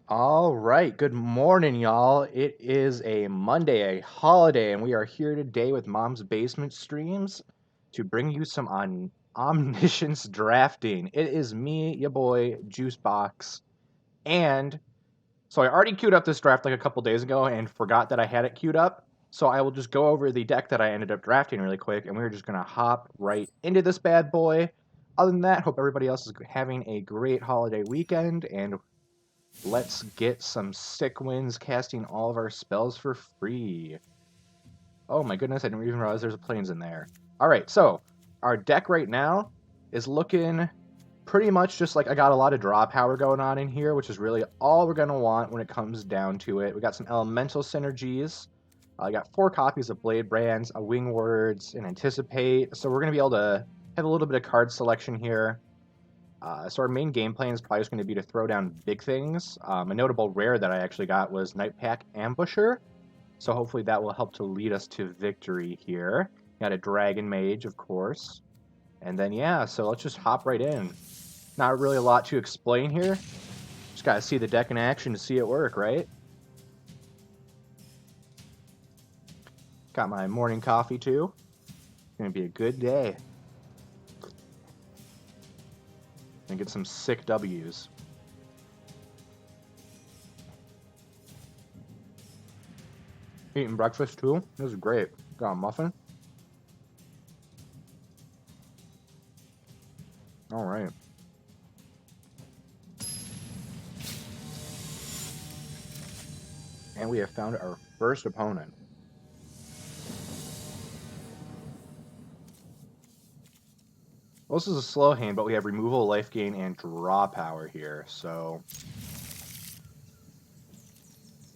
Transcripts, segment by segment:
All right, good morning, y'all. It is a Monday, a holiday, and we are here today with Mom's Basement Streams to bring you some Omniscience drafting. It is me, your boy, Juicebox, and so I already queued up this draft like a couple days ago and forgot that I had it queued up. So I will just go over the deck that I ended up drafting really quick, and we're just gonna hop right into this bad boy. Other than that, hope everybody else is having a great holiday weekend, and let's get some sick wins casting all of our spells for free. Oh my goodness, I didn't even realize there's planes in there. Alright, so our deck right now is looking pretty much just like I got a lot of draw power going on in here, which is really all we're going to want when it comes down to it. We got some elemental synergies. I got 4 copies of Blade Brands, a Wing Words, and Anticipate. So we're going to be able to have a little bit of card selection here. So our main game plan is probably just going to be to throw down big things. A notable rare that I actually got was Nightpack Ambusher. So hopefully that will help to lead us to victory here. Got a Dragon Mage, of course. And then, yeah, so let's just hop right in. Not really a lot to explain here. Just got to see the deck in action to see it work, right? Got my morning coffee, too. Going to be a good day. And get some sick W's. Eating breakfast, too. This is great. Got a muffin. All right. And we have found our first opponent. Well, this is a slow hand, but we have removal, life gain, and draw power here, so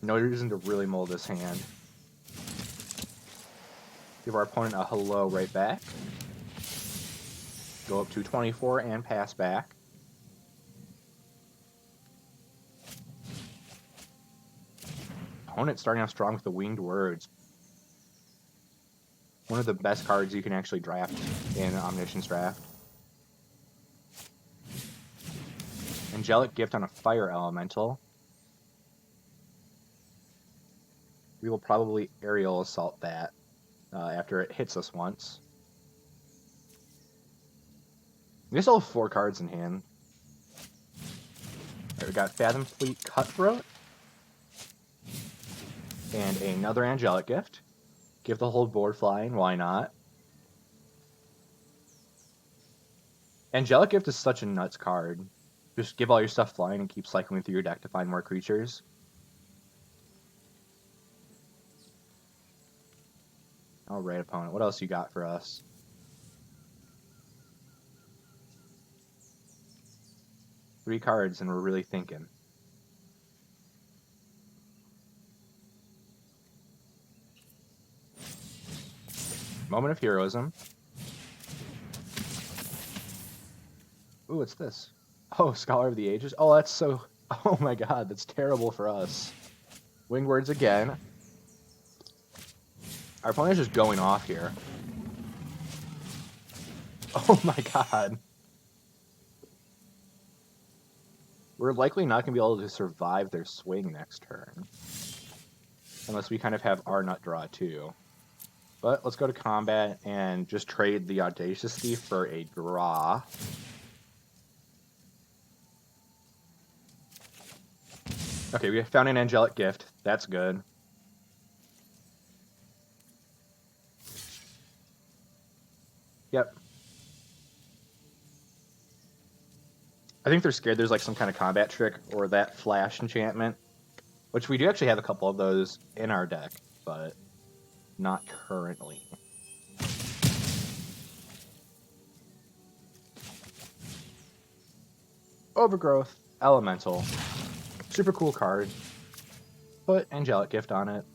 no reason to really mold this hand. Give our opponent a hello right back. Go up to 24 and pass back. Opponent starting off strong with the Winged Words. One of the best cards you can actually draft in Omniscience draft. Angelic Gift on a Fire Elemental. We will probably Aerial Assault that after it hits us once. We still have 4 cards in hand. Right, we got Fathom Fleet Cutthroat. And another Angelic Gift. Give the whole board flying, why not? Angelic Gift is such a nuts card. Just give all your stuff flying and keep cycling through your deck to find more creatures. Alright, opponent, what else you got for us? Three cards and we're really thinking. Moment of Heroism. Ooh, what's this? Oh, Scholar of the Ages. Oh, that's so... Oh my god, that's terrible for us. Winged Words again. Our opponent's just going off here. Oh my god. We're likely not going to be able to survive their swing next turn. Unless we kind of have our nut draw too. But let's go to combat and just trade the Audacious Thief for a draw. Okay, we found an Angelic Gift. That's good. Yep. I think they're scared there's like some kind of combat trick or that flash enchantment. Which we do actually have a couple of those in our deck, but not currently. Overgrowth, Elemental. Super cool card. Put Angelic Gift on it.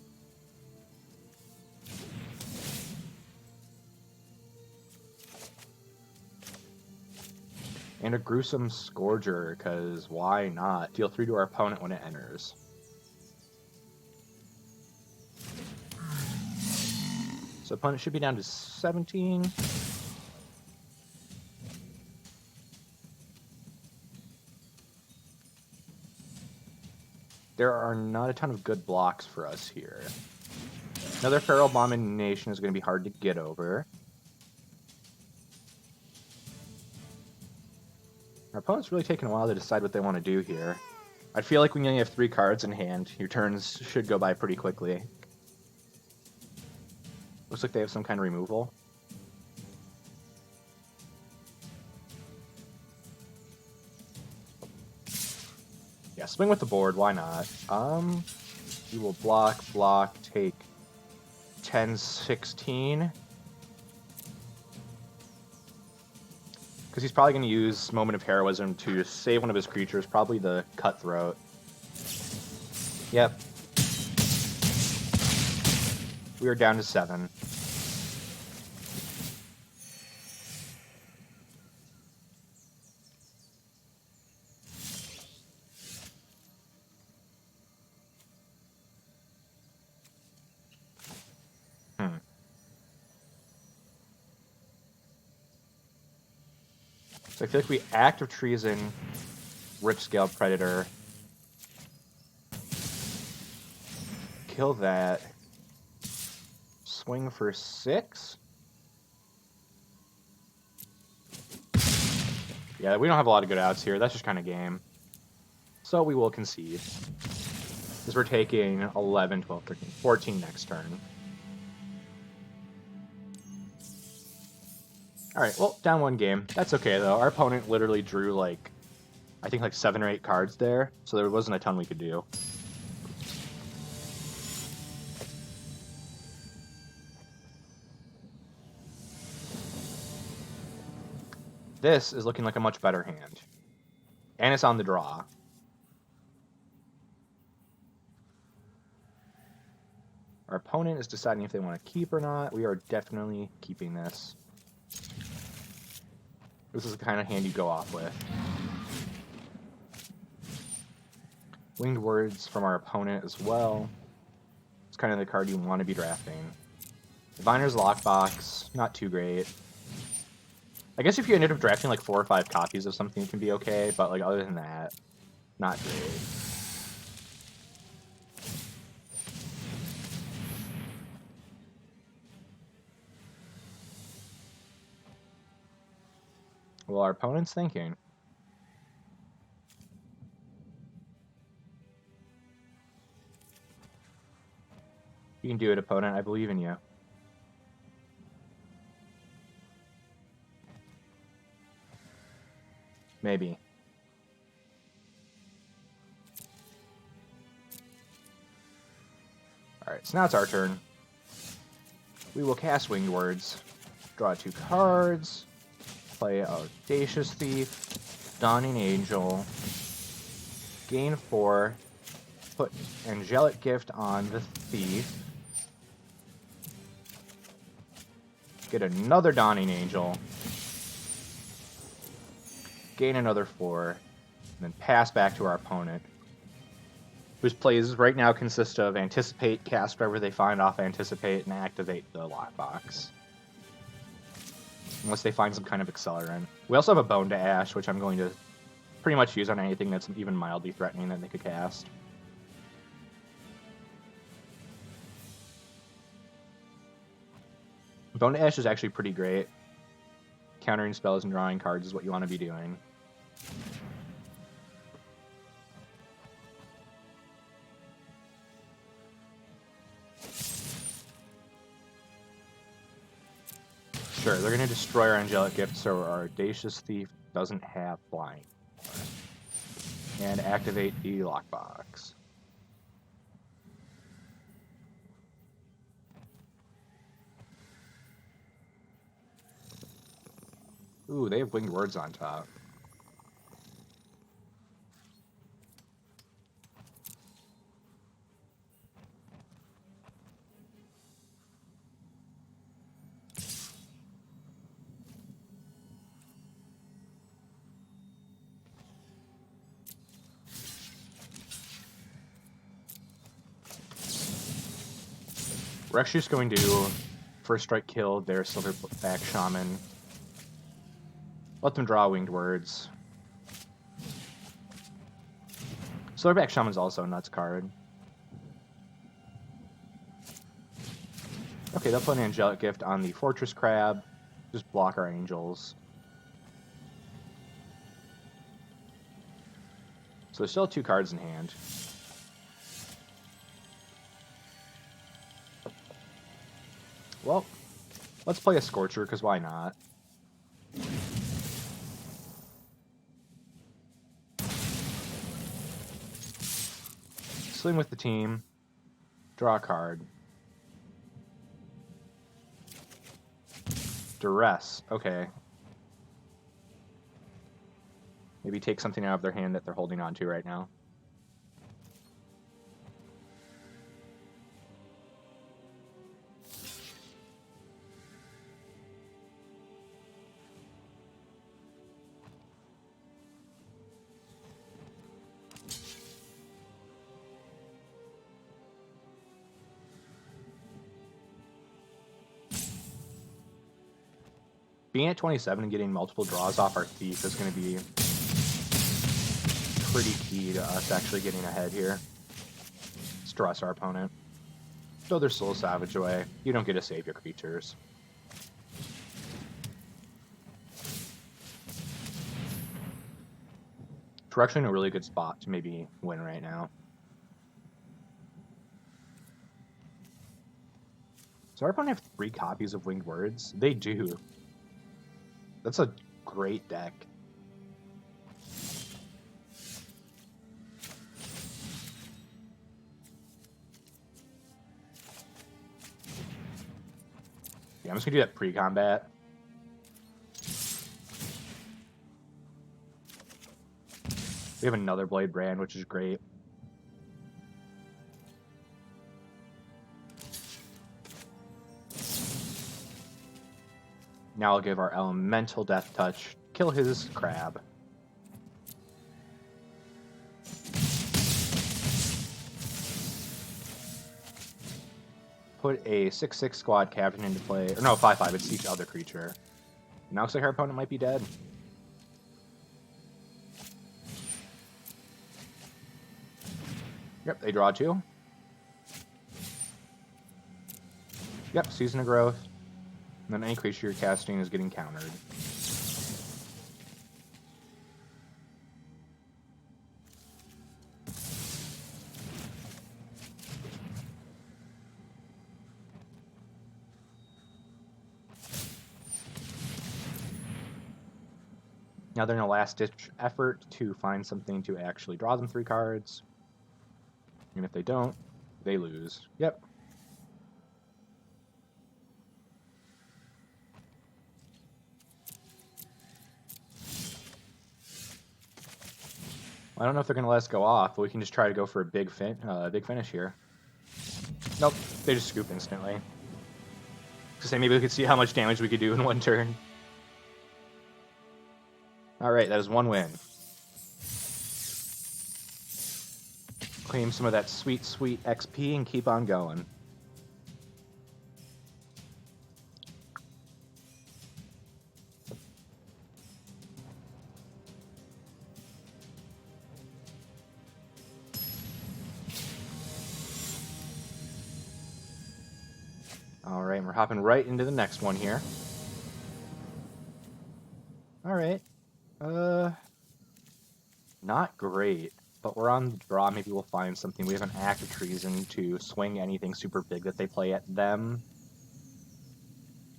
And a Gruesome Scourger, because why not? Deal 3 to our opponent when it enters. So opponent should be down to 17. there are not a ton of good blocks for us here. Another Feral Abomination is going to be hard to get over. Our opponent's really taking a while to decide what they want to do here. I feel like when you only have 3 cards in hand, your turns should go by pretty quickly. Looks like they have some kind of removal. Yeah, swing with the board, why not? We will block, take 10, 16. Because he's probably going to use Moment of Heroism to save one of his creatures, probably the Cutthroat. Yep. We are down to 7. So I feel like we Act of Treason, Ripscale Predator, kill that, swing for 6. Yeah, we don't have a lot of good outs here. That's just kind of game. So we will concede. Because we're taking 11, 12, 13, 14 next turn. Alright, well, down 1 game. That's okay, though. Our opponent literally drew, like, I think, like 7 or 8 cards there, so there wasn't a ton we could do. This is looking like a much better hand. And it's on the draw. Our opponent is deciding if they want to keep or not. We are definitely keeping this. This is the kind of hand you go off with. Winged Words from our opponent as well. It's kind of the card you want to be drafting. Diviner's Lockbox, not too great. I guess if you ended up drafting like 4 or 5 copies of something, it can be okay, but like other than that, not great. Well, our opponent's thinking. You can do it, opponent. I believe in you. Maybe. Alright, so now it's our turn. We will cast Winged Words. Draw 2 cards. Play Audacious Thief, Dawning Angel, gain 4, put Angelic Gift on the Thief, get another Dawning Angel, gain another 4, and then pass back to our opponent, whose plays right now consist of Anticipate, cast whatever they find off Anticipate, and activate the lockbox. Unless they find some kind of accelerant. We also have a Bone to Ash, which I'm going to pretty much use on anything that's even mildly threatening that they could cast. Bone to Ash is actually pretty great. Countering spells and drawing cards is what you want to be doing. Sure, they're going to destroy our Angelic Gift, so our Audacious Thief doesn't have Blind. And activate the lockbox. Ooh, they have Winged Words on top. We're actually just going to first strike kill their Silverback Shaman. Let them draw Winged Words. Silverback Shaman's also a nuts card. Okay, they'll put an Angelic Gift on the Fortress Crab. Just block our angels. So there's still 2 cards in hand. Well, let's play a Scorcher, because why not? Swing with the team. Draw a card. Duress. Okay. Maybe take something out of their hand that they're holding on to right now. Being at 27 and getting multiple draws off our Thief is going to be pretty key to us actually getting ahead here. Stress our opponent. Throw their Soul Savage away. You don't get to save your creatures. We're actually in a really good spot to maybe win right now. So our opponent have 3 copies of Winged Words? They do. That's a great deck. Yeah, I'm just gonna do that pre-combat. We have another Blade Brand, which is great. Now I'll give our Elemental Death Touch, kill his crab. Put a 6/6 squad captain into play, or no, 5/5, it's each other creature. Now looks like our opponent might be dead. Yep, they draw 2. Yep, Season of Growth. And then any creature you're casting is getting countered. Now they're in a last-ditch effort to find something to actually draw them 3 cards. And if they don't, they lose. Yep. I don't know if they're going to let us go off, but we can just try to go for a big finish here. Nope, they just scoop instantly. To say maybe we could see how much damage we could do in 1 turn. Alright, that is 1 win. Claim some of that sweet, sweet XP and keep on going. Alright, we're hopping right into the next one here. Alright. Not great, but we're on the draw. Maybe we'll find something. We have an Act of Treason to swing anything super big that they play at them.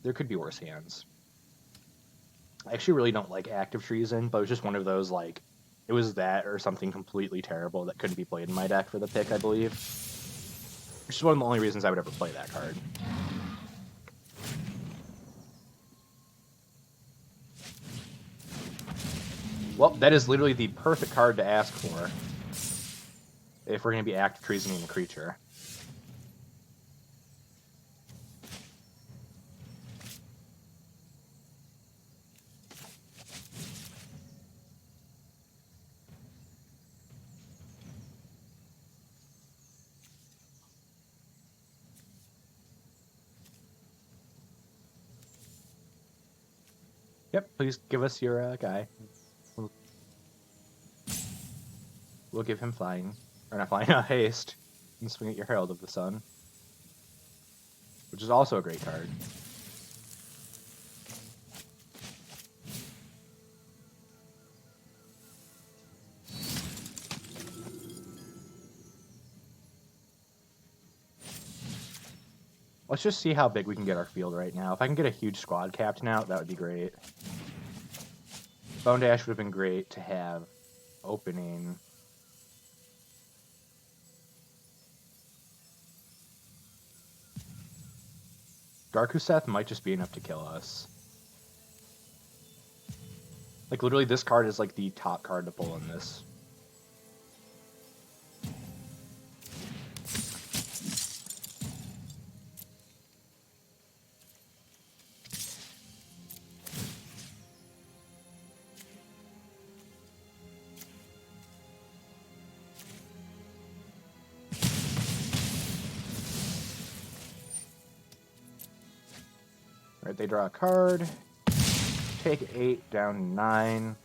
There could be worse hands. I actually really don't like Act of Treason, but it was just one of those, like, it was that or something completely terrible that couldn't be played in my deck for the pick, I believe. Which is one of the only reasons I would ever play that card. Well, that is literally the perfect card to ask for if we're going to be Act of Treasoning a creature. Yep, please give us your guy. We'll will give him flying, or not flying, haste, and swing at your Herald of the Sun, which is also a great card. Let's just see how big we can get our field right now. If I can get a huge squad captain out, that would be great. Bone Dash would have been great to have opening. Darkuseth might just be enough to kill us. Like, literally, this card is, like, the top card to pull in this. Alright, they draw a card. Take 8, down 9.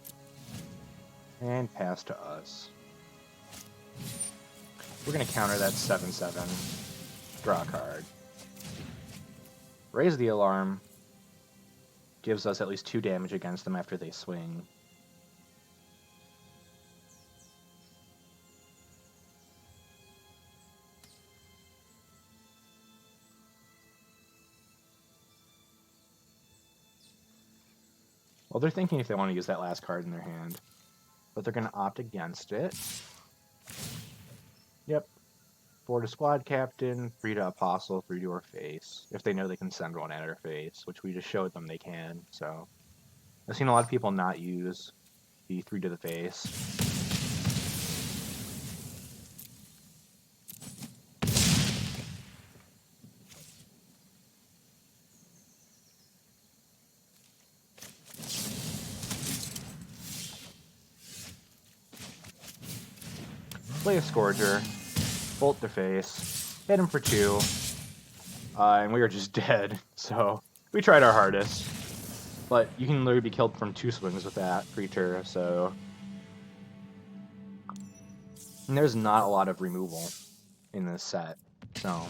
And pass to us. We're going to counter that 7/7. Draw a card. Raise the alarm. Gives us at least 2 damage against them after they swing. Well, they're thinking if they want to use that last card in their hand. But they're going to opt against it. Yep. 4 to Squad Captain, 3 to Apostle, 3 to our face. If they know they can send one at our face, which we just showed them they can. So I've seen a lot of people not use the 3 to the face. Play a Scourger, bolt their face, hit him for 2, and we are just dead. So we tried our hardest, but you can literally be killed from 2 swings with that creature. So and there's not a lot of removal in this set, so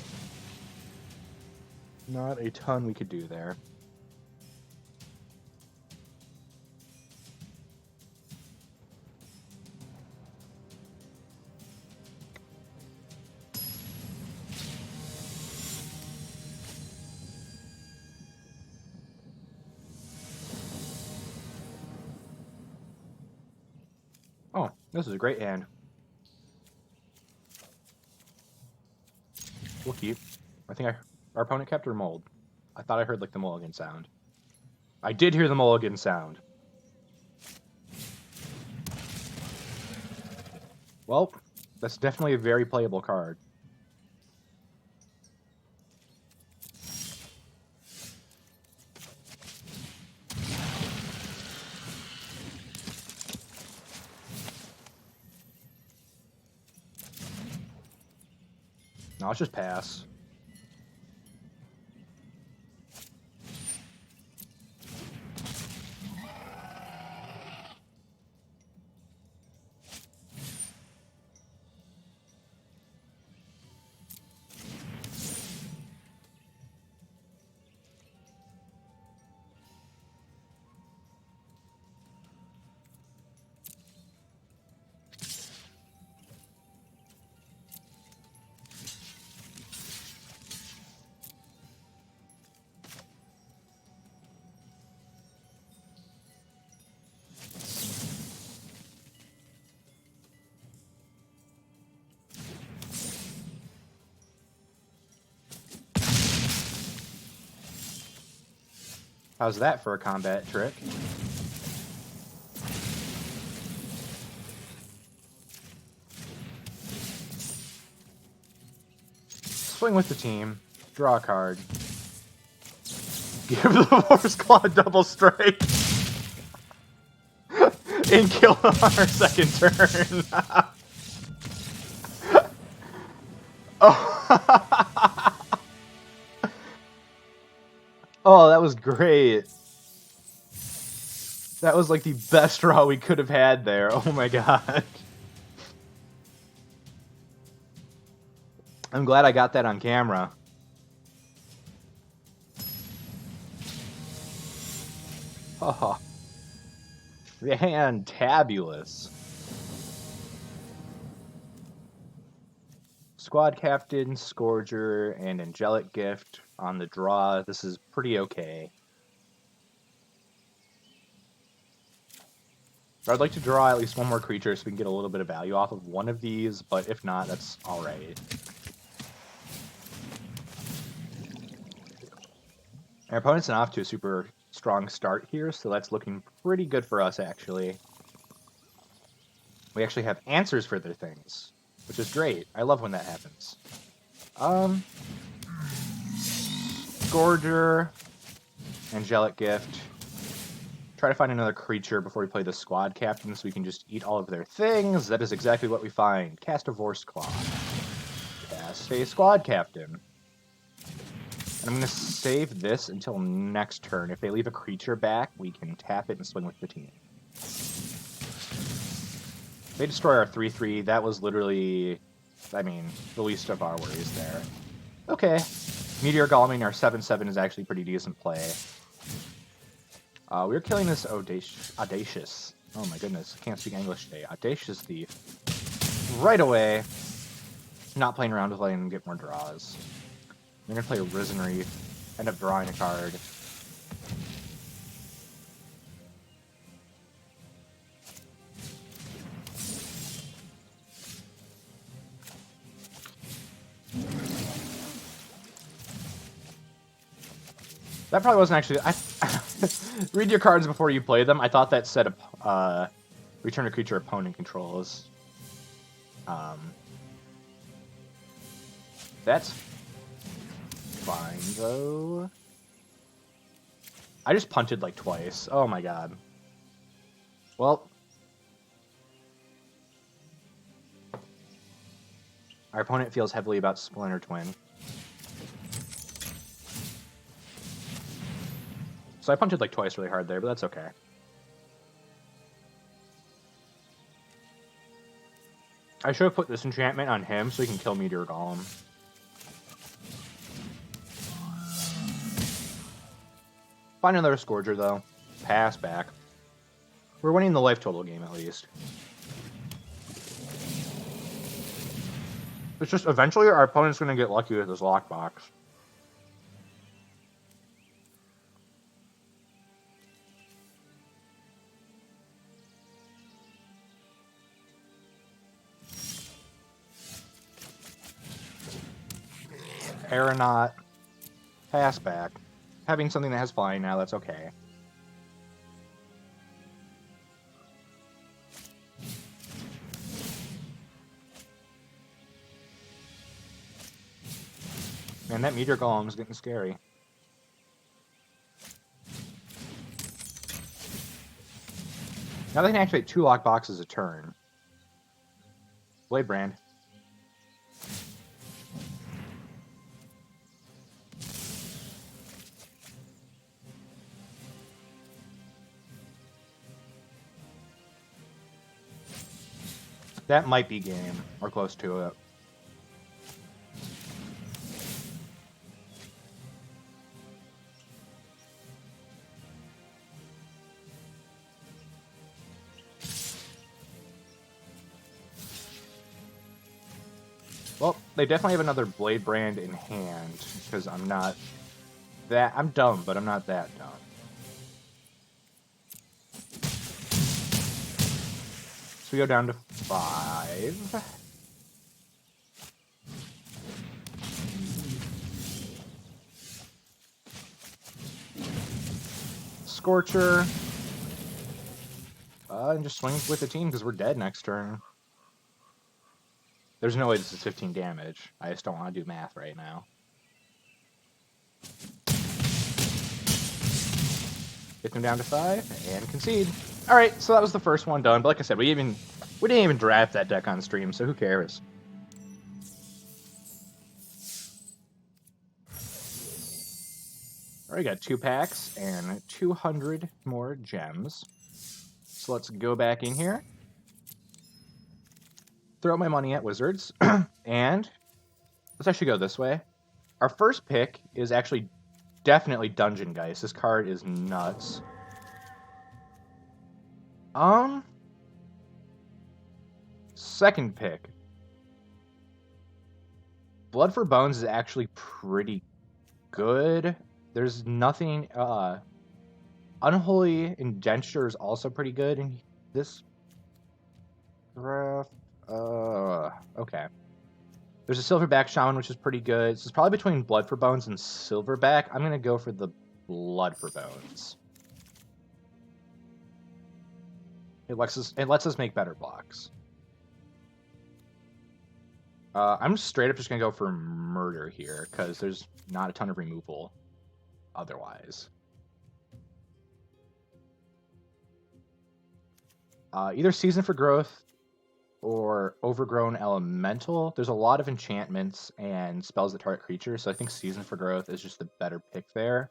not a ton we could do there. Oh, this is a great hand. We'll keep. I think our opponent kept her mold. I thought I heard like the mulligan sound. I did hear the mulligan sound. Well, that's definitely a very playable card. No, let's just pass. How's that for a combat trick? Swing with the team. Draw a card. Give the Force Claw double strike. And kill him on our second turn. Oh. Oh, that was great. That was like the best draw we could have had there. Oh my god. I'm glad I got that on camera. Oh, fantabulous. Squad Captain, Scourger, and Angelic Gift on the draw. This is pretty okay. I'd like to draw at least one more creature so we can get a little bit of value off of one of these, but if not, that's alright. Our opponent's not off to a super strong start here, so that's looking pretty good for us, actually. We actually have answers for their things, which is great. I love when that happens. Scourger, Angelic Gift. Try to find another creature before we play the Squad Captain so we can just eat all of their things. That is exactly what we find. Cast a Vorse Claw. Cast a Squad Captain. And I'm going to save this until next turn. If they leave a creature back, we can tap it and swing with the team. They destroy our 3/3. That was literally, I mean, the least of our worries there. Okay. Meteor Goleming, our 7/7 is actually pretty decent play. We're killing this Audacious. Oh my goodness, can't speak English today. Audacious Thief. Right away. Not playing around with letting him get more draws. I'm going to play a Risen Reef. End up drawing a card. That probably wasn't actually... Read your cards before you play them. I thought that said return a creature opponent controls. That's fine, though. I just punted like twice. Oh my god. Well. Our opponent feels heavily about Splinter Twin. So I punted like twice really hard there, but that's okay. I should have put this enchantment on him so he can kill Meteor Golem. Find another Scourger, though. Pass back. We're winning the life total game, at least. It's just, eventually, our opponent's going to get lucky with this lockbox. Aeronaut. Pass back. Having something that has flying now, that's okay. Man, that Meteor Golem is getting scary. Now they can activate 2 lockboxes a turn. Blade Brand. That might be game, or close to it. Well, they definitely have another Blade Brand in hand, because I'm not that... I'm dumb, but I'm not that dumb. So we go down to 5. Scorcher. And just swing with the team because we're dead next turn. There's no way this is 15 damage. I just don't want to do math right now. Get them down to 5 and concede. Alright, so that was the first one done. But like I said, we didn't even draft that deck on stream, so who cares? Alright, got 2 packs and 200 more gems. So let's go back in here. Throw my money at Wizards. And Let's actually go this way. Our first pick is actually definitely Dungeon Geist. This card is nuts. Second pick. Blood for Bones is actually pretty good. There's nothing, Unholy Indenture is also pretty good in this draft. Okay. There's a Silverback Shaman, which is pretty good. So it's probably between Blood for Bones and Silverback. I'm going to go for the Blood for Bones. It lets us make better blocks. I'm straight up just going to go for Murder here, because there's not a ton of removal otherwise. Either Season for Growth or Overgrown Elemental. There's a lot of enchantments and spells that target creatures, so I think Season for Growth is just the better pick there.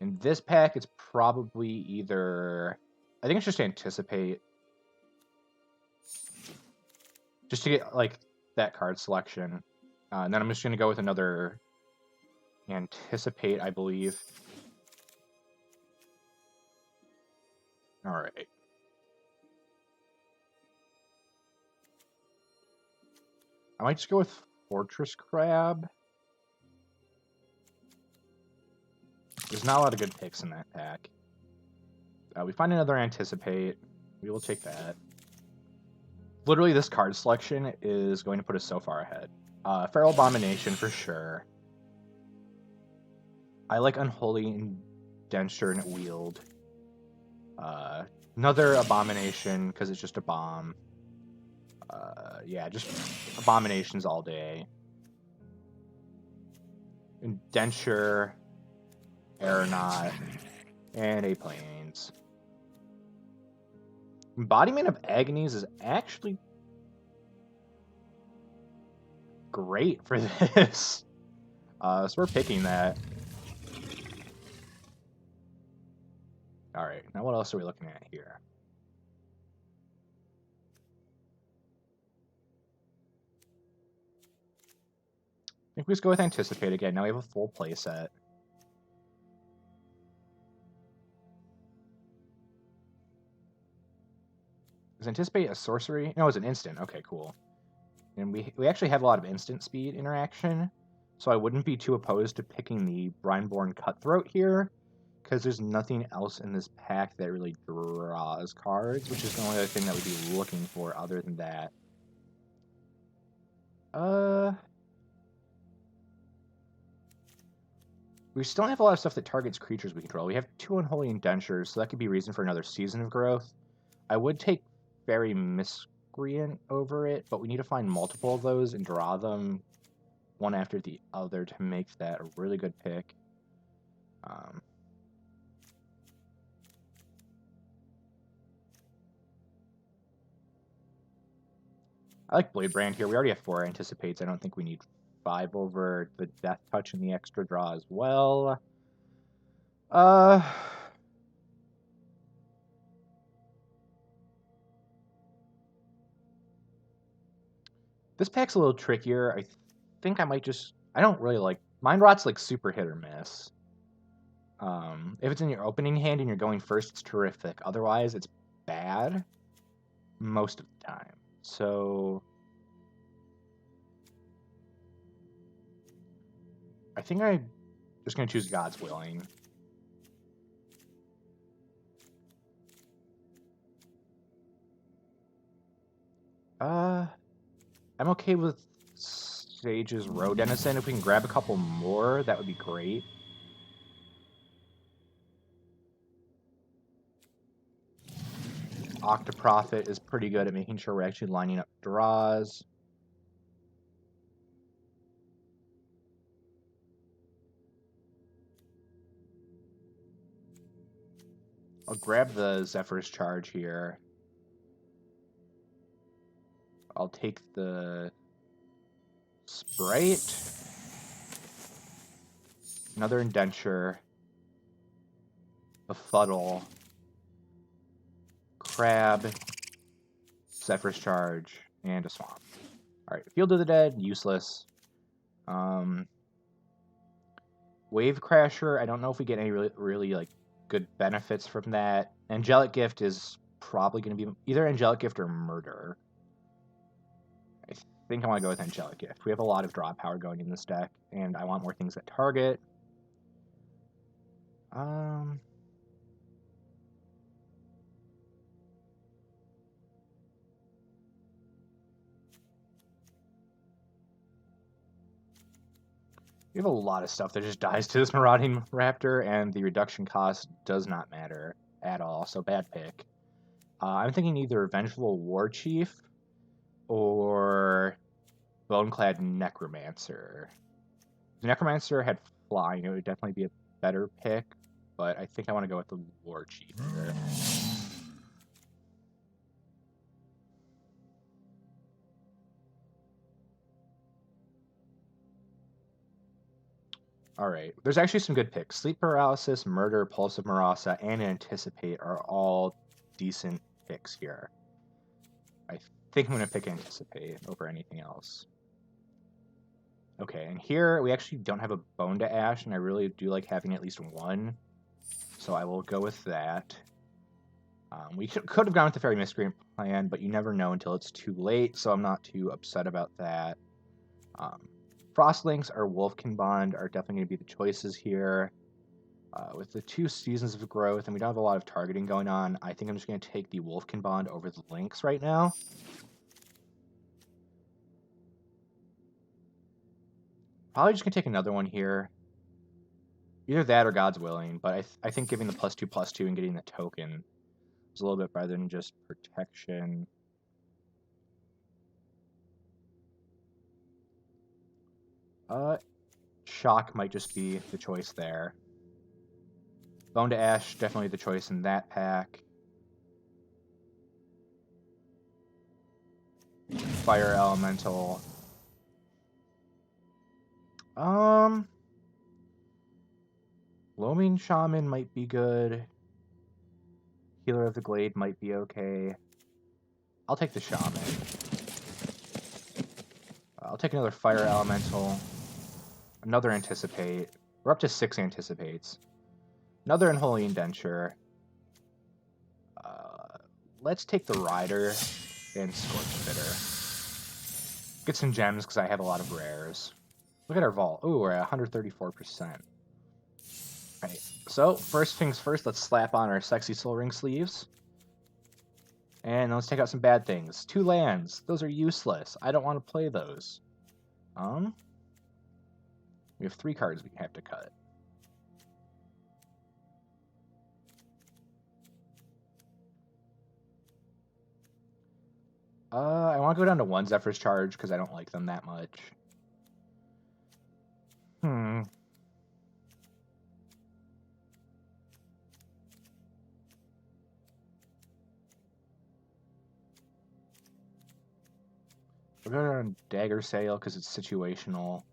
In this pack, it's probably either... I think it's just Anticipate. Just to get, like, that card selection. And then I'm just going to go with another Anticipate, I believe. Alright. I might just go with Fortress Crab. There's not a lot of good picks in that pack. We find another Anticipate. We will take that. Literally, this card selection is going to put us so far ahead. Feral Abomination for sure. I like Unholy Indenture and Wield. Another Abomination, because it's just a bomb. Yeah, just Abominations all day. Indenture, Aeronaut, and a Plains. Embodiment of Agonies is actually great for this. So we're picking that. Alright, now what else are we looking at here? I think we just go with Anticipate again. Now we have a full playset. Is Anticipate a sorcery? No, it's an instant. Okay, cool. And we actually have a lot of instant speed interaction, so I wouldn't be too opposed to picking the Brineborn Cutthroat here, because there's nothing else in this pack that really draws cards, which is the only other thing that we'd be looking for other than that. We still have a lot of stuff that targets creatures we control. We have 2 Unholy Indentures, so that could be reason for another Season of Growth. I would take Fairy Miscreant over it, but we need to find multiple of those and draw them one after the other to make that a really good pick. I like Blade Brand here. We already have 4 Anticipates. I don't think we need 5 over the Death Touch and the extra draw as well. This pack's a little trickier. I think I might just... I don't really like... Mind Rot's like super hit or miss. If it's in your opening hand and you're going first, it's terrific. Otherwise, it's bad most of the time. So... I think I'm just going to choose God's Willing. I'm okay with Sage's Row Denizen. If we can grab a couple more, that would be great. Octoprophet is pretty good at making sure we're actually lining up draws. I'll grab the Zephyr's Charge here. I'll take the Sprite. Another Indenture. Befuddle. Crab. Zephyr's Charge. And a Swamp. Alright, Field of the Dead, useless. Wave Crasher, I don't know if we get any really like good benefits from that. Angelic Gift is probably going to be either Angelic Gift or Murder. I think I want to go with Angelic Gift. We have a lot of draw power going in this deck, and I want more things that target. We have a lot of stuff that just dies to this Marauding Raptor, and the reduction cost does not matter at all, so bad pick. I'm thinking either Vengeful War Chief or Boneclad Necromancer. If the Necromancer had flying, it would definitely be a better pick, but I think I want to go with the War Chief here. Alright, there's actually some good picks. Sleep Paralysis, Murder, Pulse of Marasa, and Anticipate are all decent picks here. I think I'm going to pick Anticipate over anything else. Okay, and here we actually don't have a Bone to Ash, and I really do like having at least one. So I will go with that. We could have gone with the Fairy Miscreant plan, but you never know until it's too late, so I'm not too upset about that. Frostlings or Wolfkin Bond are definitely going to be the choices here. With the 2 Seasons of Growth, and we don't have a lot of targeting going on, I think I'm just going to take the Wolfkin Bond over the Lynx right now. Probably just going to take another one here. Either that or God's Willing, but I think giving the +2/+2 and getting the token is a little bit better than just protection. Shock might just be the choice there. Bone to Ash, definitely the choice in that pack. Fire Elemental. Loaming Shaman might be good. Healer of the Glade might be okay. I'll take the Shaman. I'll take another Fire Elemental. Another Anticipate. We're up to 6 Anticipates. Another Unholy Indenture. Let's take the Rider and Scorch Bitter. Get some gems because I have a lot of rares. Look at our vault. Ooh, we're at 134%. Alright, so first things first, let's slap on our sexy Soul Ring sleeves. And let's take out some bad things. 2 lands. Those are useless. I don't want to play those. We have 3 cards we have to cut. I want to go down to 1 Zephyr's Charge because I don't like them that much. We'll go down Dagger Sail because it's situational.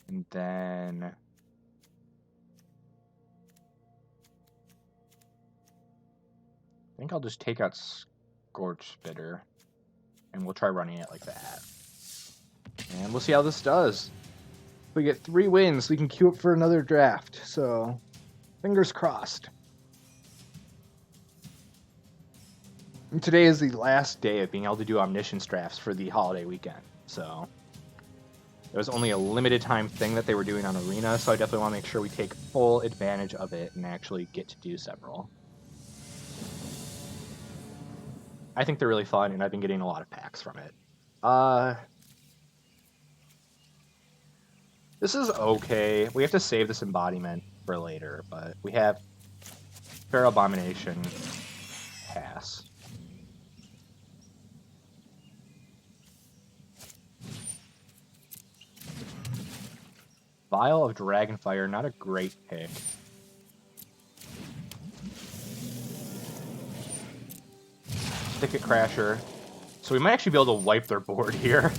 And then I think I'll just take out Scorch Bitter, and we'll try running it like that. And we'll see how this does. If we get 3 wins, we can queue up for another draft. So, fingers crossed. And today is the last day of being able to do Omniscience drafts for the holiday weekend. So, it was only a limited time thing that they were doing on Arena, so I definitely want to make sure we take full advantage of it and actually get to do several. I think they're really fun, and I've been getting a lot of packs from it. This is okay. We have to save this embodiment for later, but we have Feral Abomination. Pass. Vial of Dragonfire, not a great pick. Thicket Crasher. So we might actually be able to wipe their board here,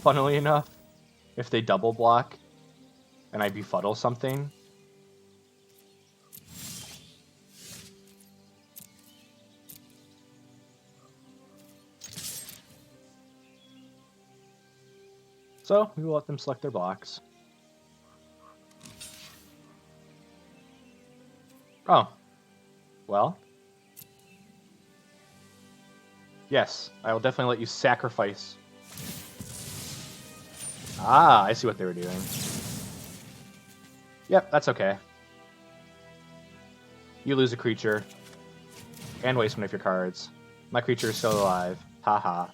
funnily enough, if they double block and I befuddle something. So we will let them select their blocks. Oh. Well. Yes, I will definitely let you sacrifice. Ah, I see what they were doing. Yep, that's okay. You lose a creature. And waste one of your cards. My creature is still alive. Haha.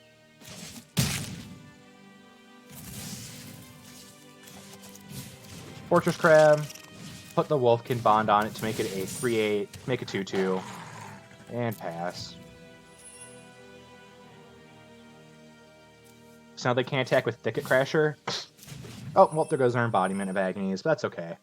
Fortress Crab. Put the Wolfkin Bond on it to make it a 3/8. Make it 2/2. And pass. So now they can't attack with Thicket Crasher. Oh, well, there goes our Embodiment of Agonies, but that's okay.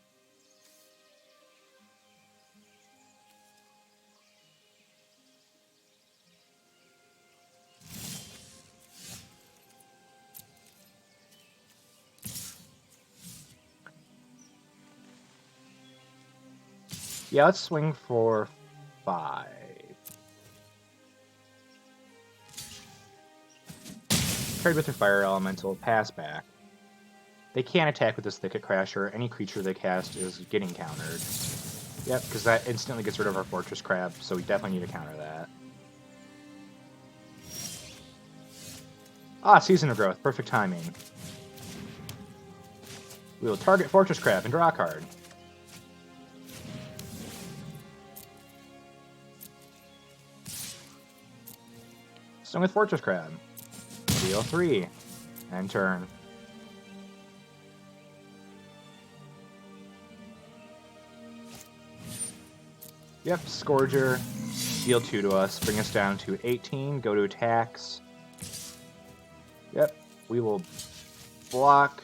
Yeah, let's swing for 5. Trade with their Fire Elemental, pass back. They can't attack with this Thicket Crasher. Any creature they cast is getting countered. Yep, because that instantly gets rid of our Fortress Crab, so we definitely need to counter that. Ah, Season of Growth. Perfect timing. We will target Fortress Crab and draw a card. Swing with Fortress Crab. Deal 3. End turn. Yep, Scourger. Deal 2 to us. Bring us down to 18. Go to attacks. Yep, we will block.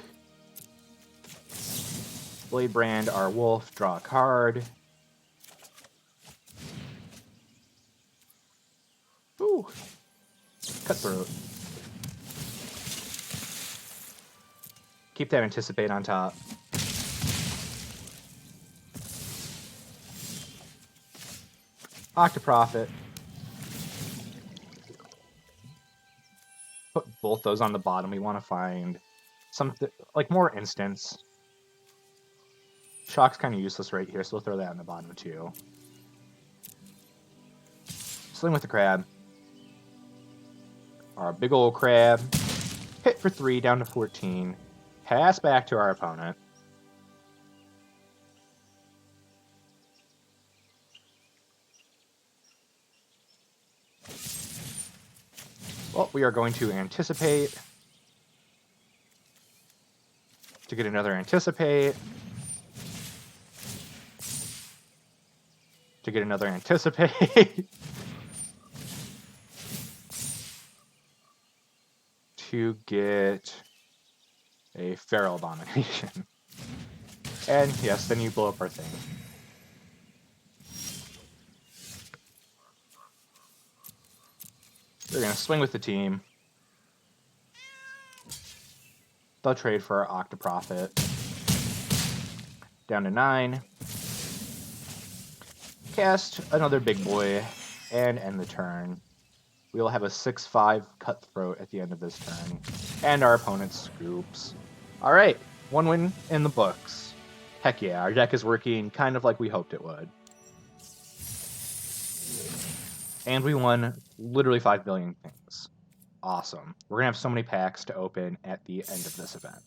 Blade Brand our wolf. Draw a card. Ooh. Cutthroat. Keep that Anticipate on top. Octoprofit. Put both those on the bottom. We want to find something like more instants. Shock's kind of useless right here, so we'll throw that on the bottom too. Sling with the crab. Our big old crab. Hit for 3, down to 14. Pass back to our opponent. Well, we are going to Anticipate. To get another Anticipate. To get another Anticipate. To get a Feral Abomination. And yes, then you blow up our thing. We're going to swing with the team. They'll trade for our Octoprofit. Down to 9. Cast another big boy and end the turn. We will have a 6/5 Cutthroat at the end of this turn. And our opponent scoops. Alright, 1 win in the books. Heck yeah, our deck is working kind of like we hoped it would. And we won literally 5 billion things. Awesome. We're going to have so many packs to open at the end of this event.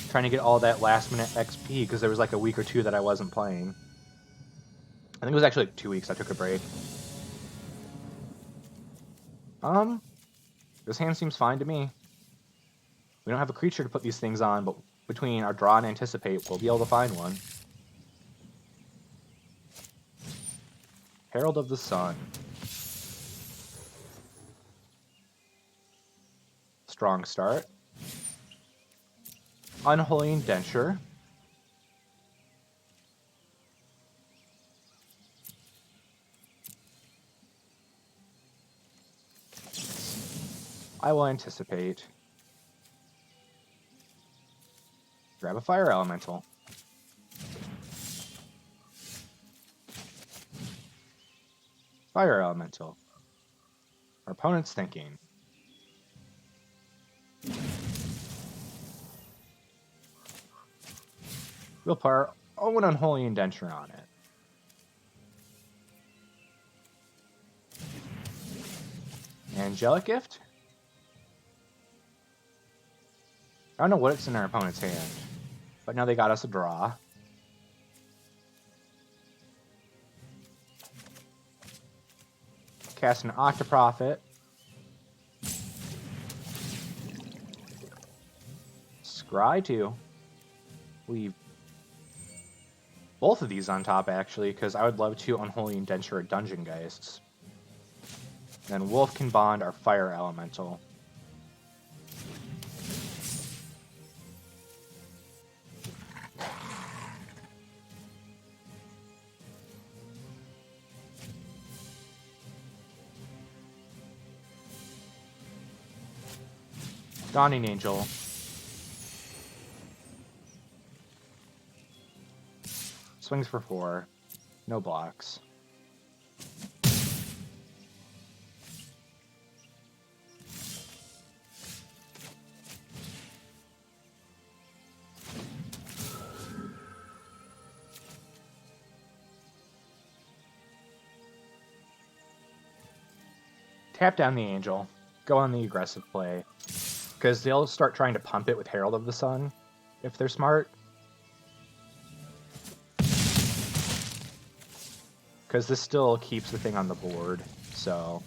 Trying to get all that last minute XP because there was like a week or 2 that I wasn't playing. I think it was actually like 2 weeks I took a break. This hand seems fine to me. We don't have a creature to put these things on, but between our draw and Anticipate, we'll be able to find one. Herald of the Sun. Strong start. Unholy Indenture. I will Anticipate. Grab a Fire Elemental. Fire Elemental. Our opponent's thinking. We'll put our own Unholy Indenture on it. Angelic Gift? I don't know what's in our opponent's hand, but now they got us a draw. Cast an Octoprophet. Scry 2. Leave both of these on top, actually, because I would love to Unholy Indenture a Dungeon Geists. Then Wolf can bond our Fire Elemental. Dawning Angel. Swings for 4. No blocks. Tap down the Angel. Go on the aggressive play. Because they'll start trying to pump it with Herald of the Sun, if they're smart. Because this still keeps the thing on the board, so...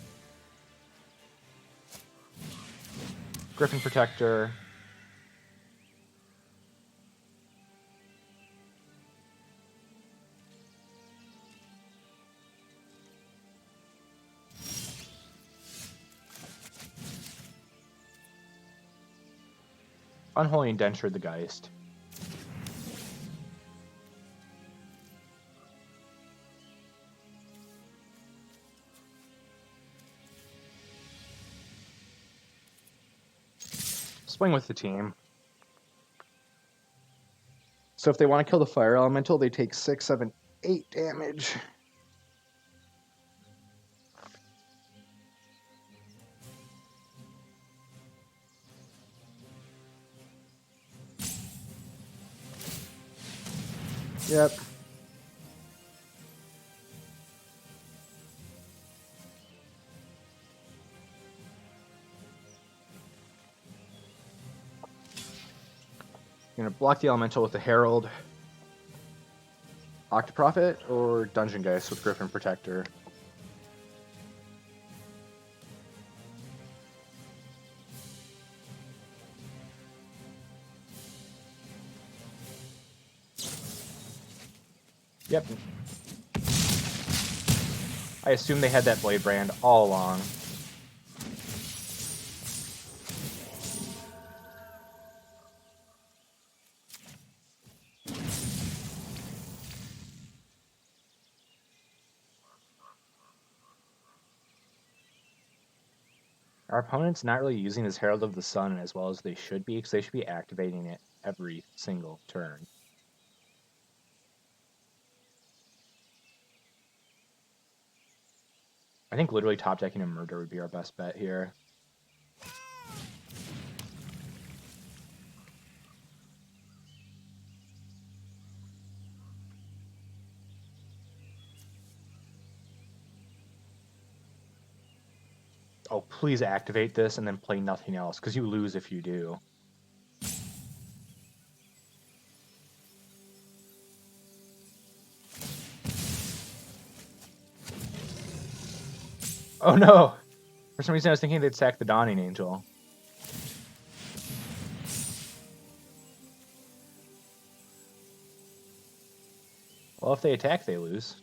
Griffin Protector. Unholy Indenture the Geist. Swing with the team. So if they want to kill the Fire Elemental, they take 6, 7, 8 damage. Yep. You're gonna block the Elemental with the Herald, Octoprophet, or Dungeon Geist with Griffin Protector. Yep. I assume they had that Blade Brand all along. Our opponent's not really using his Herald of the Sun as well as they should be, because they should be activating it every single turn. I think literally top decking a Murder would be our best bet here. Oh, please activate this and then play nothing else, because you lose if you do. Oh no! For some reason I was thinking they'd sack the Dawning Angel. Well, if they attack, they lose.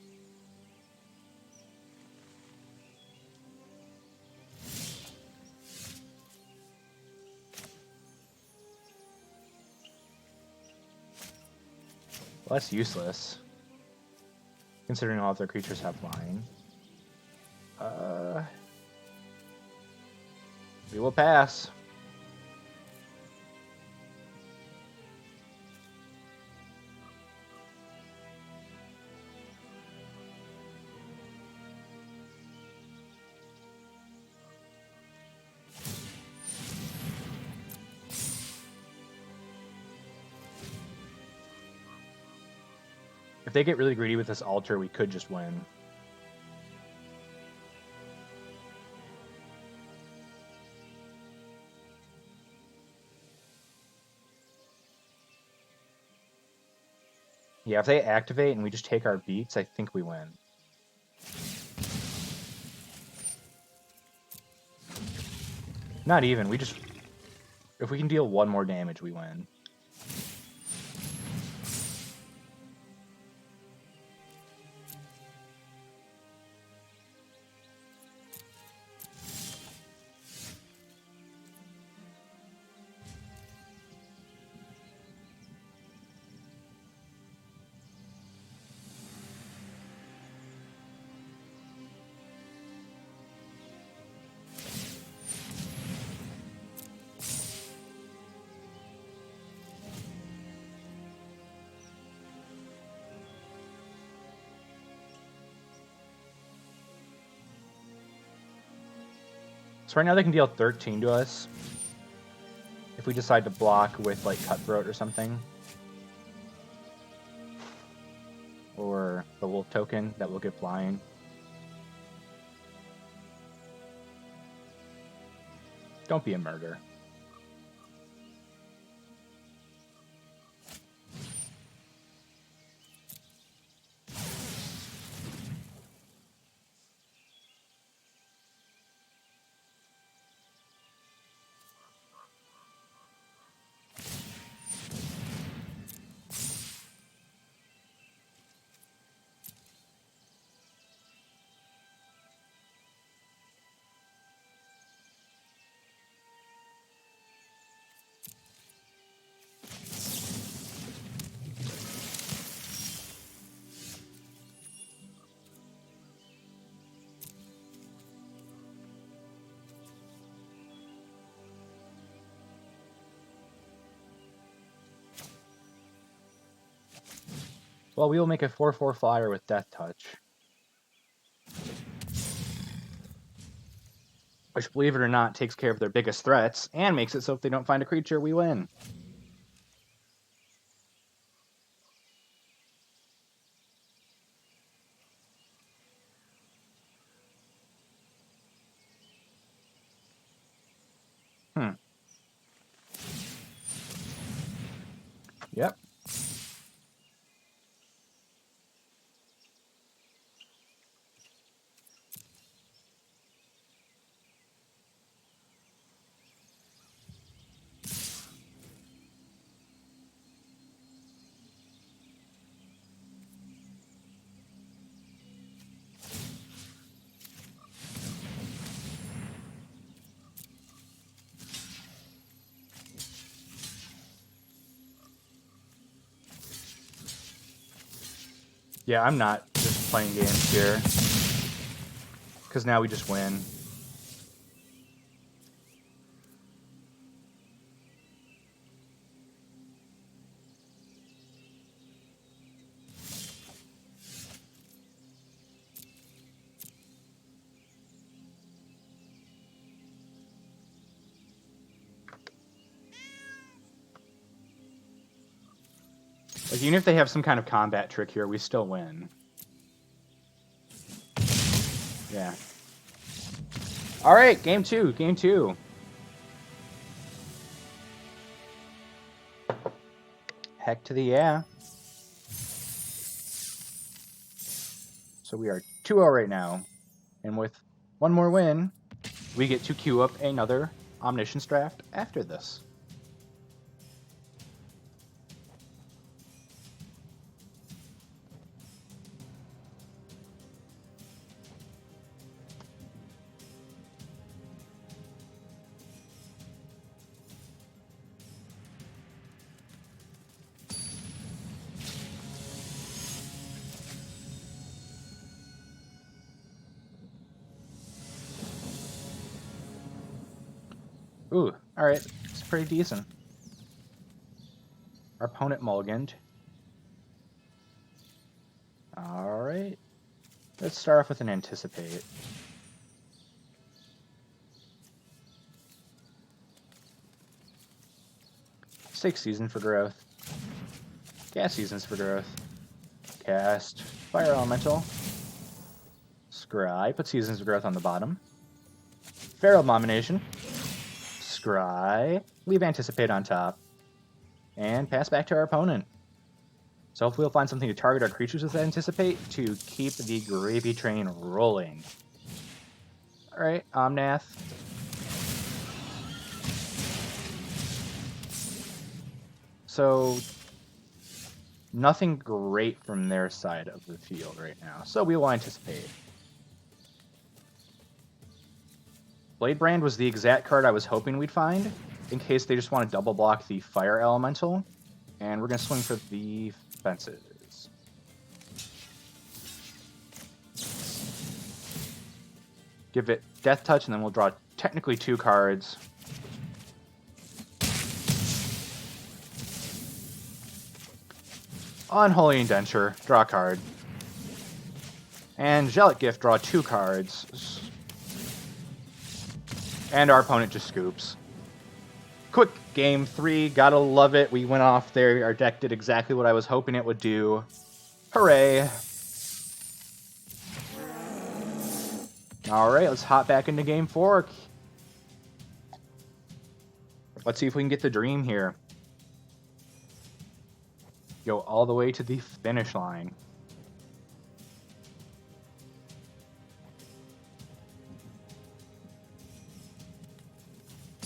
Well, that's useless, considering all of their creatures have flying. We will pass. they get really greedy with this altar, we could just win. Yeah, if they activate and we just take our beats, I think we win. Not even. We just... If we can deal one more damage, we win. So right now they can deal 13 to us. If we decide to block with, like, Cutthroat or something. Or the Wolf token that will get flying. Don't be a murder. Well, we will make a 4/4 flyer with Death Touch. Which, believe it or not, takes care of their biggest threats, and makes it so if they don't find a creature, we win. Yep. Yeah, I'm not just playing games here. Because now we just win. Like, even if they have some kind of combat trick here, we still win. Yeah. Alright, game two. Game two. Heck to the yeah. So we are 2-0 right now. And with one more win, we get to queue up another Omniscience draft after this. Ooh, alright. It's pretty decent. Our opponent mulliganed. Alright. Let's start off with an Anticipate. Stake Season for growth. Gas Seasons for growth. Cast Fire Elemental. Scry. Put Seasons of Growth on the bottom. Feral Abomination. Scry. Leave Anticipate on top. And pass back to our opponent. So hopefully we'll find something to target our creatures with Anticipate to keep the gravy train rolling. Alright, Omnath. So, nothing great from their side of the field right now. So we will Anticipate. Bladebrand was the exact card I was hoping we'd find, in case they just want to double block the Fire Elemental. And we're going to swing for the Fences. Give it Death Touch, and then we'll draw technically 2 cards. Unholy Indenture, draw a card. And Angelic Gift, draw 2 cards. And our opponent just scoops. Quick game 3, gotta love it. We went off there, our deck did exactly what I was hoping it would do. Hooray! Alright, let's hop back into game 4. Let's see if we can get the dream here. Go all the way to the finish line.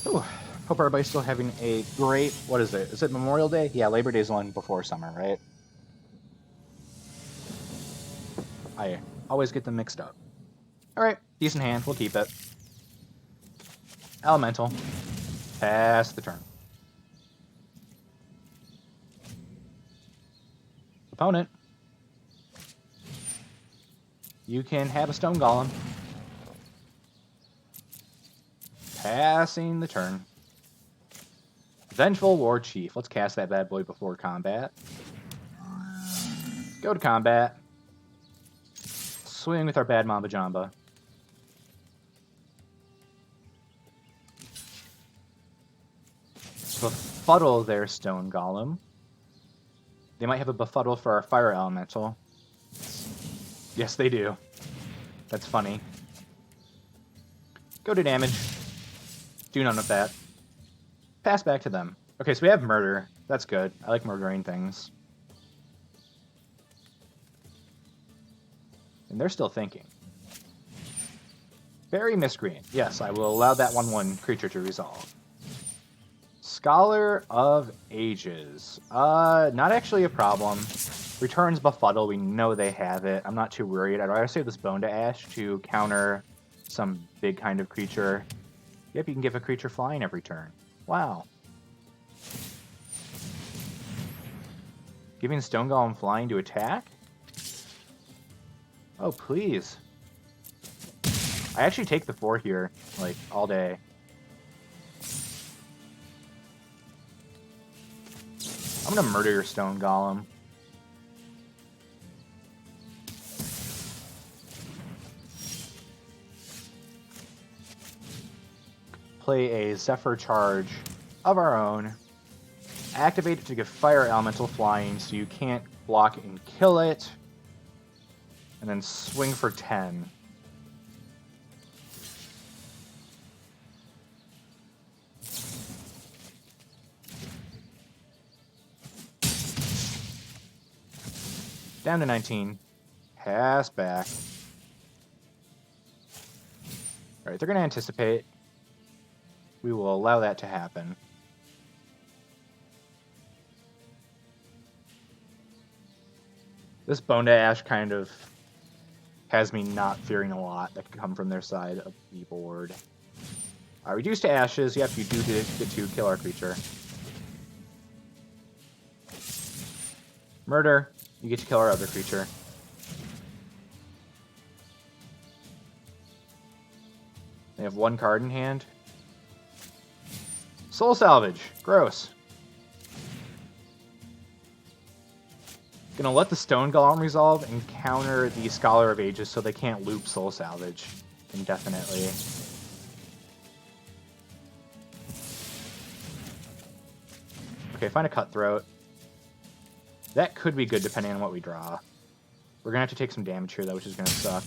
Ooh, hope everybody's still having a great, what is it? Is it Memorial Day? Yeah, Labor Day's one before summer, right? I always get them mixed up. Alright, decent hand, we'll keep it. Elemental. Pass the turn. Opponent. You can have a Stone Golem. Passing the turn. Vengeful War Chief. Let's cast that bad boy before combat. Go to combat. Swing with our bad Mamba Jamba. Befuddle their Stone Golem. They might have a Befuddle for our Fire Elemental. Yes, they do. That's funny. Go to damage. Do none of that. Pass back to them. Okay, so we have Murder. That's good. I like murdering things. And they're still thinking. Very Miscreant. Yes, I will allow that 1/1 creature to resolve. Scholar of Ages. Not actually a problem. Returns Befuddle. We know they have it. I'm not too worried. I'd rather save this Bone to Ash to counter some big kind of creature. Yep, you can give a creature flying every turn. Wow. Giving Stone Golem flying to attack? Oh, please. I actually take the 4 here, like, all day. I'm gonna murder your Stone Golem. Play a Zephyr Charge of our own. Activate it to give Fire Elemental flying so you can't block and kill it. And then swing for 10. Down to 19. Pass back. Alright, they're going to anticipate. We will allow that to happen. This Bone to Ash kind of has me not fearing a lot that could come from their side of the board. Reduced to ashes. Yep, you do get to kill our creature. Murder. You get to kill our other creature. They have 1 card in hand. Soul Salvage. Gross. Gonna let the Stone Golem resolve and counter the Scholar of Ages so they can't loop Soul Salvage indefinitely. Okay, find a Cutthroat. That could be good depending on what we draw. We're gonna have to take some damage here, though, which is gonna suck.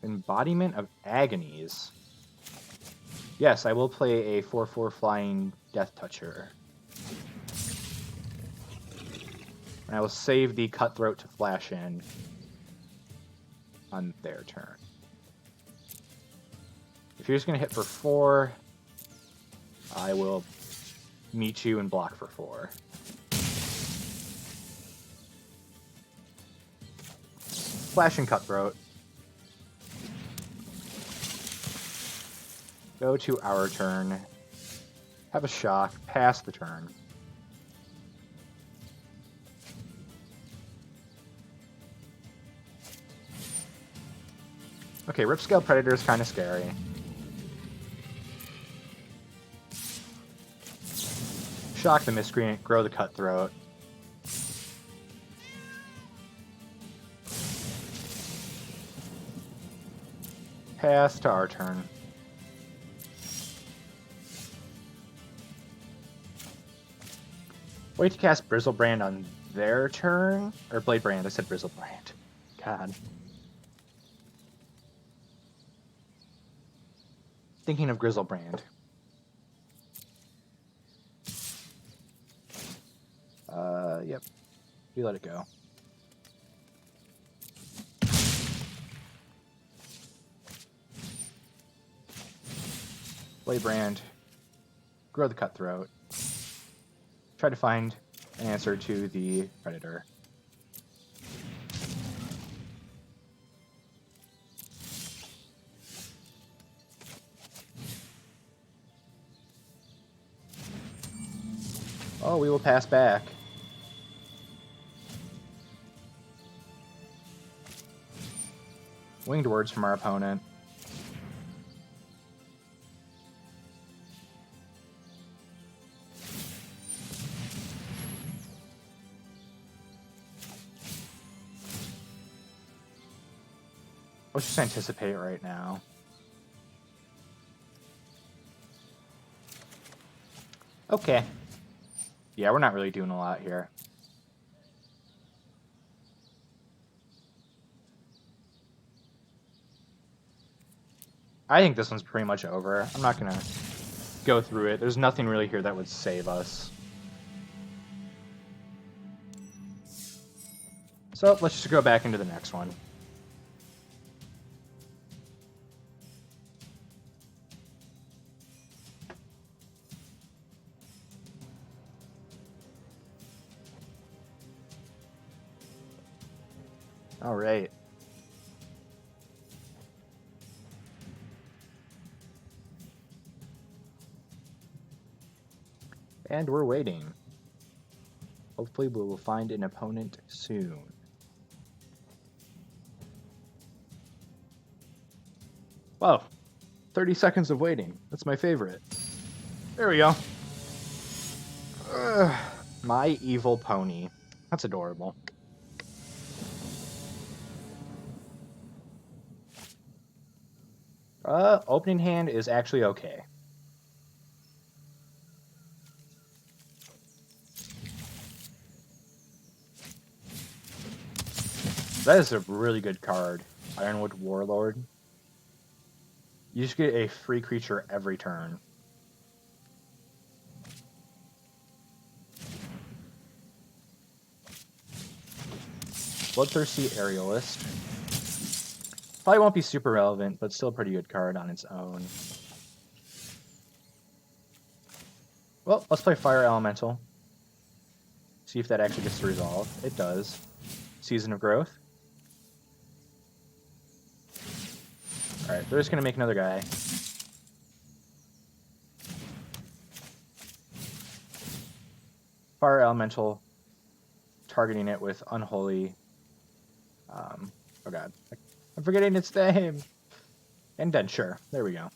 Embodiment of Agonies. Yes, I will play a 4/4 flying Death Toucher. And I will save the Cutthroat to flash in on their turn. If you're just going to hit for 4, I will meet you and block for 4. Flashing Cutthroat. Go to our turn. Have a shock. Pass the turn. Okay, Ripscale Predator is kind of scary. Shock the Miscreant, grow the Cutthroat. Pass to our turn. Wait to cast Brizzlebrand on their turn? Or Bladebrand, I said Brizzlebrand. God. Thinking of Grizzlebrand. Yep. We let it go. Bladebrand. Grow the Cutthroat. Try to find an answer to the Predator. Oh, we will pass back. Winged words from our opponent. Let's just anticipate right now. Okay. Yeah, we're not really doing a lot here. I think this one's pretty much over. I'm not going to go through it. There's nothing really here that would save us. So let's just go back into the next one. All right. And we're waiting. Hopefully we will find an opponent soon. Wow. 30 seconds of waiting. That's my favorite. There we go. My Evil Pony. That's adorable. Opening hand is actually okay. That is a really good card. Ironwood Warlord. You just get a free creature every turn. Bloodthirsty Aerialist. Probably won't be super relevant, but still a pretty good card on its own. Well, let's play Fire Elemental. See if that actually gets to resolve. It does. Season of Growth. Alright, they're just going to make another guy. Fire Elemental. Targeting it with Unholy. Oh god. I'm forgetting its name. Indenture. There we go.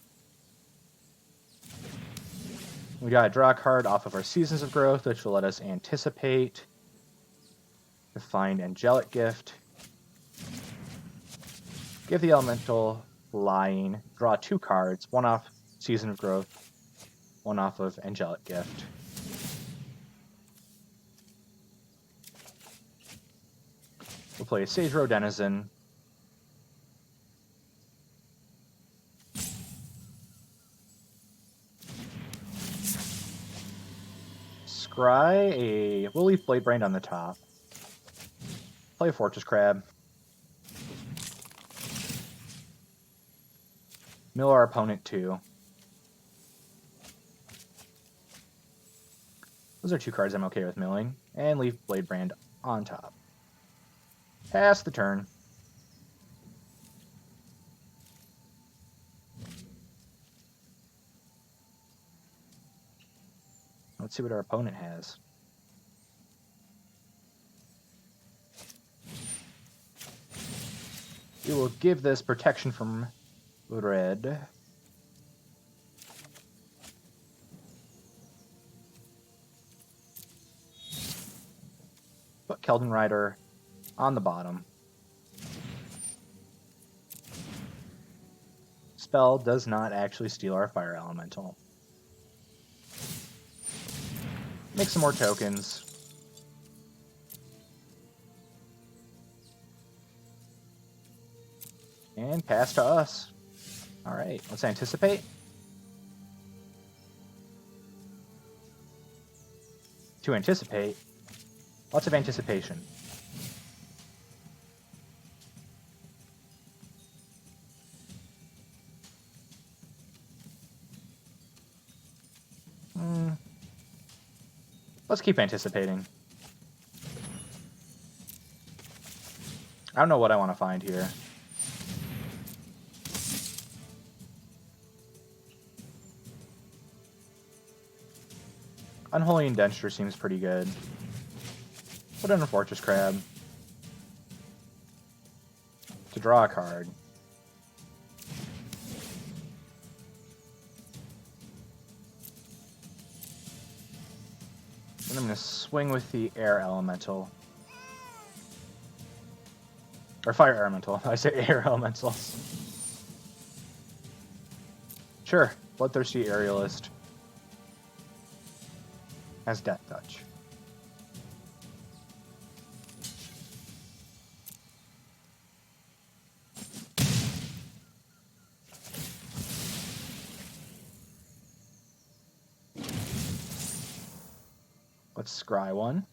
We got a draw card off of our Seasons of Growth, which will let us anticipate to find Angelic Gift. Give the Elemental Flying. Draw 2 cards. One off Season of Growth. one off of Angelic Gift. We'll play Sage Row Denizen. Scry we'll leave Blade Brand on the top. Play a Fortress Crab. Mill our opponent too. Those are two cards I'm okay with milling. And leave Blade Brand on top. Pass the turn. Let's see what our opponent has. We will give this protection from red. Put Keldon Rider on the bottom. Spell does not actually steal our Fire Elemental. Make some more tokens. And pass to us. Alright, let's anticipate. To anticipate. Lots of anticipation. Let's keep anticipating. I don't know what I want to find here. Unholy Indenture seems pretty good. Put in a Fortress Crab. To draw a card. And I'm going to swing with the Air Elemental. Or Fire Elemental. I say Air Elementals. Sure, Bloodthirsty Aerialist has Death Touch. Let's scry one.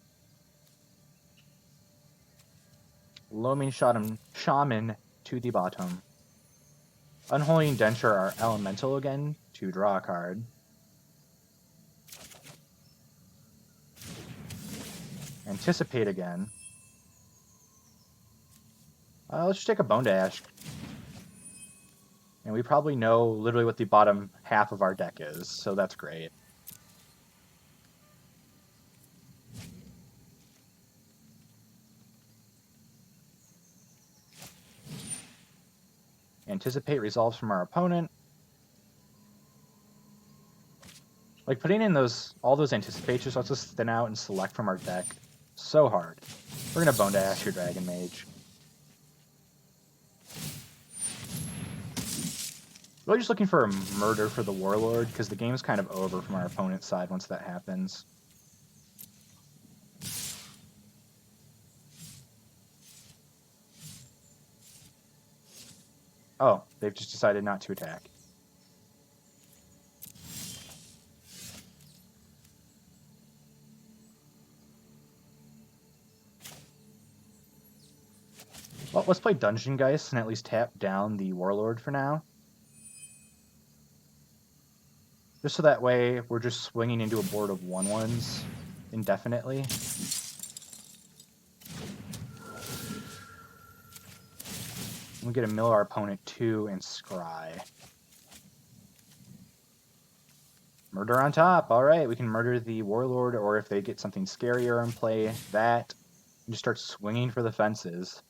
Loaming Shaman to the bottom. Unholy Indenture our Elemental again to draw a card. Anticipate again. Let's just take a Bone Dash. And we probably know literally what the bottom half of our deck is, so that's great. Anticipate resolves from our opponent. Like, putting in all those anticipations lets us thin out and select from our deck so hard. We're going to Bone Dash your Dragon Mage. Really just looking for a murder for the Warlord, because the game's kind of over from our opponent's side once that happens. Oh, they've just decided not to attack. Well, let's play Dungeon Geist and at least tap down the Warlord for now. Just so that way we're just swinging into a board of 1/1s indefinitely. We get to mill our opponent 2 and scry. Murder on top. Alright, we can murder the Warlord, or if they get something scarier in play, that. And just start swinging for the fences.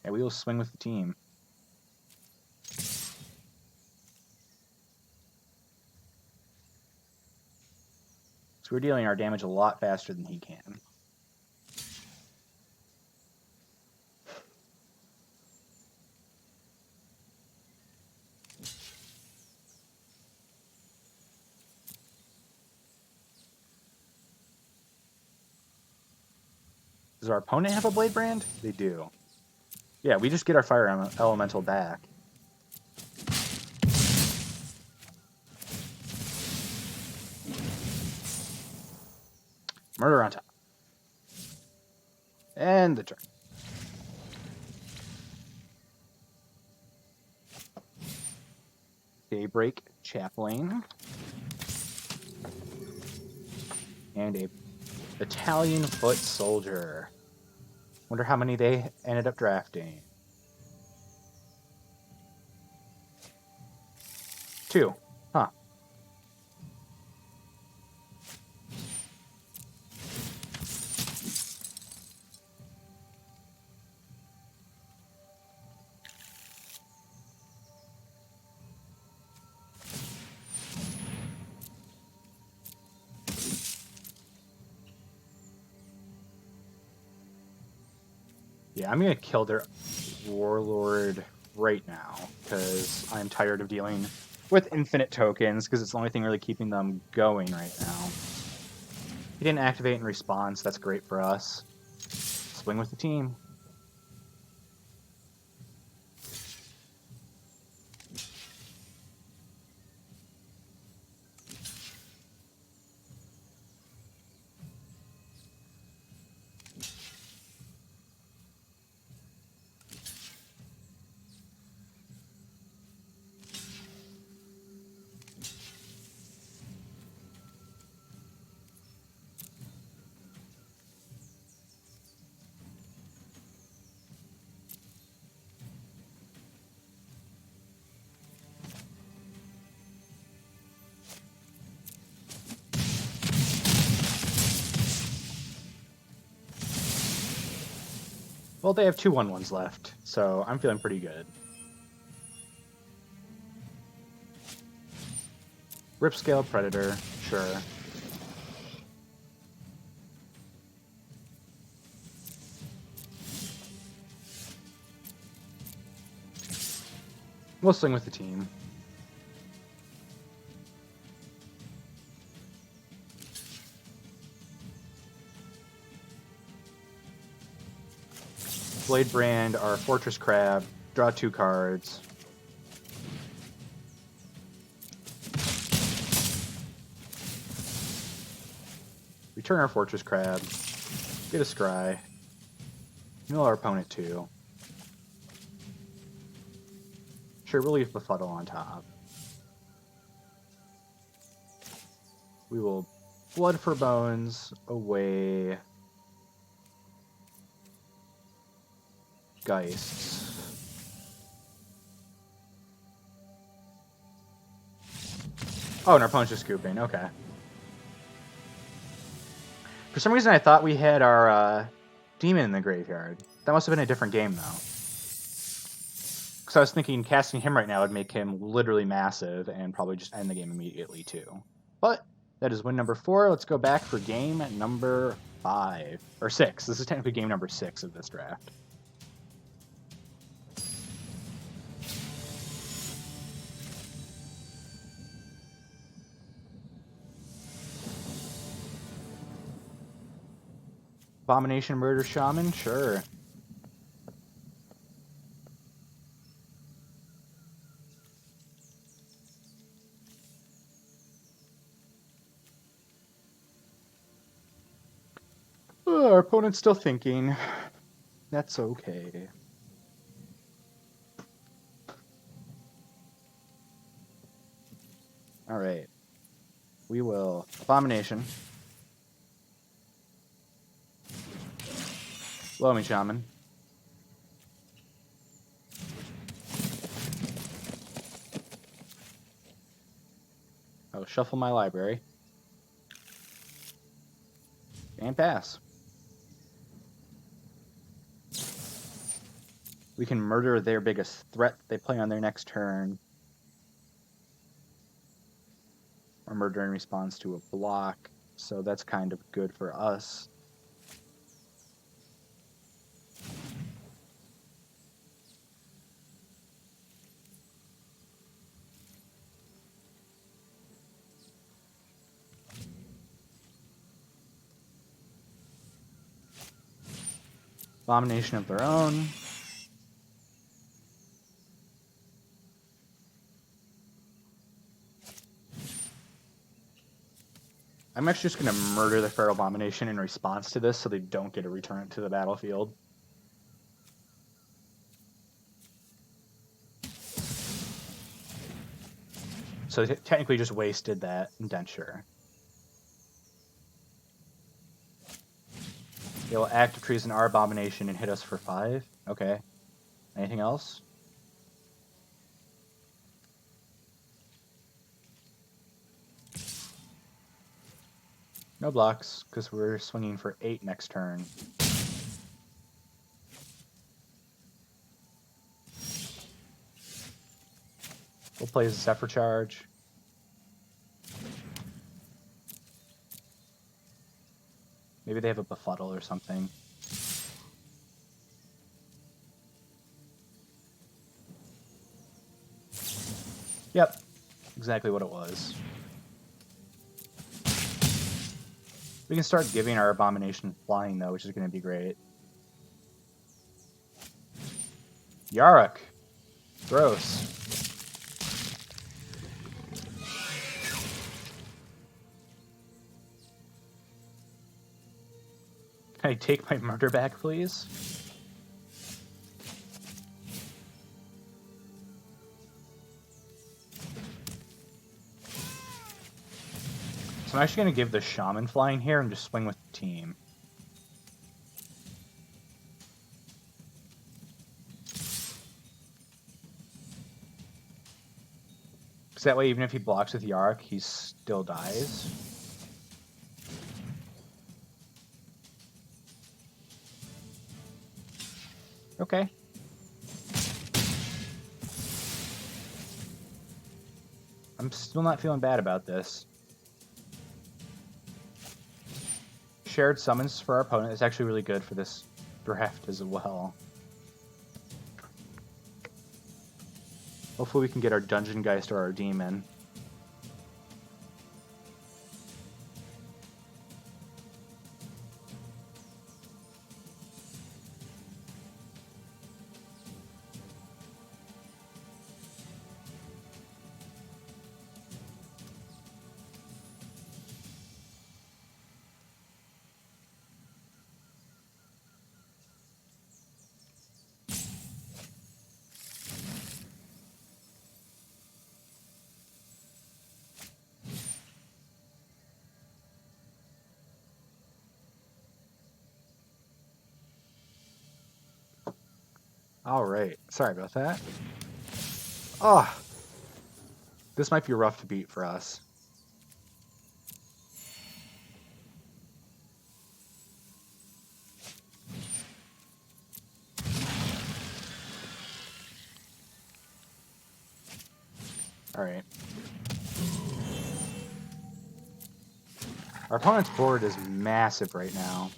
Yeah, we will swing with the team. So we're dealing our damage a lot faster than he can. Does our opponent have a Blade Brand? They do. Yeah, we just get our Fire Elemental back. Murder on top. And the turn. Daybreak Chaplain. And a Italian Foot Soldier. Wonder how many they ended up drafting. 2. Huh. Yeah, I'm gonna kill their Warlord right now, because I'm tired of dealing with infinite tokens, because it's the only thing really keeping them going right now. He didn't activate in response, that's great for us. Swing with the team. Well, they have 2 1/1s left, so I'm feeling pretty good. Ripscale Predator, sure. We'll swing with the team. Blade Brand, our Fortress Crab, draw 2 cards. Return our Fortress Crab, get a Scry, mill our opponent 2. Sure, we'll leave Befuddle on top. We will Blood for Bones away Geists. Oh, and our opponent's just scooping. Okay. For some reason, I thought we had our demon in the graveyard. That must have been a different game, though. Because I was thinking casting him right now would make him literally massive and probably just end the game immediately, too. But that is win number 4. Let's go back for game number 5. Or 6. This is technically game number 6 of this draft. Abomination Murder Shaman? Sure. Oh, our opponent's still thinking. That's okay. Alright. We will Abomination. Blow me, Shaman. I will shuffle my library. And pass. We can murder their biggest threat they play on their next turn. Or murder in response to a block. So that's kind of good for us. Abomination of their own. I'm actually just going to murder the Feral Abomination in response to this so they don't get to return it to the battlefield. So it technically just wasted that indenture. It will active treason our Abomination and hit us for 5. Okay. Anything else? No blocks, because we're swinging for 8 next turn. We'll play Zephyr Charge. Maybe they have a Befuddle or something. Yep, exactly what it was. We can start giving our Abomination flying, though, which is going to be great. Yarok. Gross. Can I take my murder back, please? So I'm actually going to give the Shaman flying here and just swing with the team. Because that way, even if he blocks with Yarok, he still dies. Okay. I'm still not feeling bad about this. Shared summons for our opponent is actually really good for this draft as well. Hopefully we can get our Dungeon Geist or our Demon. Alright, sorry about that. Oh, this might be rough to beat for us. Alright. Our opponent's board is massive right now.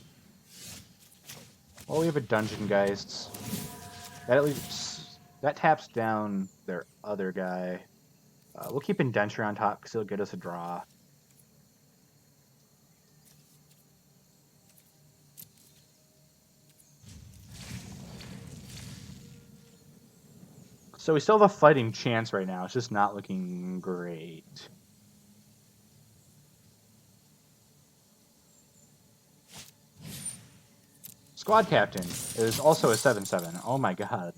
Well, we have a Dungeon Geists. That at least that taps down their other guy. We'll keep Indenture on top because he'll get us a draw. So we still have a fighting chance right now. It's just not looking great. Squad Captain is also a 7/7. Oh my god.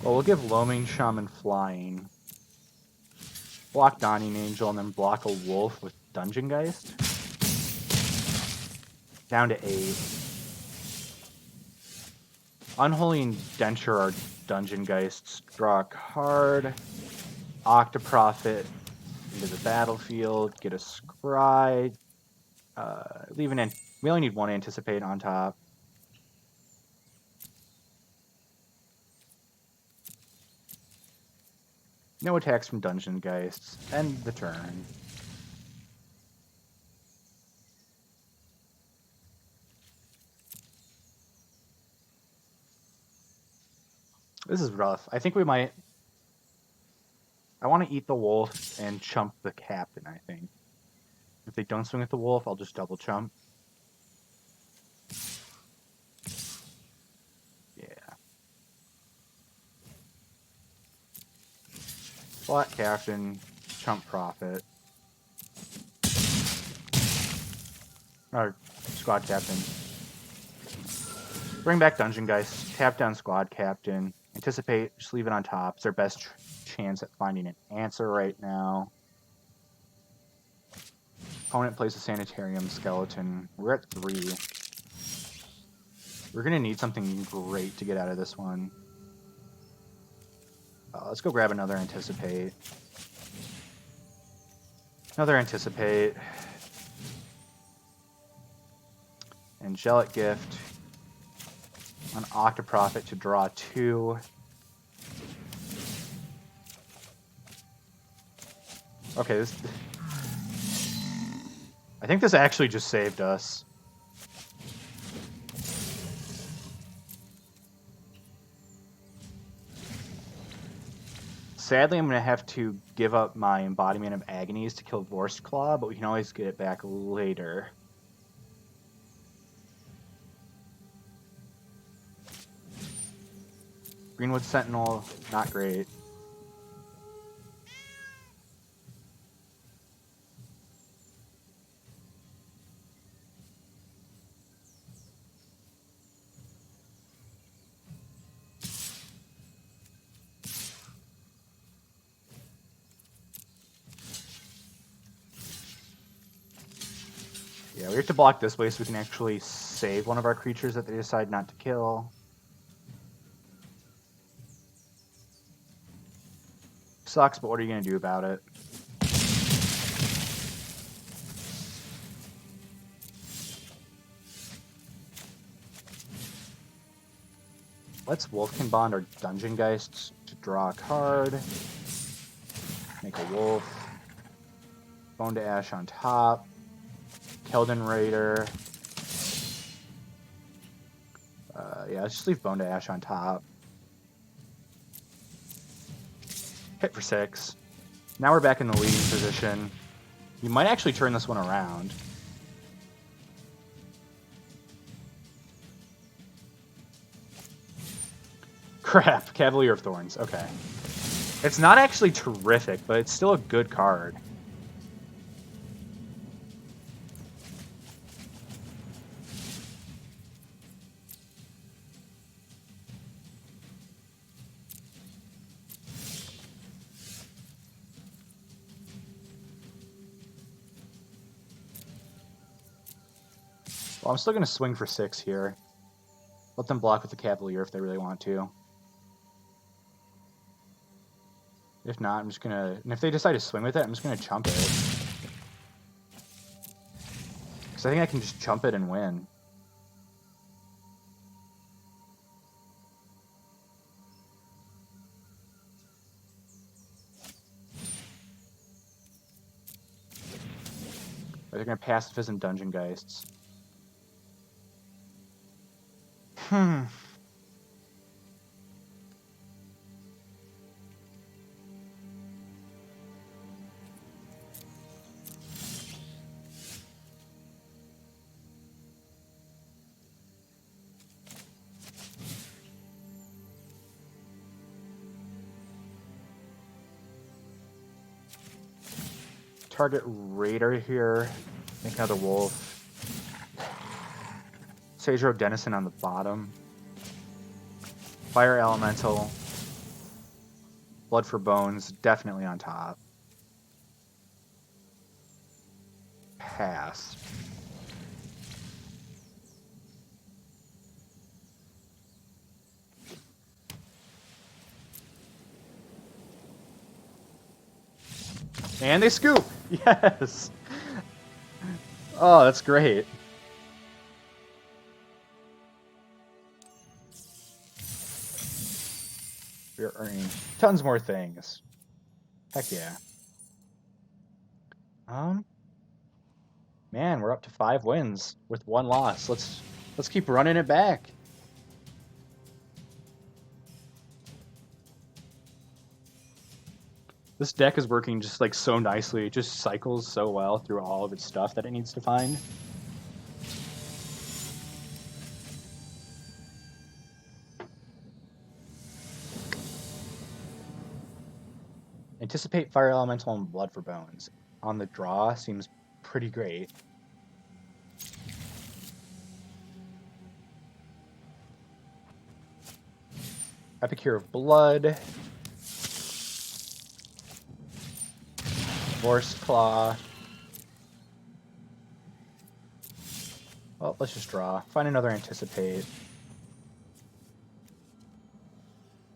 Well, we'll give Loaming Shaman flying. Block Dawning Angel and then block a wolf with Dungeon Geist. Down to 8. Unholy Indenture are Dungeon Geists. Draw a card. Octoprophet. into the battlefield, get a scry, leave an. We only need one anticipate on top. No attacks from Dungeon Geists. End the turn. This is rough. I think we might... I want to eat the wolf and chump the captain, I think. If they don't swing at the wolf, I'll just double chump. Yeah. Flat captain, chump prophet. Or squad captain. Bring back Dungeon Geist, tap down squad captain, anticipate, just leave it on top. It's their best chance at finding an answer right now. Opponent plays a sanitarium skeleton. We're at 3. We're going to need something great to get out of this one. Let's go grab another anticipate. Another anticipate. Angelic gift. An Octoprophet to draw 2. Okay, this... I think this actually just saved us. Sadly, I'm going to have to give up my Embodiment of Agonies to kill Vorst Claw, but we can always get it back later. Greenwood Sentinel, not great. Yeah, we have to block this way so we can actually save one of our creatures that they decide not to kill. Sucks, but what are you going to do about it? Let's Wolfkin Bond or Dungeon Geist to draw a card. Make a wolf. Bone to Ash on top. Keldon Raider. Yeah, let's just leave Bone to Ash on top. Hit for 6. Now we're back in the leading position. You might actually turn this one around. Crap, Cavalier of Thorns, okay. It's not actually terrific, but it's still a good card. Well, I'm still going to swing for 6 here. Let them block with the Cavalier if they really want to. If not, I'm just going to... And if they decide to swing with it, I'm just going to chump it. Because I think I can just chump it and win. They're going to pacifist and Dungeon Geists. Target Raider here. Make another wolf. Sagero Denizen on the bottom. Fire Elemental. Blood for Bones, definitely on top. Pass. And they scoop! Yes! Oh, that's great. We're earning tons more things. Heck yeah. Man, we're up to 5 wins with 1 loss. Let's keep running it back. This deck is working just like so nicely. It just cycles so well through all of its stuff that it needs to find. Anticipate Fire Elemental and Blood for Bones. On the draw seems pretty great. Epicure of Blood. Force Claw. Well, let's just draw. Find another Anticipate.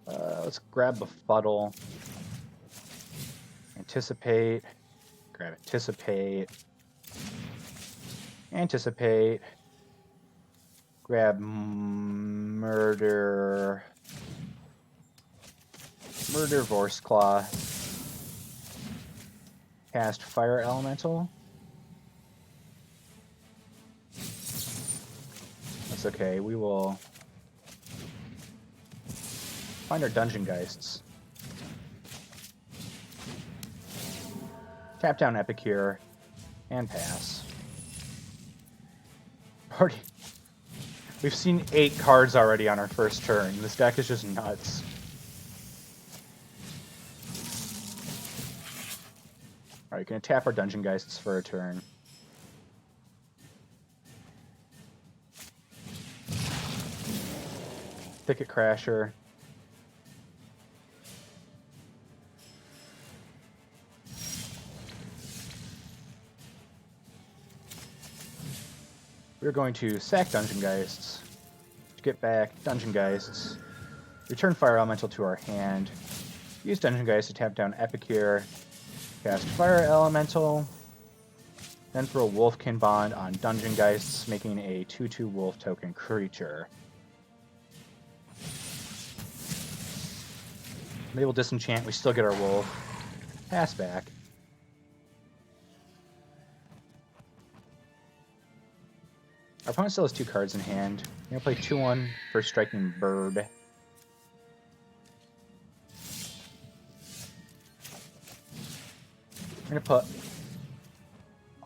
Let's grab Befuddle. Anticipate. Grab Anticipate. Anticipate. Grab Murder. Murder Vorse Claw. Cast Fire Elemental. That's okay. We will find our Dungeon Geists. Tap down Epicure and pass. We've seen 8 cards already on our first turn. This deck is just nuts. Alright, gonna tap our Dungeon Geists for a turn. Thicket Crasher. We're going to sack Dungeon Geists, get back Dungeon Geists, return Fire Elemental to our hand, use Dungeon Geist to tap down Epicure, cast Fire Elemental, then throw Wolfkin Bond on Dungeon Geists, making a 2/2 Wolf token creature. Maybe we'll disenchant, we still get our Wolf. Pass back. Our opponent still has 2 cards in hand. I'm going to play 2/1 for Striking Bird. I'm going to put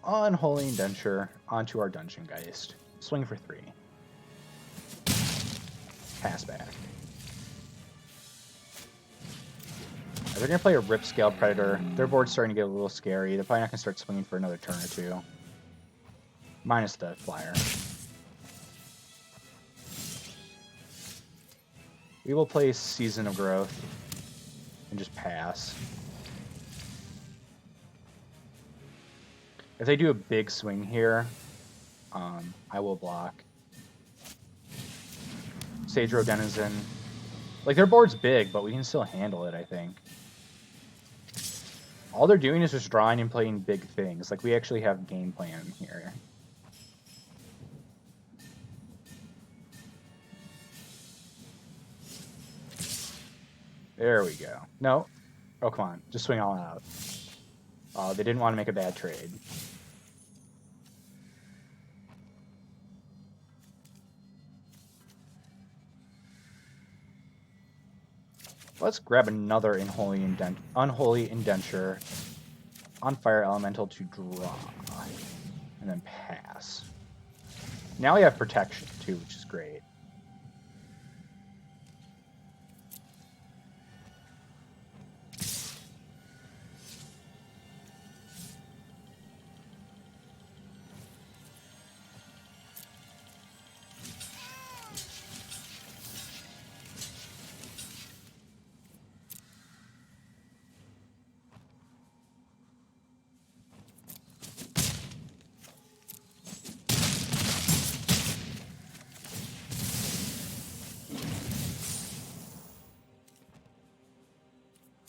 Unholy Indenture onto our Dungeon Geist. Swing for 3. Pass back. They're going to play a Ripscale Predator. Their board's starting to get a little scary. They're probably not going to start swinging for another turn or 2. Minus the flyer. We will play Season of Growth and just pass. If they do a big swing here, I will block. Sage Row Denizen. Like, their board's big, but we can still handle it, I think. All they're doing is just drawing and playing big things. Like, we actually have game plan here. There we go. No. Oh, come on. Just swing all out. Oh, they didn't want to make a bad trade. Let's grab another Unholy Indenture on Fire Elemental to draw. And then pass. Now we have protection, too, which is great.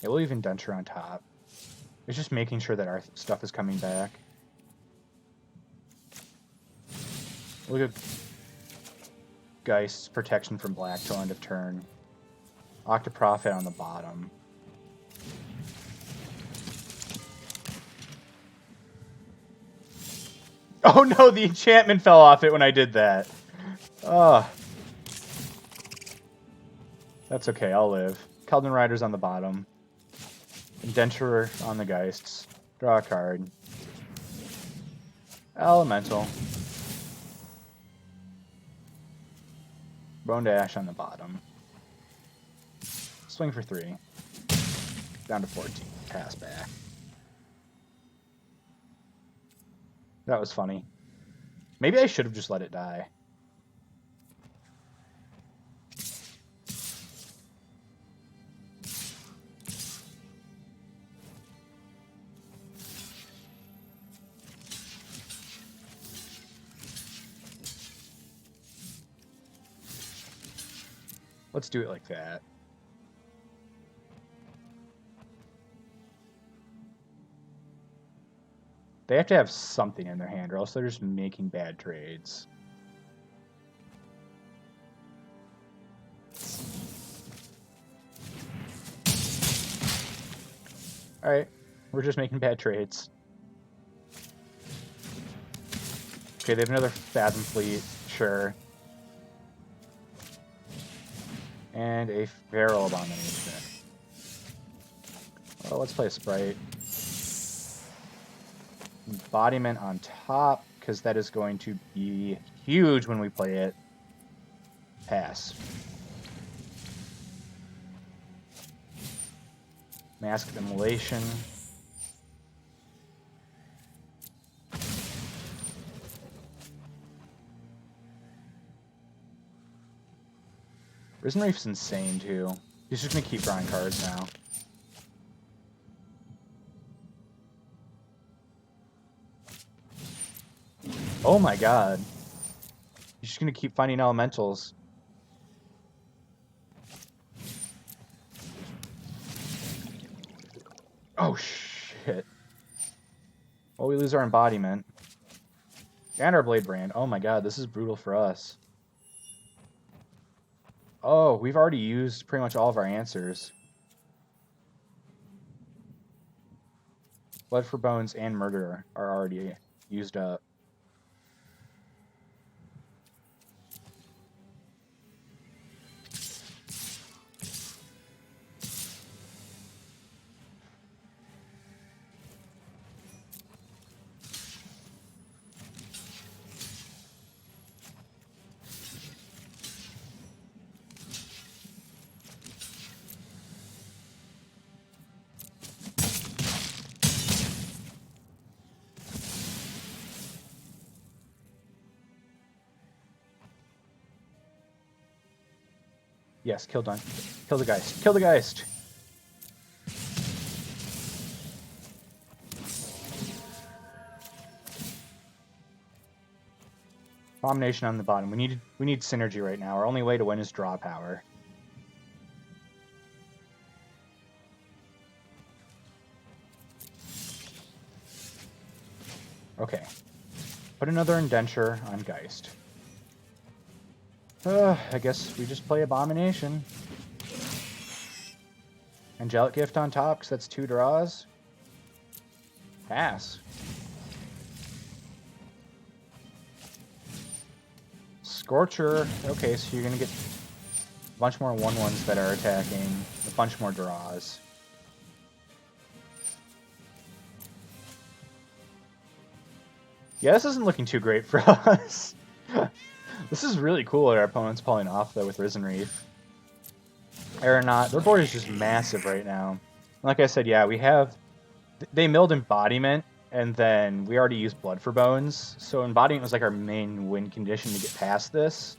Yeah, we'll even Denture on top. It's just making sure that our stuff is coming back. Look at Geist's protection from black till end of turn. Octoprofit on the bottom. Oh no, the enchantment fell off it when I did that. Oh. That's okay, I'll live. Keldon Rider's on the bottom. Indenturer on the Geists. Draw a card. Elemental. Bone Dash on the bottom. Swing for 3. Down to 14. Pass back. That was funny. Maybe I should have just let it die. Let's do it like that. They have to have something in their hand, or else they're just making bad trades. Alright, we're just making bad trades. Okay, they have another Fathom Fleet, sure. And a Feral Abomination. Well, let's play a Sprite. Embodiment on top, because that is going to be huge when we play it. Pass. Mask of Immolation. Risen Reef's insane, too. He's just going to keep drawing cards now. Oh my god. He's just going to keep finding elementals. Oh, shit. Well, we lose our embodiment. And our Blade Brand. Oh my god, this is brutal for us. Oh, we've already used pretty much all of our answers. Blood for Bones and Murderer are already used up. Yes, kill Dun. Kill the Geist. Kill the Geist! Abomination on the bottom. We need synergy right now. Our only way to win is draw power. Okay. Put another Indenture on Geist. I guess we just play Abomination. Angelic Gift on top, because that's 2 draws. Pass. Scorcher. Okay, so you're going to get a bunch more 1/1s that are attacking. A bunch more draws. Yeah, this isn't looking too great for us. This is really cool that our opponent's pulling off, though, with Risen Reef. Aeronaut. Their board is just massive right now. Like I said, yeah, we have... They milled Embodiment, and then we already used Blood for Bones. So Embodiment was like our main win condition to get past this.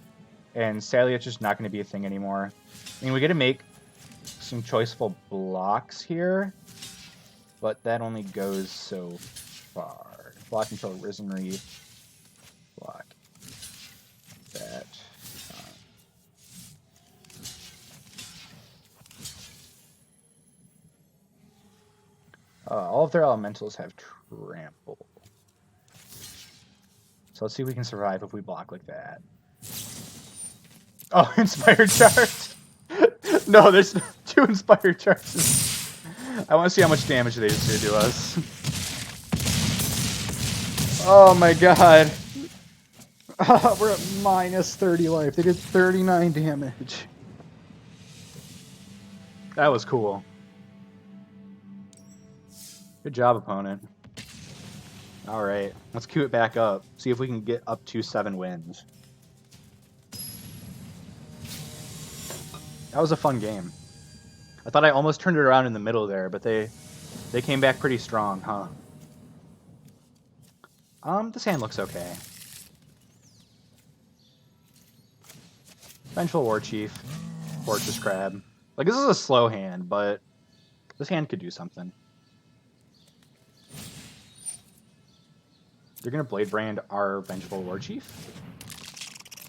And sadly, it's just not going to be a thing anymore. I mean, we get to make some choiceful blocks here, but that only goes so far. Block until Risen Reef. Block. That. All of their elementals have trample. So let's see if we can survive if we block like that. Oh, inspired charge! No, there's 2 inspired charges. I want to see how much damage they just did to us. Oh my god. We're at minus 30 life. They did 39 damage. That was cool. Good job, opponent. Alright, let's queue it back up. See if we can get up to 7 wins. That was a fun game. I thought I almost turned it around in the middle there, but they came back pretty strong, huh? This hand looks okay. Vengeful War Chief, Fortress Crab. Like, this is a slow hand, but this hand could do something. They're gonna Blade Brand our Vengeful War Chief?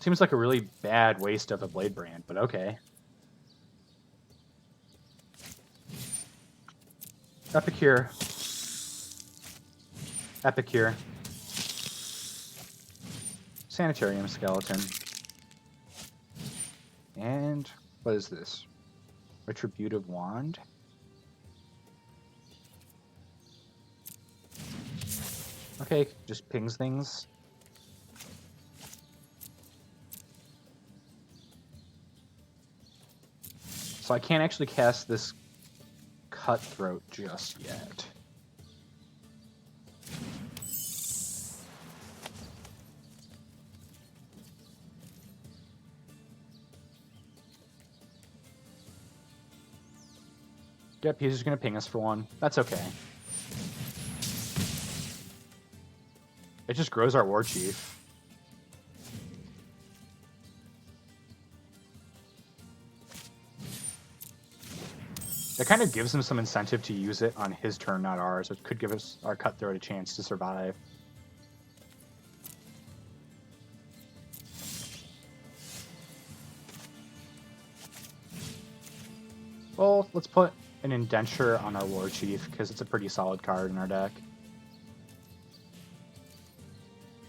Seems like a really bad waste of a Blade Brand, but okay. Epicure. Epicure. Sanitarium Skeleton. And what is this? Retributive Wand? Okay, just pings things. So I can't actually cast this Cutthroat just yet. Yep, he's just gonna ping us for 1. That's okay. It just grows our War Chief. That kind of gives him some incentive to use it on his turn, not ours, which could give us our Cutthroat a chance to survive. Well, let's put an Indenture on our War Chief, because it's a pretty solid card in our deck.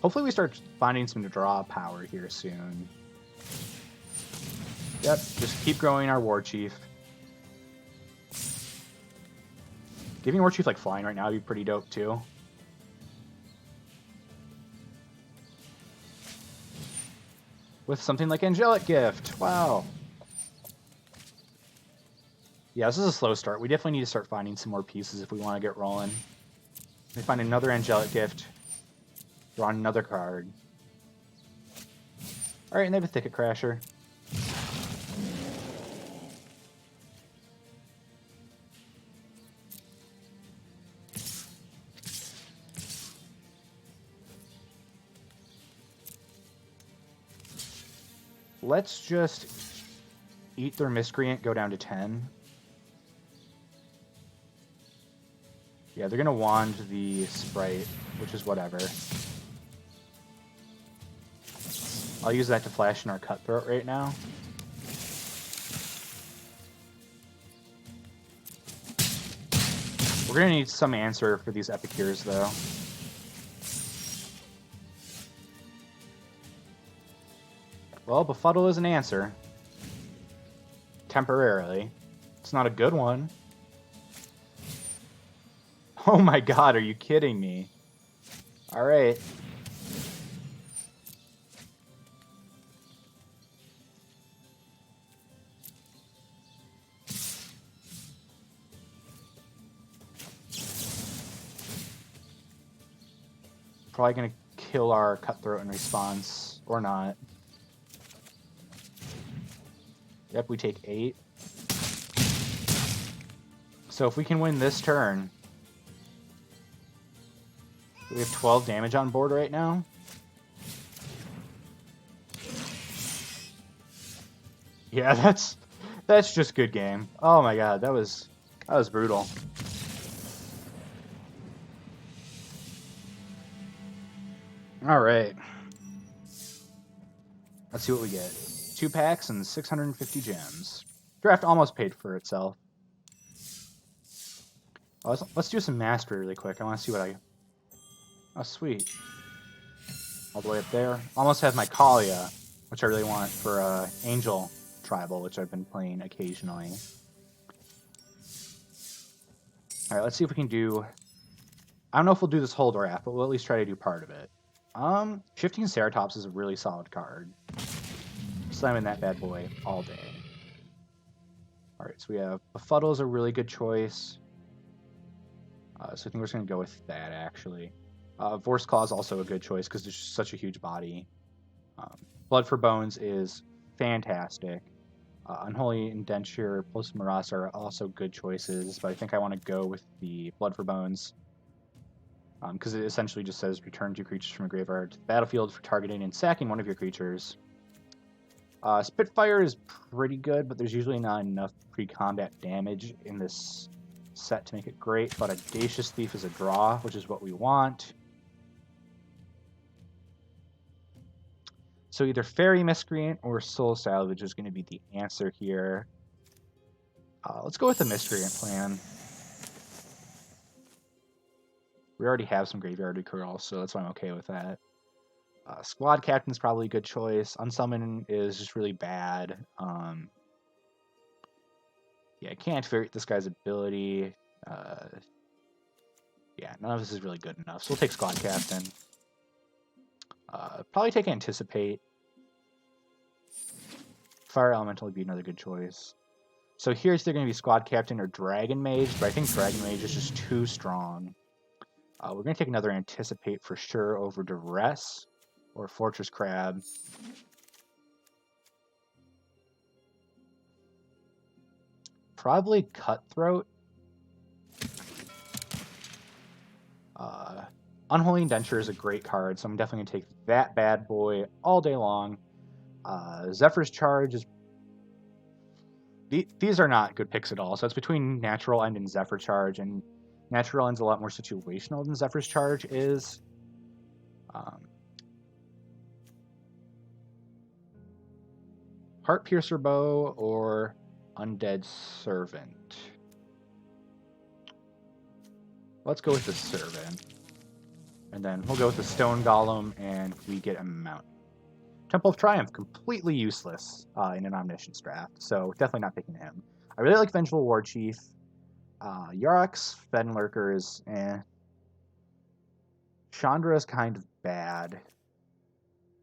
Hopefully we start finding some draw power here soon. Yep, just keep growing our War Chief. Giving War Chief like flying right now would be pretty dope too. With something like Angelic Gift. Wow. Yeah, this is a slow start. We definitely need to start finding some more pieces if we want to get rolling. We find another Angelic Gift. Draw another card. Alright, and they have a Thicket Crasher. Let's just eat their Miscreant, go down to 10. Yeah, they're going to wand the Sprite, which is whatever. I'll use that to flash in our Cutthroat right now. We're going to need some answer for these Epicures, though. Well, Befuddle is an answer. Temporarily. It's not a good one. Oh my god, are you kidding me? Alright. Probably gonna kill our Cutthroat in response, or not. Yep, we take 8. So if we can win this turn, we have 12 damage on board right now. Yeah, that's just good game. Oh my god, that was brutal. All right. Let's see what we get. 2 packs and 650 gems. Draft almost paid for itself. Let's do some mastery really quick. I want to see what I... Oh, sweet. All the way up there. Almost have my Kalia, which I really want for Angel Tribal, which I've been playing occasionally. Alright, let's see if we can do... I don't know if we'll do this whole draft, but we'll at least try to do part of it. Shifting Ceratops is a really solid card. Slamming that bad boy all day. Alright, so we have Befuddle's a really good choice. So I think we're just going to go with that, actually. Vorse Claw is also a good choice because it's such a huge body. Blood for Bones is fantastic. Unholy Indenture, Post Maras are also good choices, but I think I want to go with the Blood for Bones. Because it essentially just says return 2 creatures from a graveyard to the battlefield for targeting and sacking one of your creatures. Spitfire is pretty good, but there's usually not enough pre-combat damage in this set to make it great, but Audacious Thief is a draw, which is what we want. So either Fairy Miscreant or Soul Salvage is going to be the answer here. Let's go with the Miscreant plan. We already have some Graveyard Recurl, so that's why I'm okay with that. Squad Captain's probably a good choice. Unsummon is just really bad. Yeah, I can't activate this guy's ability. Yeah, none of this is really good enough. So we'll take Squad Captain. Probably take Anticipate. Fire Elemental would be another good choice. So here's either going to be Squad Captain or Dragon Mage, but I think Dragon Mage is just too strong. We're going to take another Anticipate for sure over Duress or Fortress Crab. Probably Cutthroat. Unholy Indenture is a great card, so I'm definitely going to take that bad boy all day long. Zephyr's Charge is... These are not good picks at all, so it's between Natural End and Zephyr Charge, and Natural End's a lot more situational than Zephyr's Charge is. Heart Piercer Bow or Undead Servant. Let's go with the Servant. And then we'll go with the Stone Golem, and we get a mount. Temple of Triumph, completely useless in an Omniscience draft, so definitely not picking him. I really like Vengeful War Chief. Yorick's Fenlurkers, Chandra is kind of bad.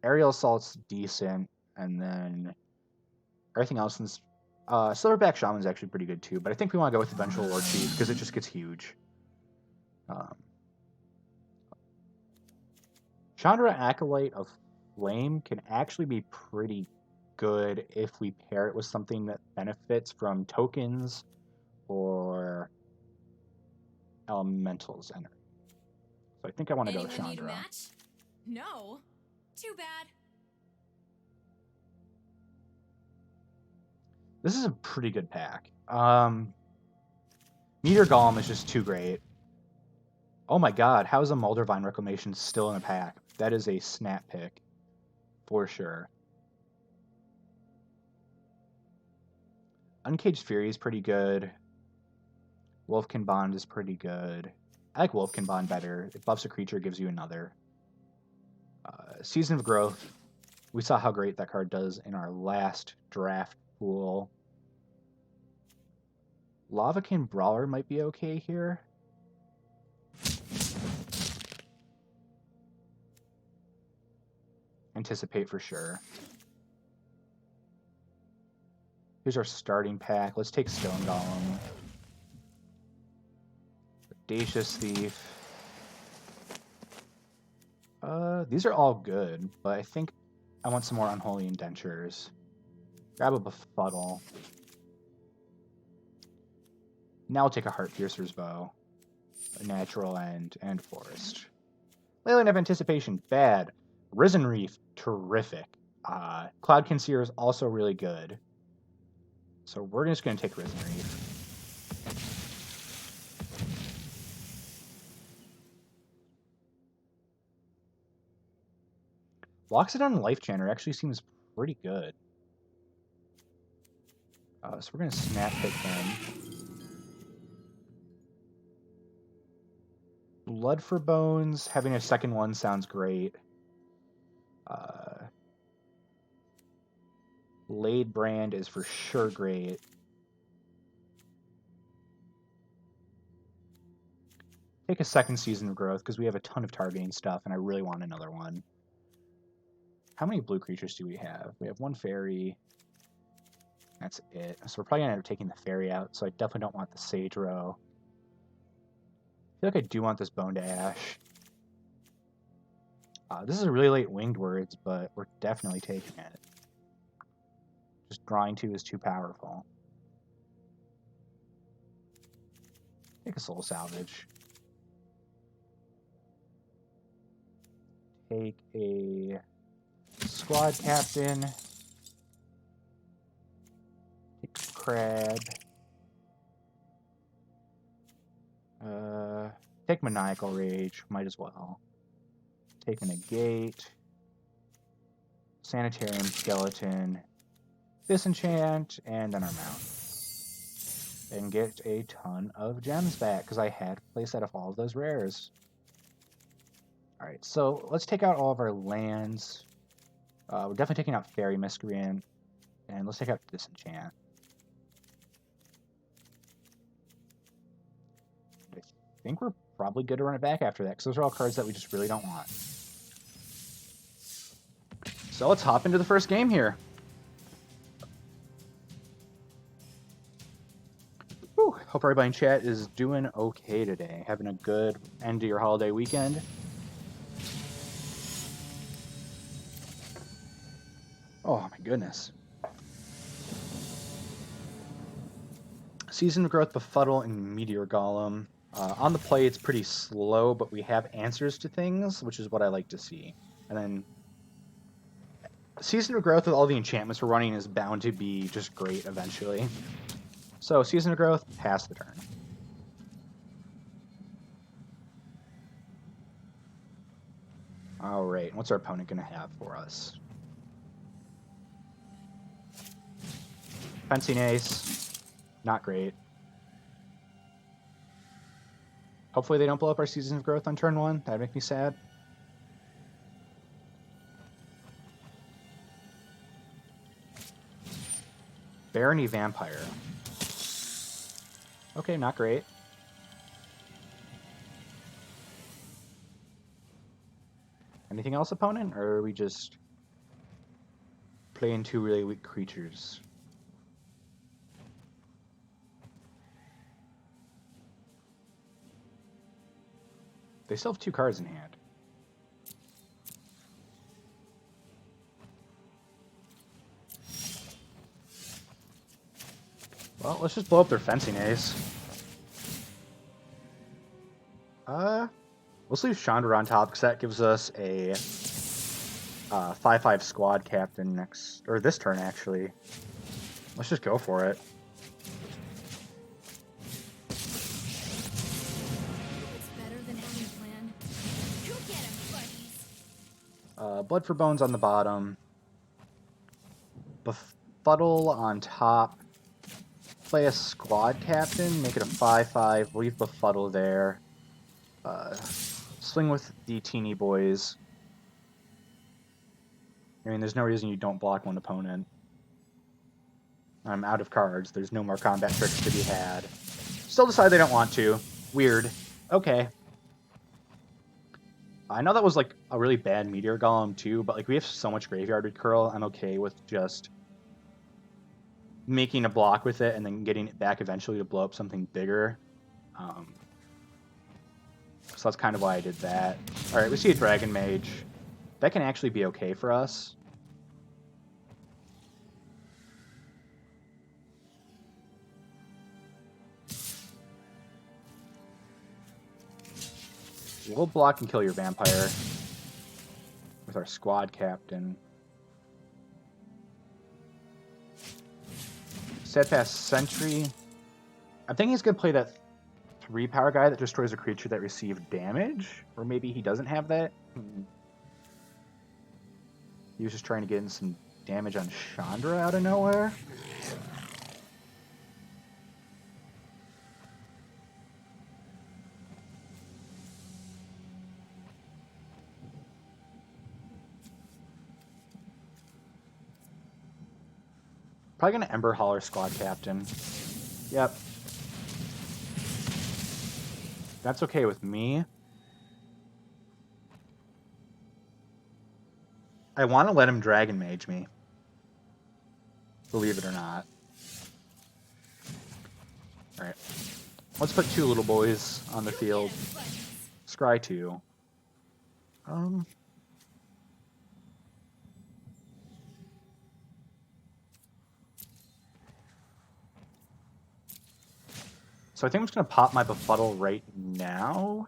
Aerial Assault's decent, and then everything else in this... Silverback Shaman's actually pretty good too, but I think we want to go with the Vengeful War Chief because it just gets huge. Chandra Acolyte of Flame can actually be pretty good if we pair it with something that benefits from tokens or elementals entering. So I think I want to go with Chandra. No. Too bad. This is a pretty good pack. Meteor Golem is just too great. Oh my god, how is a Moldervine Reclamation still in a pack? That is a snap pick. For sure. Uncaged Fury is pretty good. Wolfkin Bond is pretty good. I like Wolfkin Bond better. It buffs a creature, gives you another. Season of Growth. We saw how great that card does in our last draft pool. Lavakin Brawler might be okay here. Anticipate for sure. Here's our starting pack. Let's take Stone Golem. Audacious Thief. These are all good, but I think I want some more Unholy Indentures. Grab a Befuddle. Now I'll take a Heart Piercer's Bow. A Natural End, and Forest. Leyline of Anticipation, bad. Risen Reef, terrific. Cloud Concealer is also really good. So we're just going to take Risen Reef. Loxodon Life Channer actually seems pretty good. So we're going to snap pick him. Blood for Bones, having a second one sounds great. Blade Brand is for sure great. Take a second Season of Growth because we have a ton of targeting stuff and I really want another one. How many blue creatures do we have? We have one fairy. That's it. So we're probably going to end up taking the fairy out, so I definitely don't want the Sage Row. I feel like I do want this Bone to Ash. This is a really late Winged Words, but we're definitely taking it. Just drawing 2 is too powerful. Take a Soul Salvage. Take a Squad Captain. Take a Crab. Take Maniacal Rage. Might as well. Take a Negate. Sanitarium Skeleton. Disenchant, and then our mount. And get a ton of gems back, because I had a playset of all of those rares. Alright, so let's take out all of our lands. We're definitely taking out Fairy Miscreant. And let's take out Disenchant. I think we're probably good to run it back after that, because those are all cards that we just really don't want. So let's hop into the first game here. Whew, hope everybody in chat is doing okay today. Having a good end to your holiday weekend. Oh my goodness. Season of Growth, Befuddle, and Meteor Golem. On the play, it's pretty slow, but we have answers to things, which is what I like to see. And then Season of Growth with all the enchantments we're running is bound to be just great eventually. So, Season of Growth, pass the turn. Alright, what's our opponent going to have for us? Fencing Ace, not great. Hopefully they don't blow up our Season of Growth on turn 1. That'd make me sad. Barony Vampire. Okay, not great. Anything else, opponent? Or are we just playing 2 really weak creatures? They still have 2 cards in hand. Well, let's just blow up their Fencing Ace. Let's leave Chandra on top because that gives us a 5/5 Squad Captain next, or this turn actually. Let's just go for it. It's better than having a plan. Go get him, buddies. Blood for Bones on the bottom. Befuddle on top. Play a Squad Captain, make it a 5/5, leave Befuddle there. Swing with the Teeny Boys. I mean, there's no reason you don't block one opponent. I'm out of cards. There's no more combat tricks to be had. Still decide they don't want to. Weird. Okay. I know that was like a really bad Meteor Golem too, but like we have so much Graveyard Recurl, I'm okay with just making a block with it and then getting it back eventually to blow up something bigger. So that's kind of why I did that. Alright, we see a Dragon Mage. That can actually be okay for us. We'll block and kill your Vampire with our Squad Captain. Steadfast Sentry. I'm thinking he's going to play that 3-power guy that destroys a creature that received damage. Or maybe he doesn't have that. He was just trying to get in some damage on Chandra out of nowhere. Probably gonna Ember Hauler Squad Captain. Yep. That's okay with me. I want to let him Dragon Mage me. Believe it or not. Alright. Let's put 2 little boys on the field. Scry 2. So I think I'm just going to pop my Befuddle right now.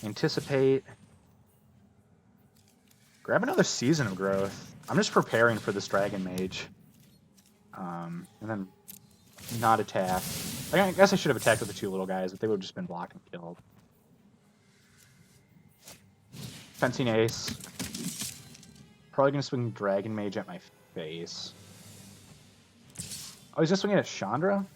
Anticipate. Grab another Season of Growth. I'm just preparing for this Dragon Mage. And then not attack. I guess I should have attacked with the 2 little guys, but they would have just been blocked and killed. Fencing Ace. Probably going to swing Dragon Mage at my face. Oh, he's just swinging at Chandra?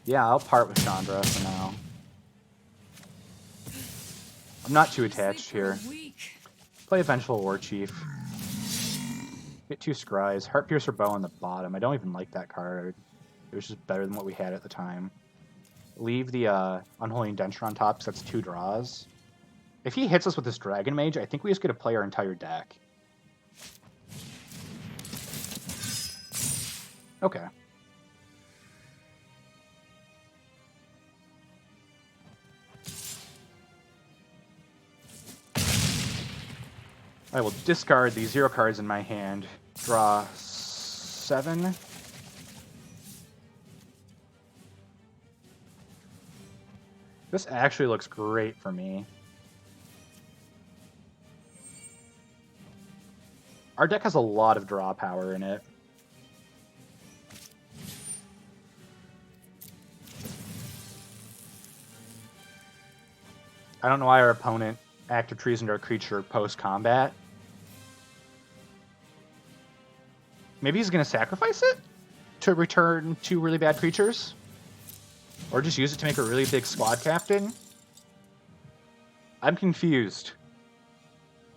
Yeah, I'll part with Chandra for now. I'm not too attached here. Play a Vengeful War Chief. Get 2 Scries. Heartpiercer Bow on the bottom. I don't even like that card. It was just better than what we had at the time. Leave the Unholy Indenture on top, because that's 2 draws. If he hits us with this Dragon Mage, I think we just get to play our entire deck. Okay. I will discard the 0 cards in my hand. Draw 7. This actually looks great for me. Our deck has a lot of draw power in it. I don't know why our opponent active treasoned our creature post-combat. Maybe he's going to sacrifice it to return 2 really bad creatures? Or just use it to make a really big squad captain? I'm confused.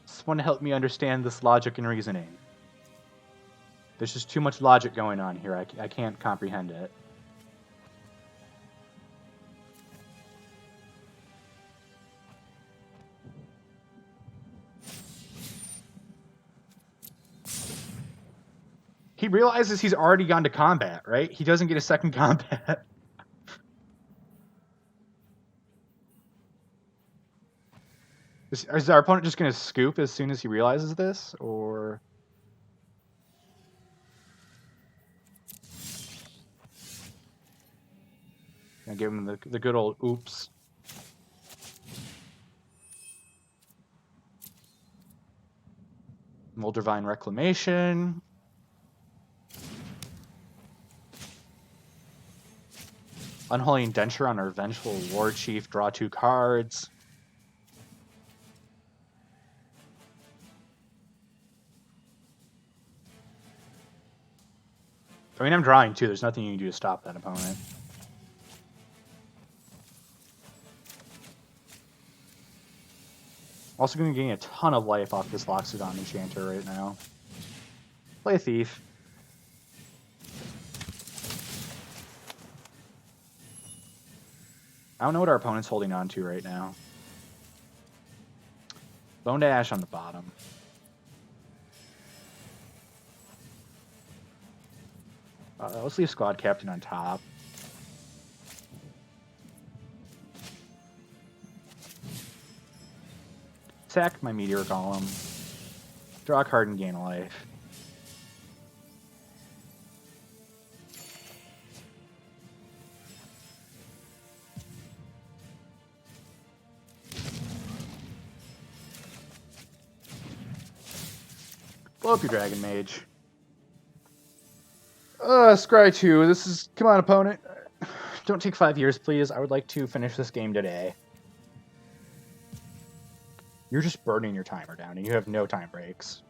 Someone help me understand this logic and reasoning. There's just too much logic going on here. I can't comprehend it. He realizes he's already gone to combat, right? He doesn't get a second combat. Is our opponent just going to scoop as soon as he realizes this, or... Gonna give him the good old oops. Moldavine Reclamation. Unholy Indenture on our Vengeful War Chief. Draw 2 cards. I mean, I'm drawing 2. There's nothing you can do to stop that opponent. Also going to be getting a ton of life off this Loxodon Enchanter right now. Play a Thief. I don't know what our opponent's holding on to right now. Bone to Ash on the bottom. Let's leave Squad Captain on top. Sack my Meteor Golem. Draw a card and gain a life. Blow up your Dragon Mage. Scry 2. This is... Come on, opponent. Don't take 5 years, please. I would like to finish this game today. You're just burning your timer down, and you have no time breaks.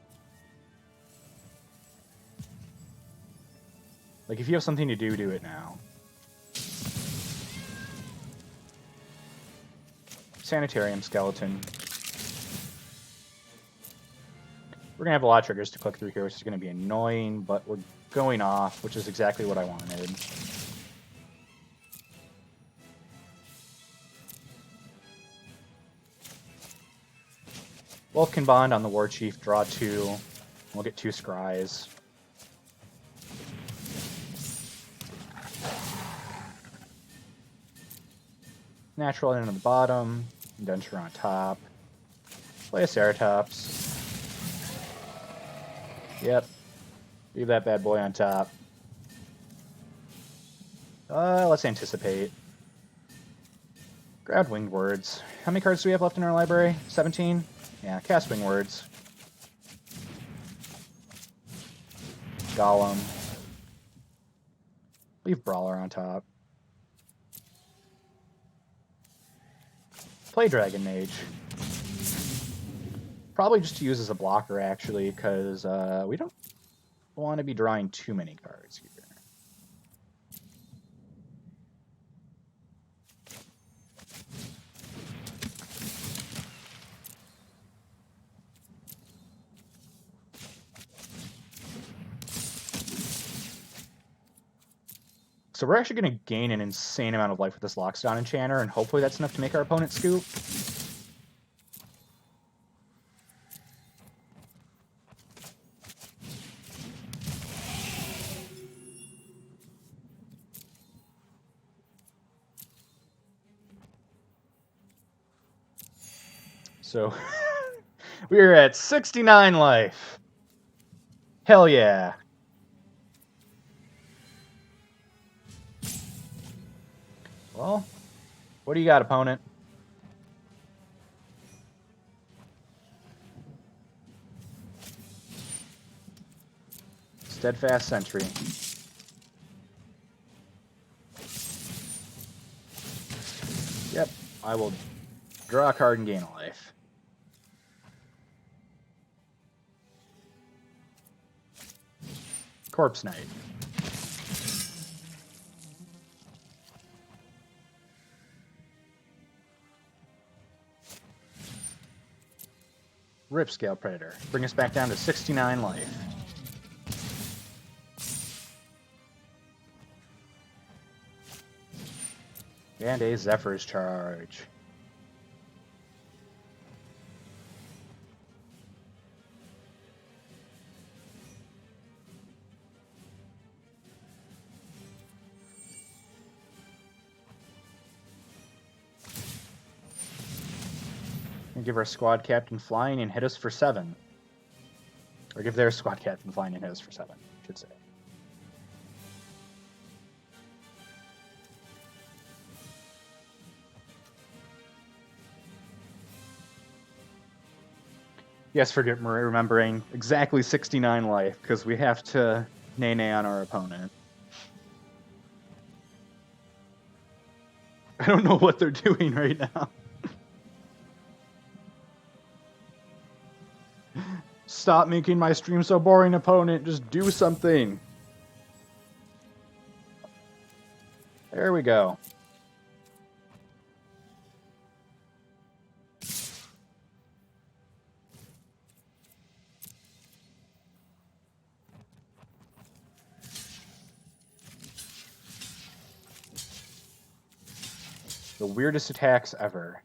Like, if you have something to do, do it now. Sanitarium skeleton. We're going to have a lot of triggers to click through here, which is going to be annoying, but we're going off, which is exactly what I wanted. Wolf can bond on the War Chief, draw 2. We'll get 2 scries. Natural in on the bottom, Indenture on top. Play a Ceratops. Yep. Leave that bad boy on top. Let's anticipate. Grab Winged Words. How many cards do we have left in our library? 17? Yeah, cast Winged Words. Golem. Leave Brawler on top. Play Dragon Mage. Probably just to use as a blocker, actually, because we don't want to be drawing too many cards here. So we're actually going to gain an insane amount of life with this Lockstone Enchanter, and hopefully that's enough to make our opponent scoop. So we are at 69 life. Hell yeah. Well, what do you got, opponent? Steadfast Sentry. Yep, I will draw a card and gain a life. Corpse Knight. Ripscale Predator. Bring us back down to 69 life. And a Zephyr's Charge. And give our squad captain flying and hit us for 7. Or give their squad captain flying and hit us for 7, I should say. Yes, forget remembering exactly 69 life, because we have to nay-nay on our opponent. I don't know what they're doing right now. Stop making my stream so boring, opponent. Just do something. There we go. The weirdest attacks ever.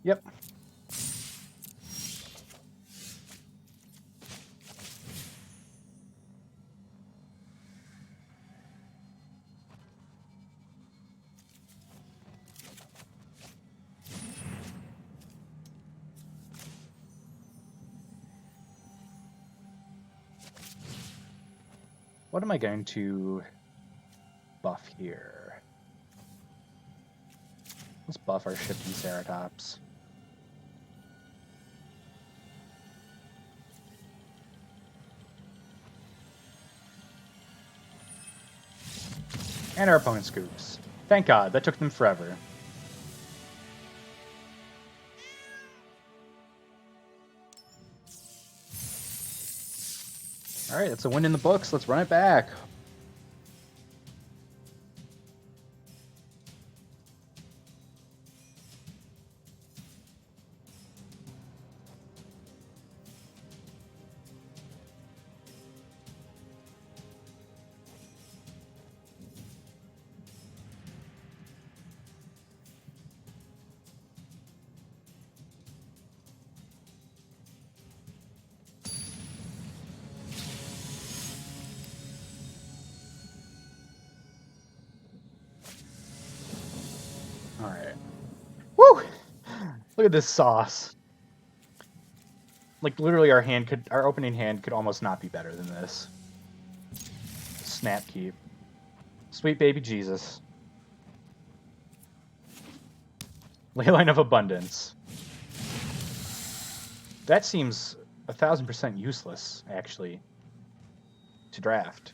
Yep. What am I going to buff here? Let's buff our shifting Ceratops. And our opponent scoops. Thank God, that took them forever. Alright, that's a win in the books. Let's run it back. Alright. Woo! Look at this sauce. Like, literally our opening hand could almost not be better than this. Snap keep. Sweet baby Jesus. Leyline of Abundance. That seems 1000% useless, actually, to draft.